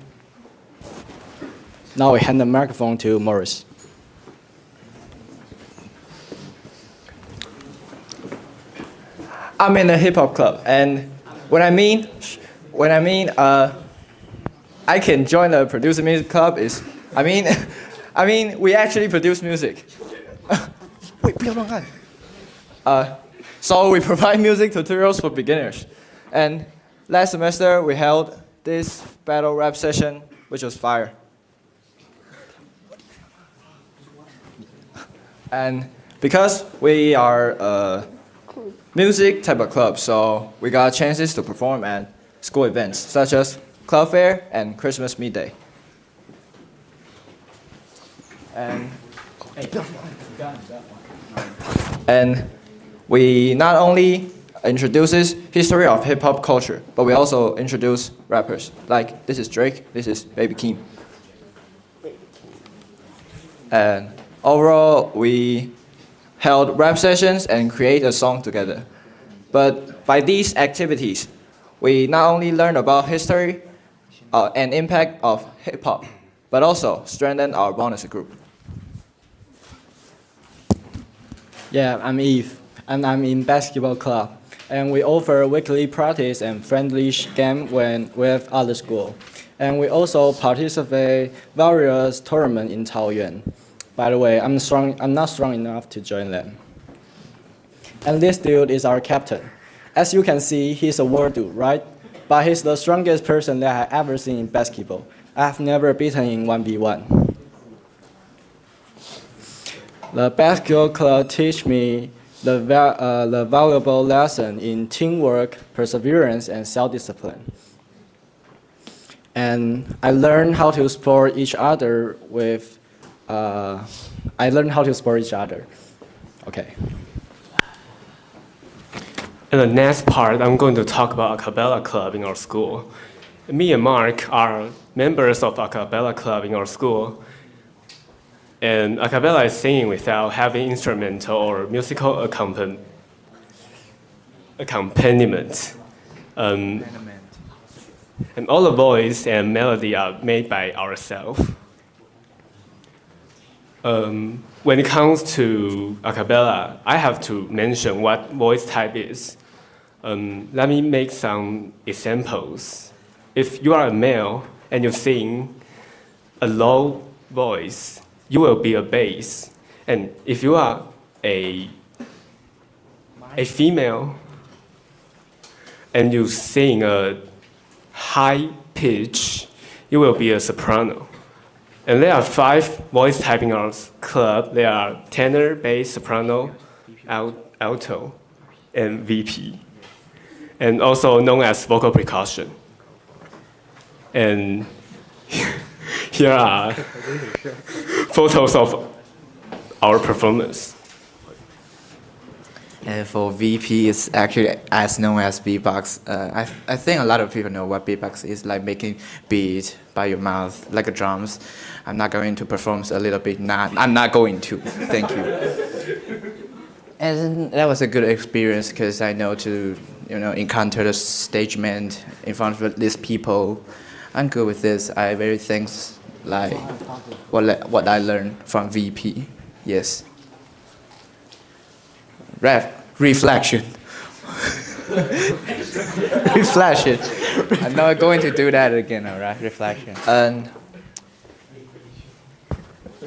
Now we hand the microphone to Morris. I'm in a hip hop club, and when I mean I can join the producer music club is I mean we actually produce music. So we provide music tutorials for beginners, and last semester we held this battle rap session, which was fire. And because we are music type of club, so we got chances to perform, and school events such as Club Fair and Christmas Midday. And we not only introduces history of hip hop culture, but we also introduce rappers. Like this is Drake, this is Baby Keem. And overall, we held rap sessions and create a song together. But by these activities, we not only learn about history and impact of hip hop, but also strengthen our bond as a group. Yeah, I'm Eve, and I'm in basketball club. And we offer weekly practice and friendly game when with other school. And we also participate various tournaments in Taoyuan. By the way, I'm not strong enough to join them. And this dude is our captain. As you can see, he's a war dude, right? But he's the strongest person that I ever seen in basketball. I have never beaten in 1v1. The basketball club teach me the valuable lesson in teamwork, perseverance, and self-discipline. And I learned how to support each other with. Okay. In the next part, I'm going to talk about a cappella club in our school. Me and Mark are members of a cappella club in our school. And a cappella is singing without having instrumental or musical accompaniment. And all the voice and melody are made by ourselves. When it comes to a cappella, I have to mention what voice type is. Let me make some examples. If you are a male and you sing a low voice, you will be a bass. And if you are a female and you sing a high pitch, you will be a soprano. And there are 5 voice types in our club. There are tenor, bass, soprano, alto, and VP. And also known as vocal percussion. And here are photos of our performance. And for VP, it's actually as known as beatbox. I think a lot of people know what beatbox is, like making beat by your mouth, like a drums. I'm not going to perform a little bit. I'm not going to. Thank you. And that was a good experience because I know to encounter the stage man in front of these people. I'm good with this. I very thanks like what I learned from VP. Yes. Reflection. Reflection. I'm not going to do that again, all right? Reflection. And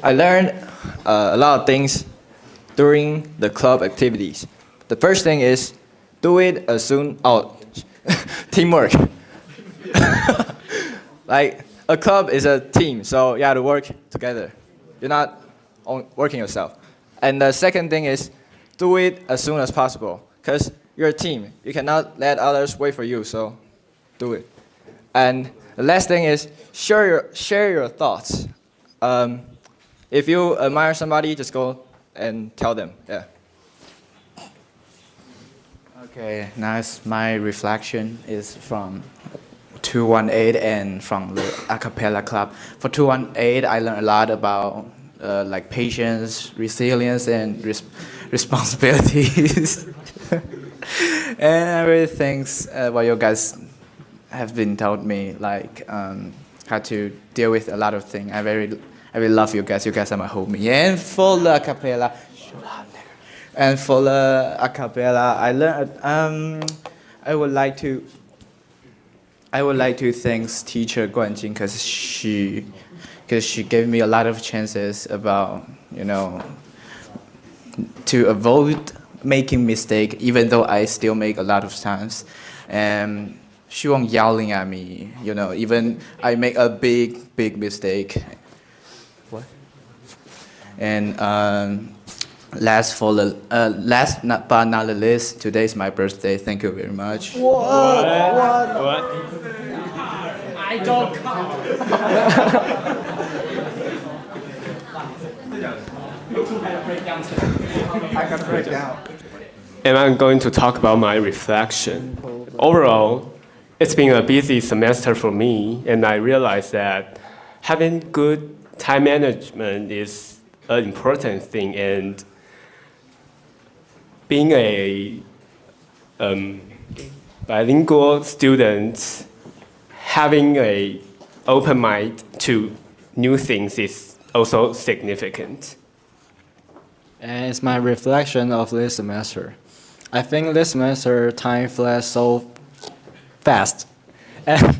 I learned a lot of things during the club activities. The first thing is do it as soon teamwork. Like a club is a team, so you have to work together. You're not working yourself. And the second thing is do it as soon as possible, because you're a team. You cannot let others wait for you, so do it. And the last thing is share your thoughts. If you admire somebody, just go and tell them. Yeah. Okay, now my reflection is from 218 and from the a cappella club. For 218, I learned a lot about like patience, resilience, and responsibilities. And I really thanks what you guys have been taught me, like how to deal with a lot of things. I really love you guys. You guys are my homie. And for the a cappella, I learned. I would like to thank teacher Guan Jing because she gave me a lot of chances about to avoid making mistake, even though I still make a lot of times. And she won't yelling at me, even I make a big mistake. What? And last but not the least, today is my birthday. Thank you very much. What? I don't I got break down. And I'm going to talk about my reflection. Overall, it's been a busy semester for me, and I realized that having good time management is an important thing, and being a bilingual student, having an open mind to new things is also significant. And it's my reflection of this semester. I think this semester time flies so fast. And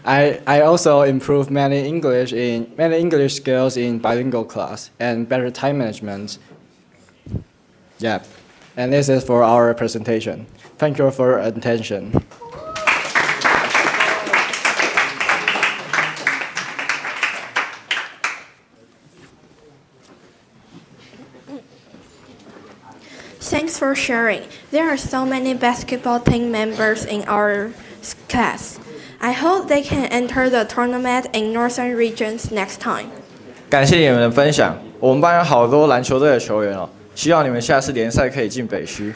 I also improved many English skills in bilingual class and better time management. Yeah. And this is for our presentation. Thank you for your attention. Thanks for sharing. There are so many basketball team members in our class. I hope they can enter the tournament in northern regions next time. 感谢你们的分享，我们班有好多篮球队的球员哦，希望你们下次联赛可以进北区。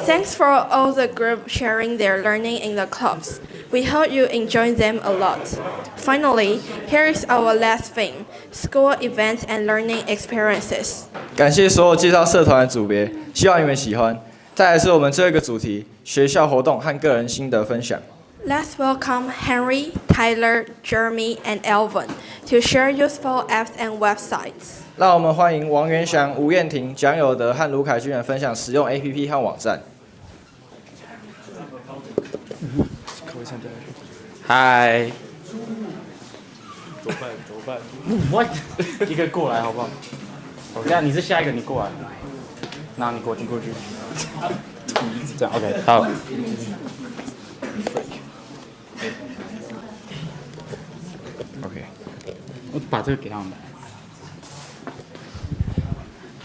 Thanks for all the group sharing their learning in the clubs. We hope you enjoy them a lot. Finally, here is our last thing, school events and learning experiences. 感谢所有介绍社团的组别，希望你们喜欢。再来是我们这个主题，学校活动和个人心得分享。Let's welcome Henry, Tyler, Jeremy, and Alvin to share useful apps and websites. 让我们欢迎王元祥、吴燕婷、蒋友德和卢凯君人分享实用 APP 和网站。嗨。怎么办 ？What？ 一个过来好不好？这样你是下一个，你过来。那你过去。这样 OK 好。OK， 我把这个给他们。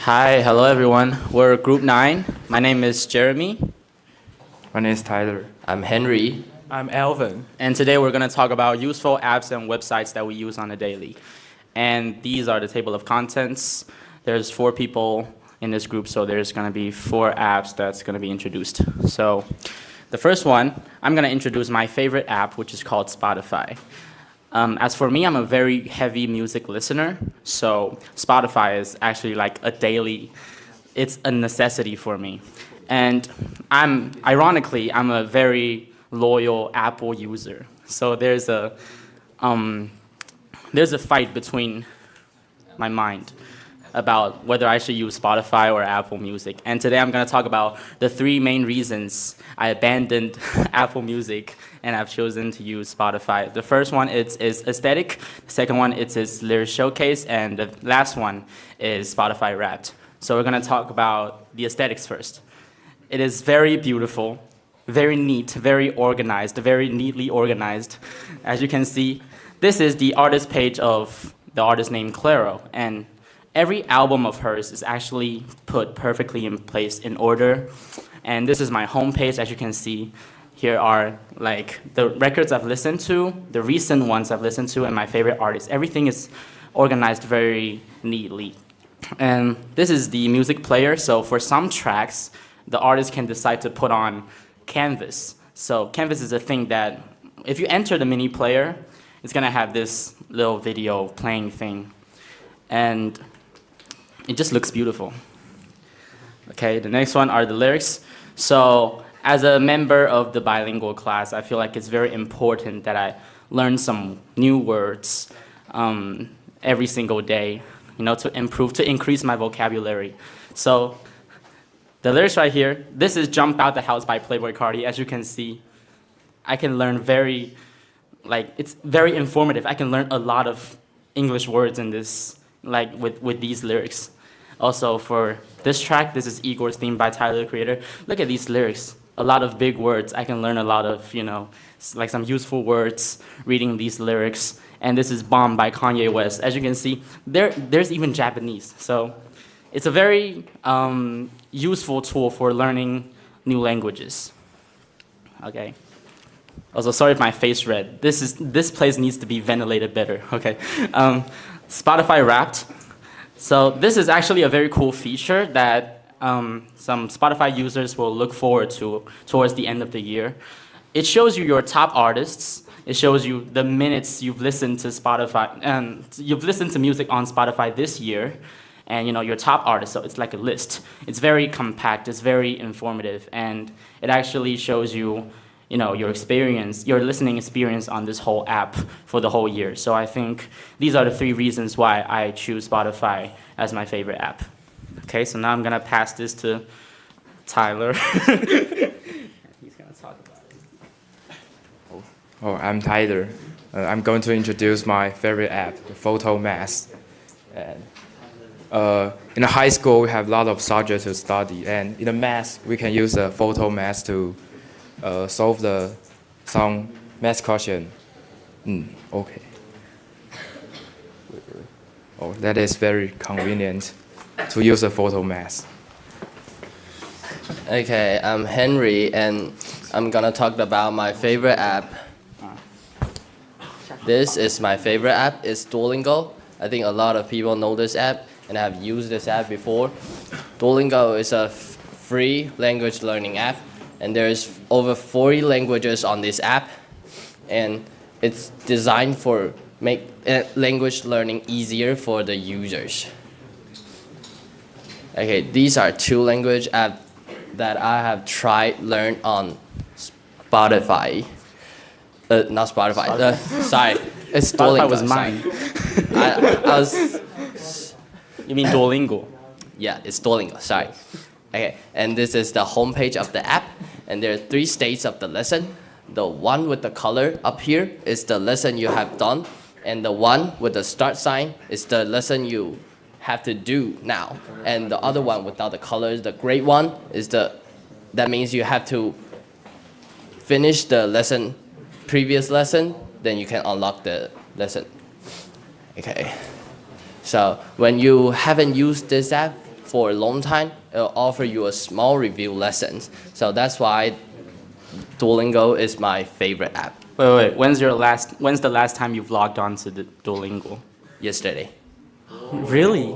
Hi, hello everyone. We're Group 9. My name is Jeremy. My name is Tyler. I'm Henry. I'm Alvin. And today we're going to talk about useful apps and websites that we use on a daily. And these are the table of contents. There's 4 people in this group, so there's going to be 4 apps that's going to be introduced. So the first one, I'm going to introduce my favorite app, which is called Spotify. As for me, I'm a very heavy music listener, so Spotify is actually like a daily, it's a necessity for me. And ironically, I'm a very loyal Apple user. So there's a fight between my mind about whether I should use Spotify or Apple Music. And today I'm going to talk about the 3 main reasons I abandoned Apple Music and I've chosen to use Spotify. The first one is aesthetic, the second one is lyric showcase, and the last one is Spotify Wrapped. So we're going to talk about the aesthetics first. It is very beautiful, very neat, very organized, very neatly organized. As you can see, this is the artist page of the artist named Clairo, and every album of hers is actually put perfectly in place in order. And this is my homepage. As you can see, here are like the records I've listened to, the recent ones I've listened to, and my favorite artists. Everything is organized very neatly. And this is the music player. So for some tracks, the artist can decide to put on Canvas. So Canvas is a thing that if you enter the mini player, it's gonna have this little video playing thing. And it just looks beautiful. Okay, the next one are the lyrics. So as a member of the bilingual class, I feel like it's very important that I learn some new words every single day, you know, to increase my vocabulary. So the lyrics right here, this is Jump Out the House by Playboi Carti. As you can see, I can learn it's very informative. I can learn a lot of English words in this, like with these lyrics. Also for this track, this is Igor's Theme by Tyler, the Creator. Look at these lyrics. A lot of big words. I can learn a lot of, you know, like some useful words reading these lyrics. and this is Bomb by Kanye West. As you can see, there's even Japanese. So it's a very useful tool for learning new languages. Okay. Also, sorry if my face red. This place needs to be ventilated better. Okay. Spotify Wrapped. So this is actually a very cool feature that some Spotify users will look forward to towards the end of the year. It shows you your top artists. It shows you the minutes you've listened to Spotify, and you've listened to music on Spotify this year, and your top artists. So it's like a list. It's very compact. It's very informative, and it actually shows you, your experience, your listening experience on this whole app for the whole year. So I think these are the 3 reasons why I choose Spotify as my favorite app. Okay, so now I'm gonna pass this to Tyler. He's gonna talk about it. Oh, I'm Tyler. I'm going to introduce my favorite app, the Photomath. And in high school, we have a lot of subjects to study, and in the math, we can use the Photomath to solve some math question. Okay. Oh, that is very convenient to use the Photomath. Okay, I'm Henry, and I'm gonna talk about my favorite app. This is my favorite app. It's Duolingo. I think a lot of people know this app and have used this app before. Duolingo is a free language learning app, and there's over 40 languages on this app, and it's designed for make language learning easier for the users. Okay, these are 2 language apps that I have tried learn on Spotify. Not Spotify. Sorry, it's Duolingo. Spotify was mine. I was. You mean Duolingo? Yeah, it's Duolingo. Sorry. Okay, and this is the homepage of the app, and there are 3 states of the lesson. The one with the color up here is the lesson you have done, and the one with the start sign is the lesson you have to do now. And the other one without the colors, the gray one, that means you have to finish the previous lesson, then you can unlock the lesson. Okay. So when you haven't used this app for a long time, it'll offer you a small review lessons. So that's why Duolingo is my favorite app. Wait. When's the last time you've logged on to the Duolingo? Yesterday. Really?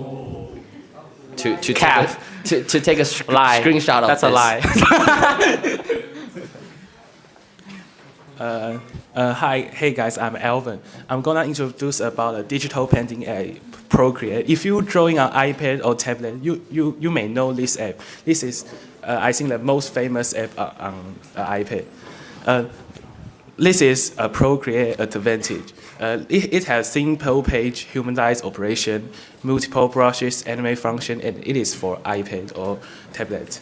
To take a screenshot of That's this. a lie. Hey guys, I'm Alvin. I'm gonna introduce about a digital painting app, Procreate. If you're drawing on iPad or tablet, you may know this app. This is, I think, the most famous app on iPad. This is a Procreate advantage. It has simple page, humanized operation, multiple brushes, anime function, and it is for iPad or tablet.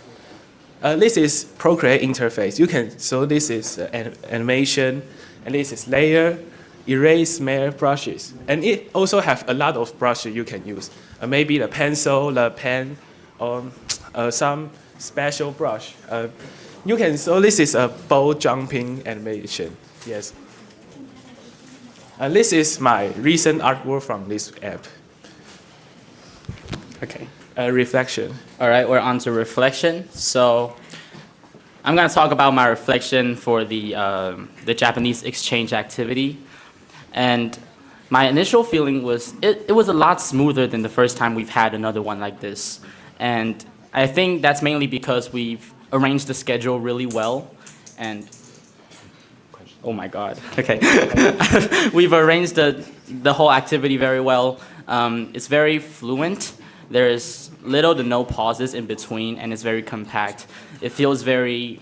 This is Procreate interface. So this is animation, and this is layer, erase, smear, brushes. And it also have a lot of brushes you can use. Maybe the pencil, the pen, or some special brush. So this is a ball jumping animation. Yes. This is my recent artwork from this app. Okay. Reflection. All right, we're on to reflection. So I'm going to talk about my reflection for the Japanese exchange activity. And my initial feeling was it was a lot smoother than the first time we've had another one like this. And I think that's mainly because we've arranged the schedule really well. And oh my God. Okay. We've arranged the whole activity very well. It's very fluent. There's little to no pauses in between, and it's very compact. It feels very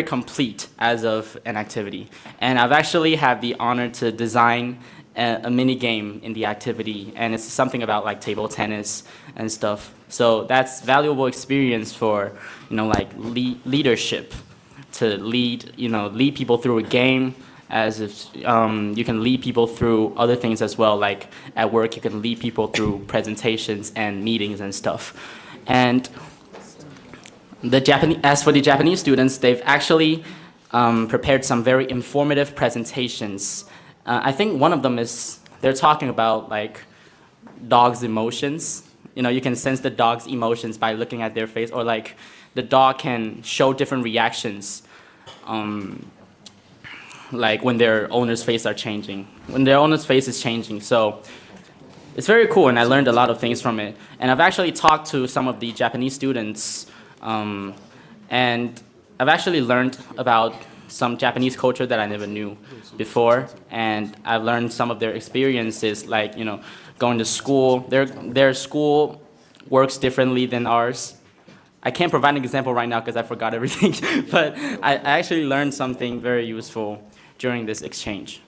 complete as of an activity. And I've actually had the honor to design a mini game in the activity, and it's something about like table tennis and stuff. So that's valuable experience for leadership, to lead people through a game, as if you can lead people through other things as well, like at work you can lead people through presentations and meetings and stuff. And as for the Japanese students, they've actually prepared some very informative presentations I think one of them is they're talking about like dogs' emotions. You know, you can sense the dog's emotions by looking at their face, or like the dog can show different reactions, like when their owner's face are changing, when their owner's face is changing. So it's very cool, and I learned a lot of things from it. And I've actually talked to some of the Japanese students, and I've actually learned about some Japanese culture that I never knew before, and I've learned some of their experiences, like, you know, going to school. Their school works differently than ours. I can't provide an example right now because I forgot everything, but I actually learned something very useful during this exchange.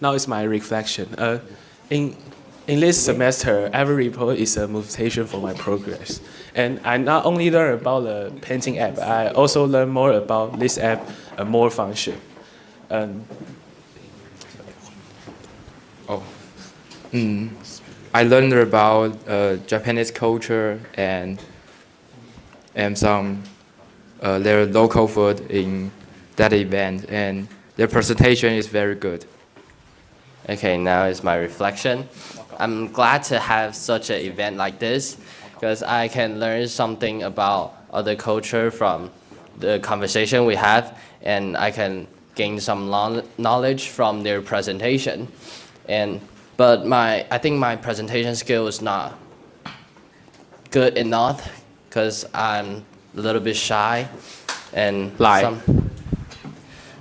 Now it's my reflection. In this semester, every report is a motivation for my progress. And I not only learn about the painting app, I also learn more about this app and more function. I learned about Japanese culture and some their local food in that event, and their presentation is very good. Okay, now is my reflection. I'm glad to have such an event like this because I can learn something about other culture from the conversation we have, and I can gain some knowledge from their presentation. But I think my presentation skill is not good enough because I'm a little bit shy, and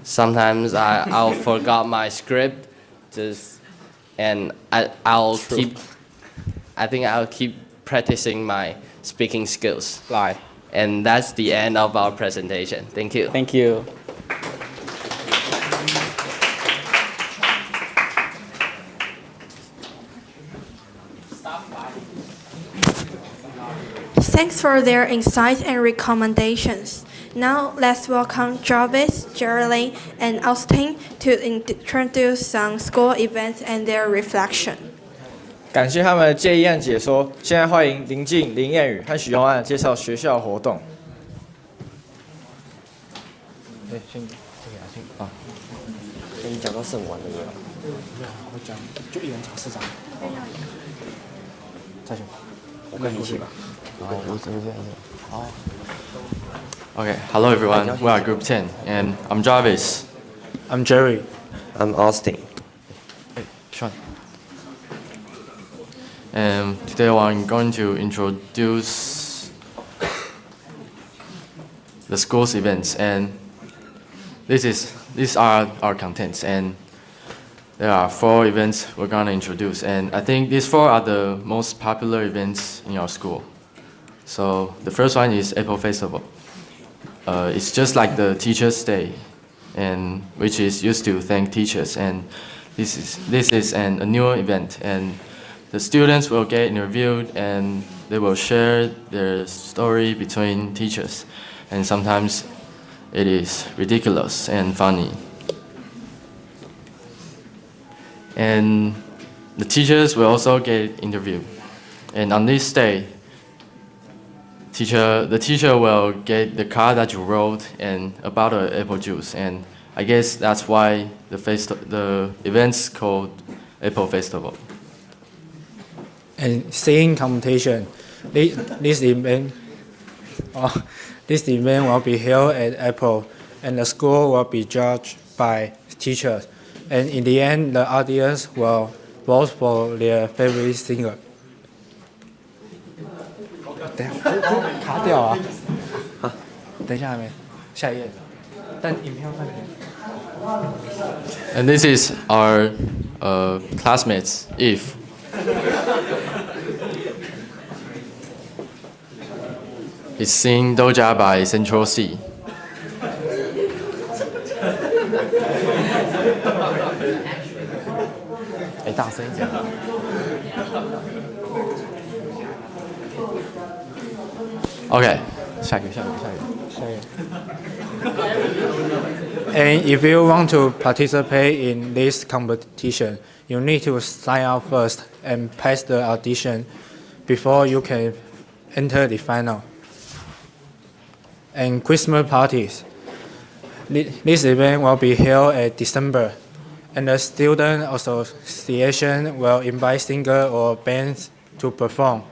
sometimes I'll forgot my script. I'll keep practicing my speaking skills. And that's the end of our presentation. Thank you. Thank you. Thanks for their insights and recommendations. Now let's welcome Jarvis, Geraldine, and Austin to introduce some school events and their reflection. 感谢他们的建议和解说。现在欢迎林静、林燕宇和许永安介绍学校活动。跟你讲到剩完了没有？没有，我讲就一人讲4张。再去，我跟你一起吧。好。 Okay, hello everyone. We are Group 10, and I'm Jarvis. I'm Jerry. I'm Austin. Hey, Sean. And today I'm going to introduce the school's events, and these are our contents, and there are 4 events we're going to introduce, and I think these 4 are the most popular events in our school. So the first one is Apple Festival. It's just like the Teachers' Day, and which is used to thank teachers. And this is a new event, and the students will get interviewed, and they will share their story between teachers. And sometimes it is ridiculous and funny. And the teachers will also get interviewed. And on this day, the teacher will get the card that you wrote and about the apple juice, and I guess that's why the event's called Apple Festival. And singing competition. This event will be held at Apple, and the school will be judged by teachers. And in the end, the audience will vote for their favorite singer. 等一下，卡掉啊！等一下还没，下一页，但影片放前。 And this is our classmates, Eve. It's singing Doja by Central C. Okay, 下一个。 And if you want to participate in this competition, you need to sign up first and pass the audition before you can enter the final. And Christmas parties. This event will be held in December, and the Student Association will invite singers or bands to perform.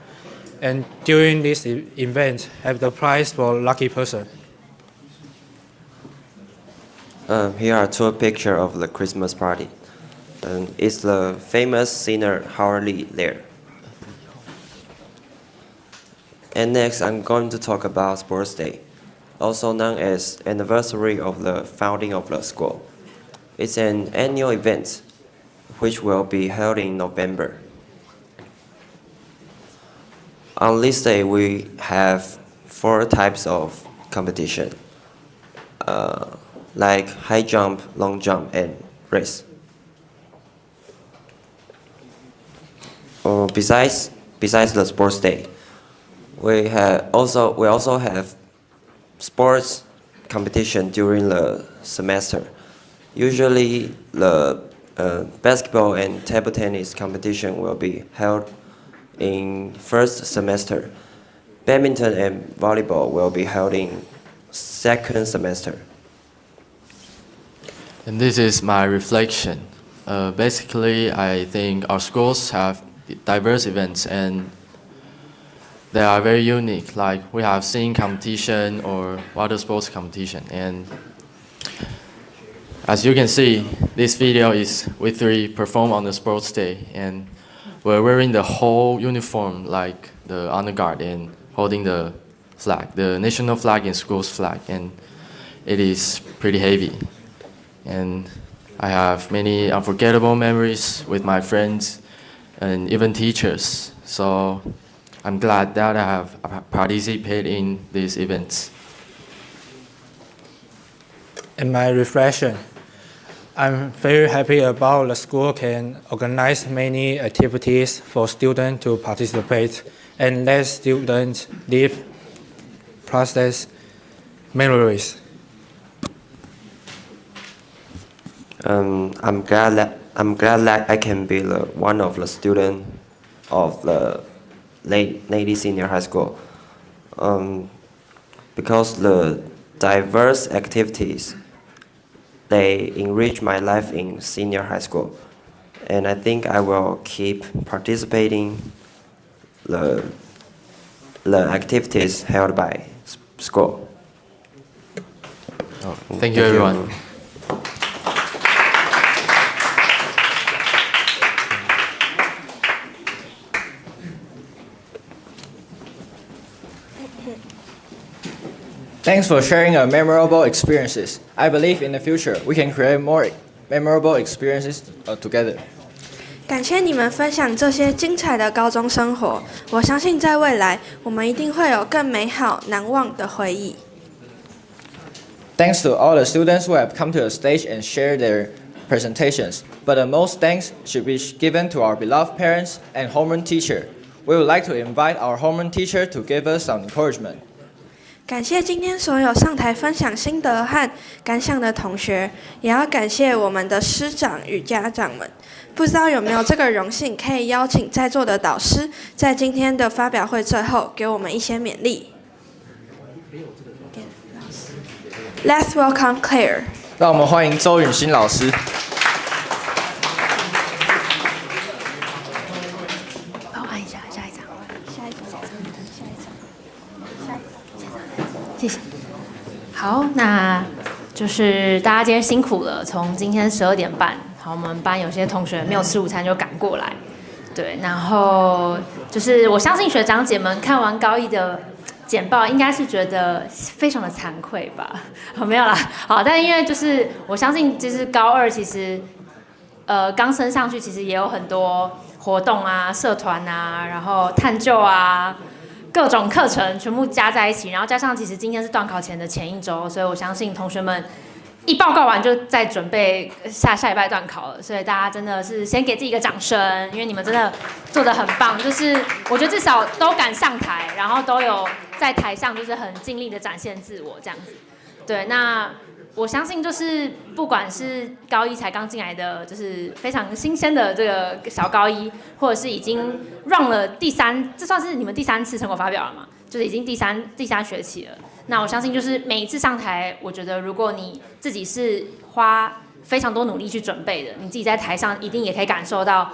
And during this event, have the prize for lucky person. Here are two pictures of the Christmas party. It's the famous singer Howard Lee there. And next, I'm going to talk about Sports Day, also known as anniversary of the founding of the school. It's an annual event which will be held in November. On this day, we have 4 types of competition, like high jump, long jump, and race. Besides the sports day, we also have sports competition during the semester. Usually, the basketball and table tennis competition will be held in first semester. Badminton and volleyball will be held in second semester. And this is my reflection. Basically, I think our schools have diverse events and they are very unique. Like we have singing competition or water sports competition. And as you can see, this video is we 3 perform on the sports day, and we're wearing the whole uniform, like the honor guard, and holding the flag, the national flag and school's flag, and it is pretty heavy. And I have many unforgettable memories with my friends and even teachers. So I'm glad that I have participated in these events. In my reflection, I'm very happy about the school can organize many activities for students to participate and let students live process memories. I'm glad that I can be one of the students of the Lady Senior High School, because the diverse activities, they enrich my life in senior high school, and I think I will keep participating the activities held by school. Thank you, everyone. Thanks for sharing your memorable experiences. I believe in the future we can create more memorable experiences together. 感谢你们分享这些精彩的高中生活，我相信在未来我们一定会有更美好难忘的回忆。 Thanks to all the students who have come to the stage and shared their presentations, but the most thanks should be given to our beloved parents and homeroom teacher. We would like to invite our homeroom teacher to give us some encouragement. 感谢今天所有上台分享心得和感想的同学，也要感谢我们的师长与家长们。不知道有没有这个荣幸，可以邀请在座的导师，在今天的发表会最后给我们一些勉励。Let's welcome Claire. 让我们欢迎周允欣老师。帮我按一下下一张，谢谢。好，那就是大家今天辛苦了，从今天12点半，好，我们班有些同学没有吃午餐就赶过来，对，然后就是我相信学长姐们看完高一的简报，应该是觉得非常的惭愧吧？没有啦，好，但因为就是我相信，就是高二其实刚升上去，其实也有很多活动啊、社团啊，然后探究啊。各种课程全部加在一起，然后加上其实今天是段考前的前一周，所以我相信同学们一报告完就在准备下礼拜段考了，所以大家真的是先给自己一个掌声，因为你们真的做得很棒，就是我觉得至少都敢上台，然后都有在台上就是很尽力的展现自我这样子。对，那我相信就是不管是高一才刚进来的，就是非常新鲜的这个小高一，或者是已经 run 了这算是你们第3次成果发表了嘛？就是已经第三学期了。那我相信就是每一次上台，我觉得如果你自己是花非常多努力去准备的，你自己在台上一定也可以感受到，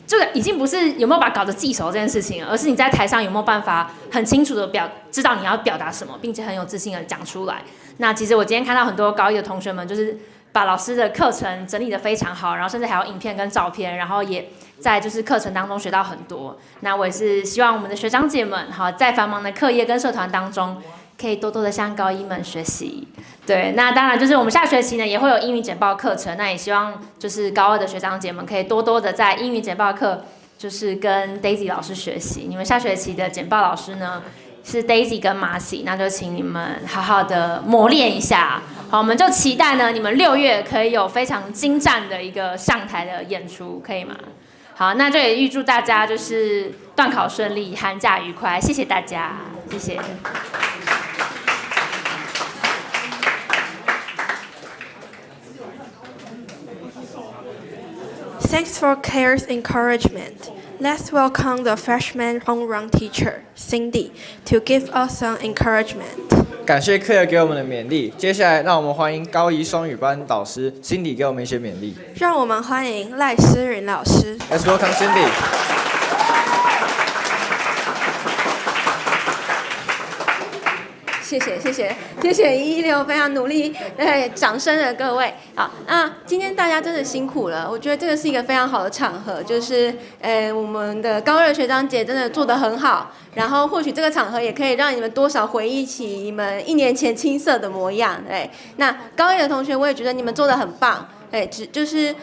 这个已经不是有没有把稿子记熟这件事情，而是你在台上有没有办法很清楚的知道你要表达什么，并且很有自信的讲出来。那其实我今天看到很多高一的同学们，就是把老师的课程整理得非常好，然后甚至还有影片跟照片，然后也在就是课程当中学到很多。那我也是希望我们的学长姐们，好，在繁忙的课业跟社团当中，可以多多的向高一们学习。对，那当然就是我们下学期呢也会有英语简报课程，那也希望就是高二的学长姐们可以多多的在英语简报课就是跟 Daisy 老师学习。你们下学期的简报老师呢是 Daisy 跟 Marcy， 那就请你们好好的磨练一下。好，我们就期待呢你们6月可以有非常精湛的一个上台的演出，可以吗？好，那就也预祝大家就是段考顺利，寒假愉快，谢谢大家，谢谢。Thanks for Claire's encouragement. Let's welcome the freshman homeroom teacher, Cindy, to give us some encouragement. 感谢 Claire 给我们的勉励。接下来，让我们欢迎高一双语班导师 Cindy 给我们一些勉励。让我们欢迎赖思云老师。Let's welcome Cindy. 谢谢116非常努力，掌声的各位。好，那今天大家真的辛苦了，我觉得这个是一个非常好的场合，就是我们的高二学长姐真的做得很好，然后或许这个场合也可以让你们多少回忆起你们1年前青涩的模样。那高一的同学，我也觉得你们做得很棒。就是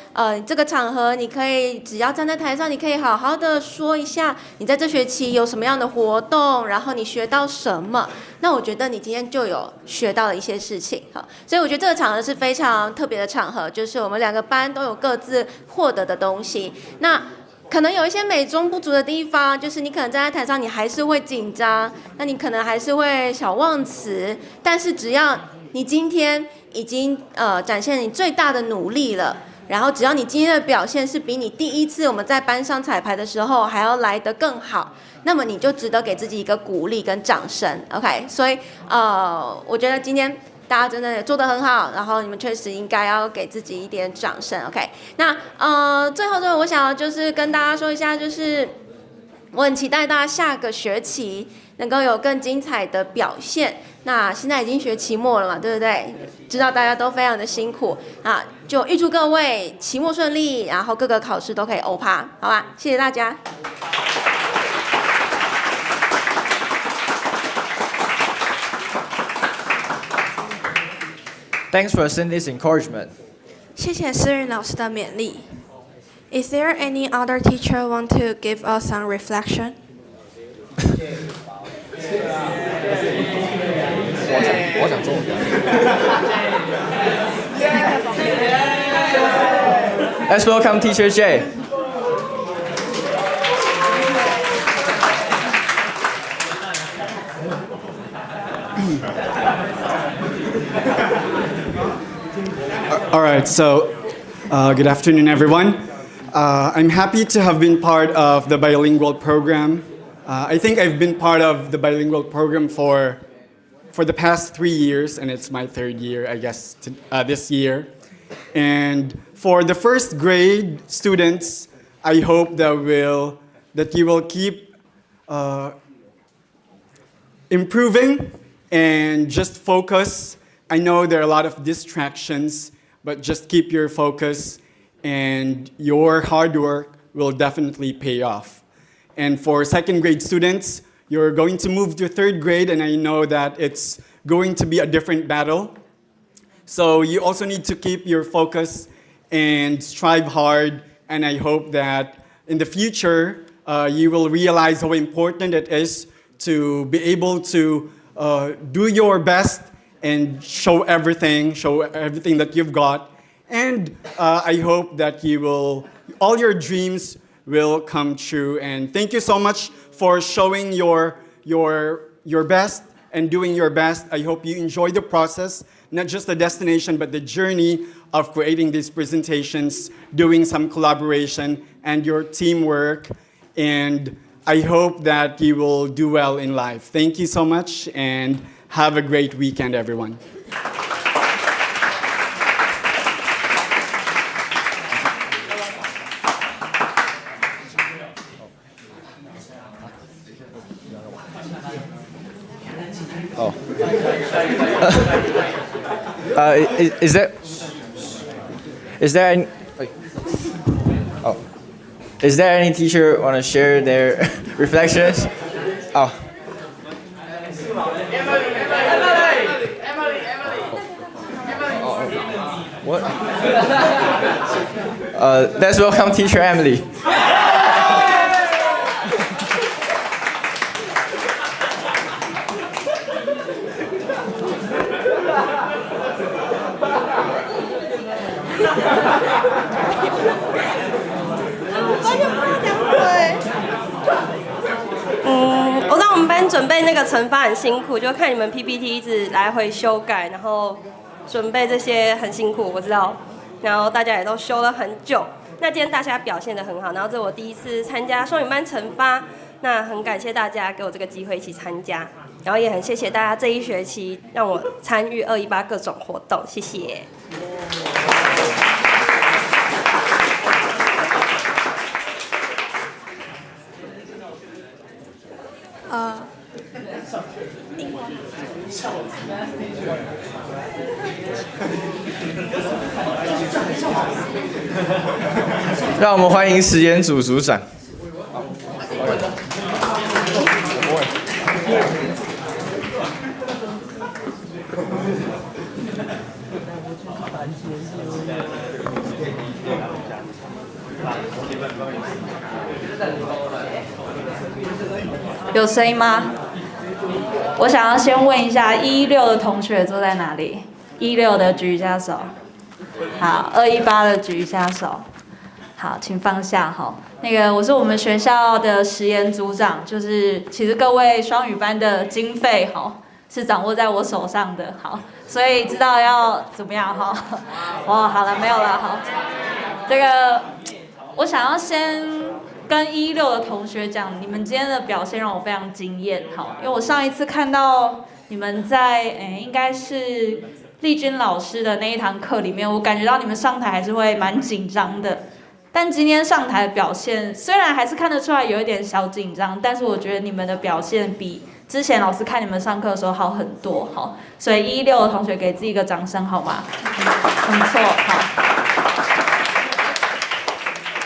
这个场合，你可以只要站在台上，你可以好好的说一下你在这学期有什么样的活动，然后你学到什么。那我觉得你今天就有学到了一些事情，好，所以我觉得这个场合是非常特别的场合，就是我们2个班都有各自获得的东西。那可能有一些美中不足的地方，就是你可能站在台上，你还是会紧张，那你可能还是会小忘词，但是只要你今天已经展现你最大的努力了，然后只要你今天的表现是比你第一次我们在班上彩排的时候还要来得更好，那么你就值得给自己一个鼓励跟掌声 ，OK？ 所以我觉得今天大家真的做得很好，然后你们确实应该要给自己一点掌声 ，OK？ 那最后我想要就是跟大家说一下，就是我很期待大家下个学期能够有更精彩的表现。那现在已经学期末了嘛，对不对？知道大家都非常的辛苦啊，就预祝各位期末顺利，然后各个考试都可以欧趴，好吧？谢谢大家。Thanks for Cindy's encouragement. 谢谢思云老师的勉励。Is there any other teacher want to give us some reflection? Let's welcome Teacher J. All right, so good afternoon, everyone. I'm happy to have been part of the bilingual program. I think I've been part of the bilingual program for the past 3 years, and it's my 3rd year, I guess, this year. And for the first grade students, I hope that you will keep improving and just focus. I know there are a lot of distractions, but just keep your focus, and your hard work will definitely pay off. And for 2nd grade students, you're going to move to 3rd grade, and I know that it's going to be a different battle. So you also need to keep your focus and strive hard, and I hope that in the future, you will realize how important it is to be able to do your best and show everything that you've got. And I hope that all your dreams will come true. And thank you so much for showing your best and doing your best. I hope you enjoy the process, not just the destination, but the journey of creating these presentations, doing some collaboration, and your teamwork. And I hope that you will do well in life. Thank you so much, and have a great weekend, everyone. Oh. Is there any? Oh. Is there any teacher want to share their reflections? Oh. What? Let's welcome teacher Emily.我知道我们班准备那个惩罚很辛苦，就看你们 PPT 一直来回修改，然后准备这些很辛苦，我知道。然后大家也都修了很久。那今天大家表现得很好，然后这是我第一次参加双语班惩罚，那很感谢大家给我这个机会一起参加，然后也很谢谢大家这一学期让我参与218各种活动，谢谢。让我们欢迎实验组组长。有声音吗？我想要先问一下116的同学坐在哪里？16的举一下手。好，218的举一下手。好，请放下哈。那个我是我们学校的实验组长，就是其实各位双语班的经费哈是掌握在我手上的，好，所以知道要怎么样哈。哦，好了，没有了，好。这个我想要先跟116的同学讲，你们今天的表现让我非常惊艳，好，因为我上一次看到你们在应该是丽君老师的那一堂课里面，我感觉到你们上台还是会蛮紧张的。但今天上台的表现，虽然还是看得出来有一点小紧张，但是我觉得你们的表现比之前老师看你们上课的时候好很多，好，所以116的同学给自己一个掌声好吗？很不错，好。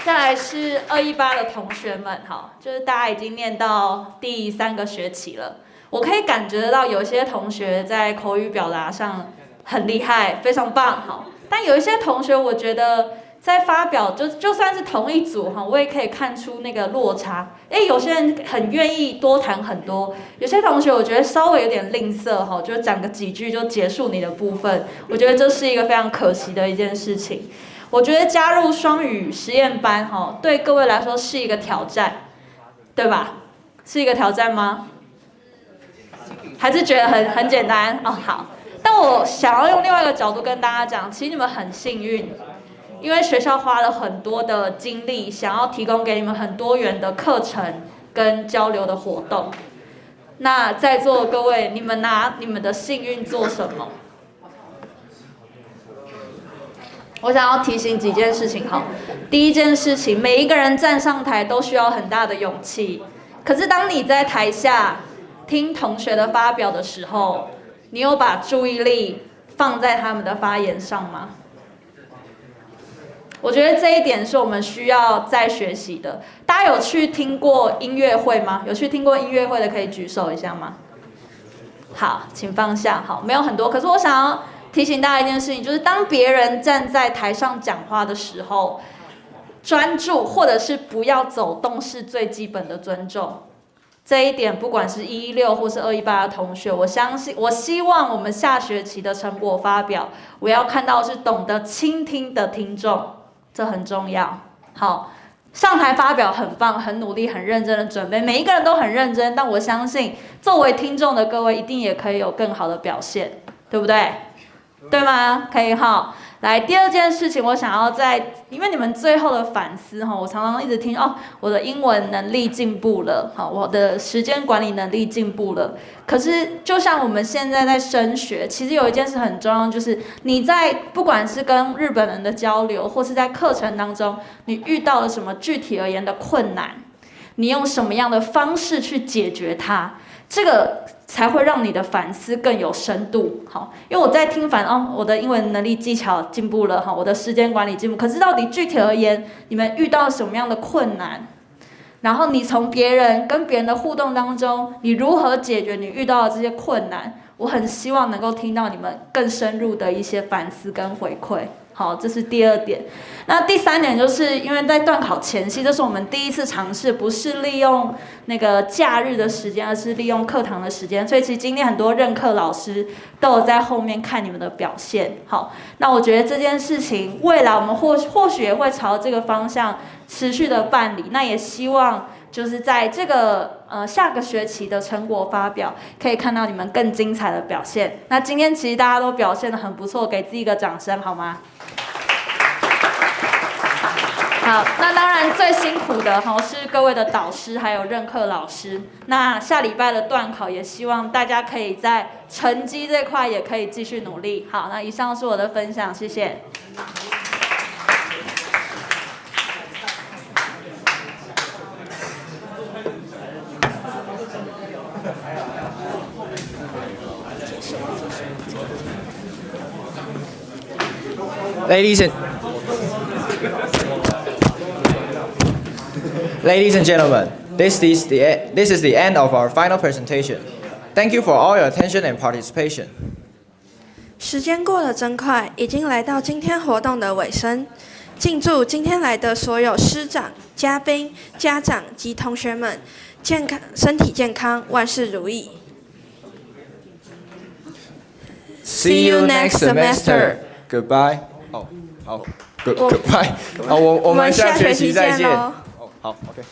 再来是218的同学们，好，就是大家已经念到第3个学期了，我可以感觉得到有些同学在口语表达上很厉害，非常棒，好，但有一些同学我觉得在发表就算是同一组哈，我也可以看出那个落差。有些人很愿意多谈很多，有些同学我觉得稍微有点吝啬哈，就讲个几句就结束你的部分。我觉得这是一个非常可惜的一件事情。我觉得加入双语实验班哈，对各位来说是一个挑战，对吧？是一个挑战吗？还是觉得很简单哦？好，但我想要用另外一个角度跟大家讲，其实你们很幸运。因为学校花了很多的精力，想要提供给你们很多元的课程跟交流的活动。那在座各位，你们拿你们的幸运做什么？我想要提醒几件事情哈。第一件事情，每一个人站上台都需要很大的勇气。可是当你在台下听同学的发表的时候，你有把注意力放在他们的发言上吗？我觉得这一点是我们需要再学习的。大家有去听过音乐会吗？有去听过音乐会的可以举手一下吗？好，请放下。好，没有很多。可是我想要提醒大家一件事情，就是当别人站在台上讲话的时候，专注或者是不要走动是最基本的尊重。这一点，不管是116或是218的同学，我希望我们下学期的成果发表，我要看到是懂得倾听的听众。这很重要。好，上台发表很棒，很努力，很认真的准备，每一个人都很认真。但我相信，作为听众的各位，一定也可以有更好的表现，对不对？对吗？可以哈。来，第二件事情，我想要因为你们最后的反思哈，我常常一直听我的英文能力进步了，好，我的时间管理能力进步了。可是，就像我们现在在升学，其实有一件事很重要，就是你在不管是跟日本人的交流，或是在课程当中，你遇到了什么具体而言的困难，你用什么样的方式去解决它，这个才会让你的反思更有深度。好，因为我在听我的英文能力技巧进步了，我的时间管理进步，可是到底具体而言，你们遇到什么样的困难？然后你从跟别人的互动当中，你如何解决你遇到的这些困难？我很希望能够听到你们更深入的一些反思跟回馈。好，这是第二点。那第三点就是因为在段考前夕，这是我们第一次尝试，不是利用那个假日的时间，而是利用课堂的时间。所以其实今天很多任课老师都有在后面看你们的表现。好，那我觉得这件事情未来我们或许也会朝这个方向持续的办理。那也希望就是在这个下个学期的成果发表，可以看到你们更精彩的表现。那今天其实大家都表现得很不错，给自己一个掌声好吗？好，那当然最辛苦的是各位的导师还有任课老师。那下礼拜的段考也希望大家可以在成绩这块也可以继续努力。好，那以上是我的分享，谢谢。Ladies and gentlemen, this is the end of our final presentation. Thank you for all your attention and participation. 时间过得真快，已经来到今天活动的尾声。敬祝今天来的所有师长、嘉宾、家长及同学们身体健康，万事如意。See you next semester. Goodbye. 好 ，Goodbye. 好，我们下学期再见。好 ，OK。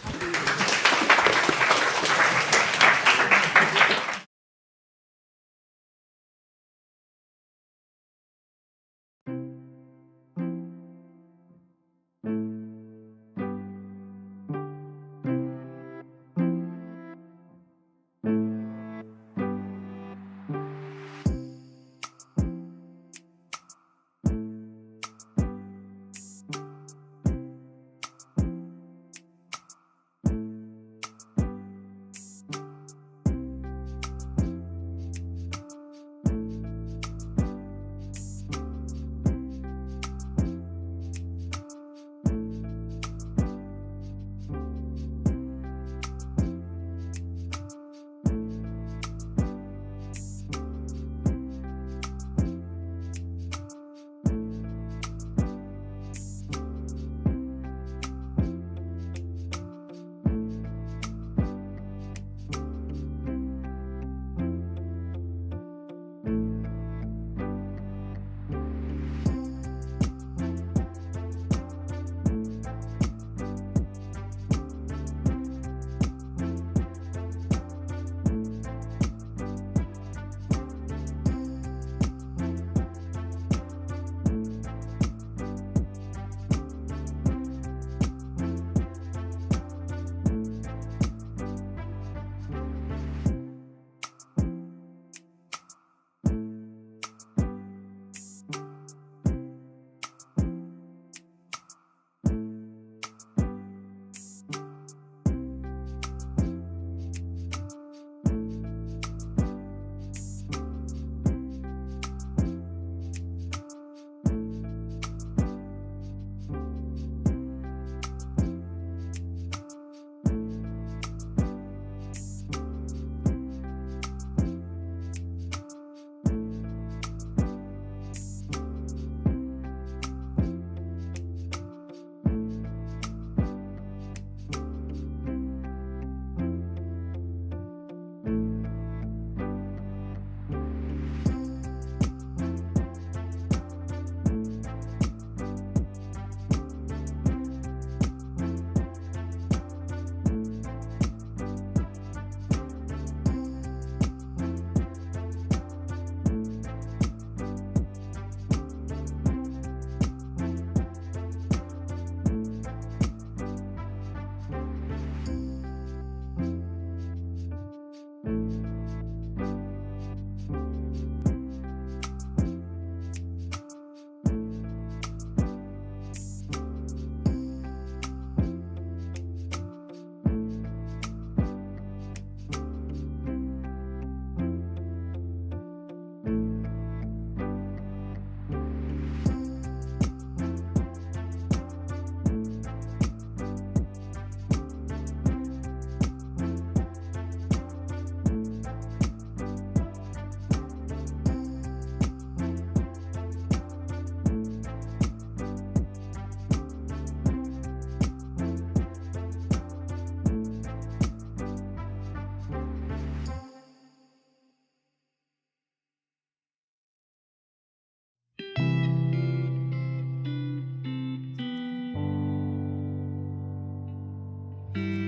you.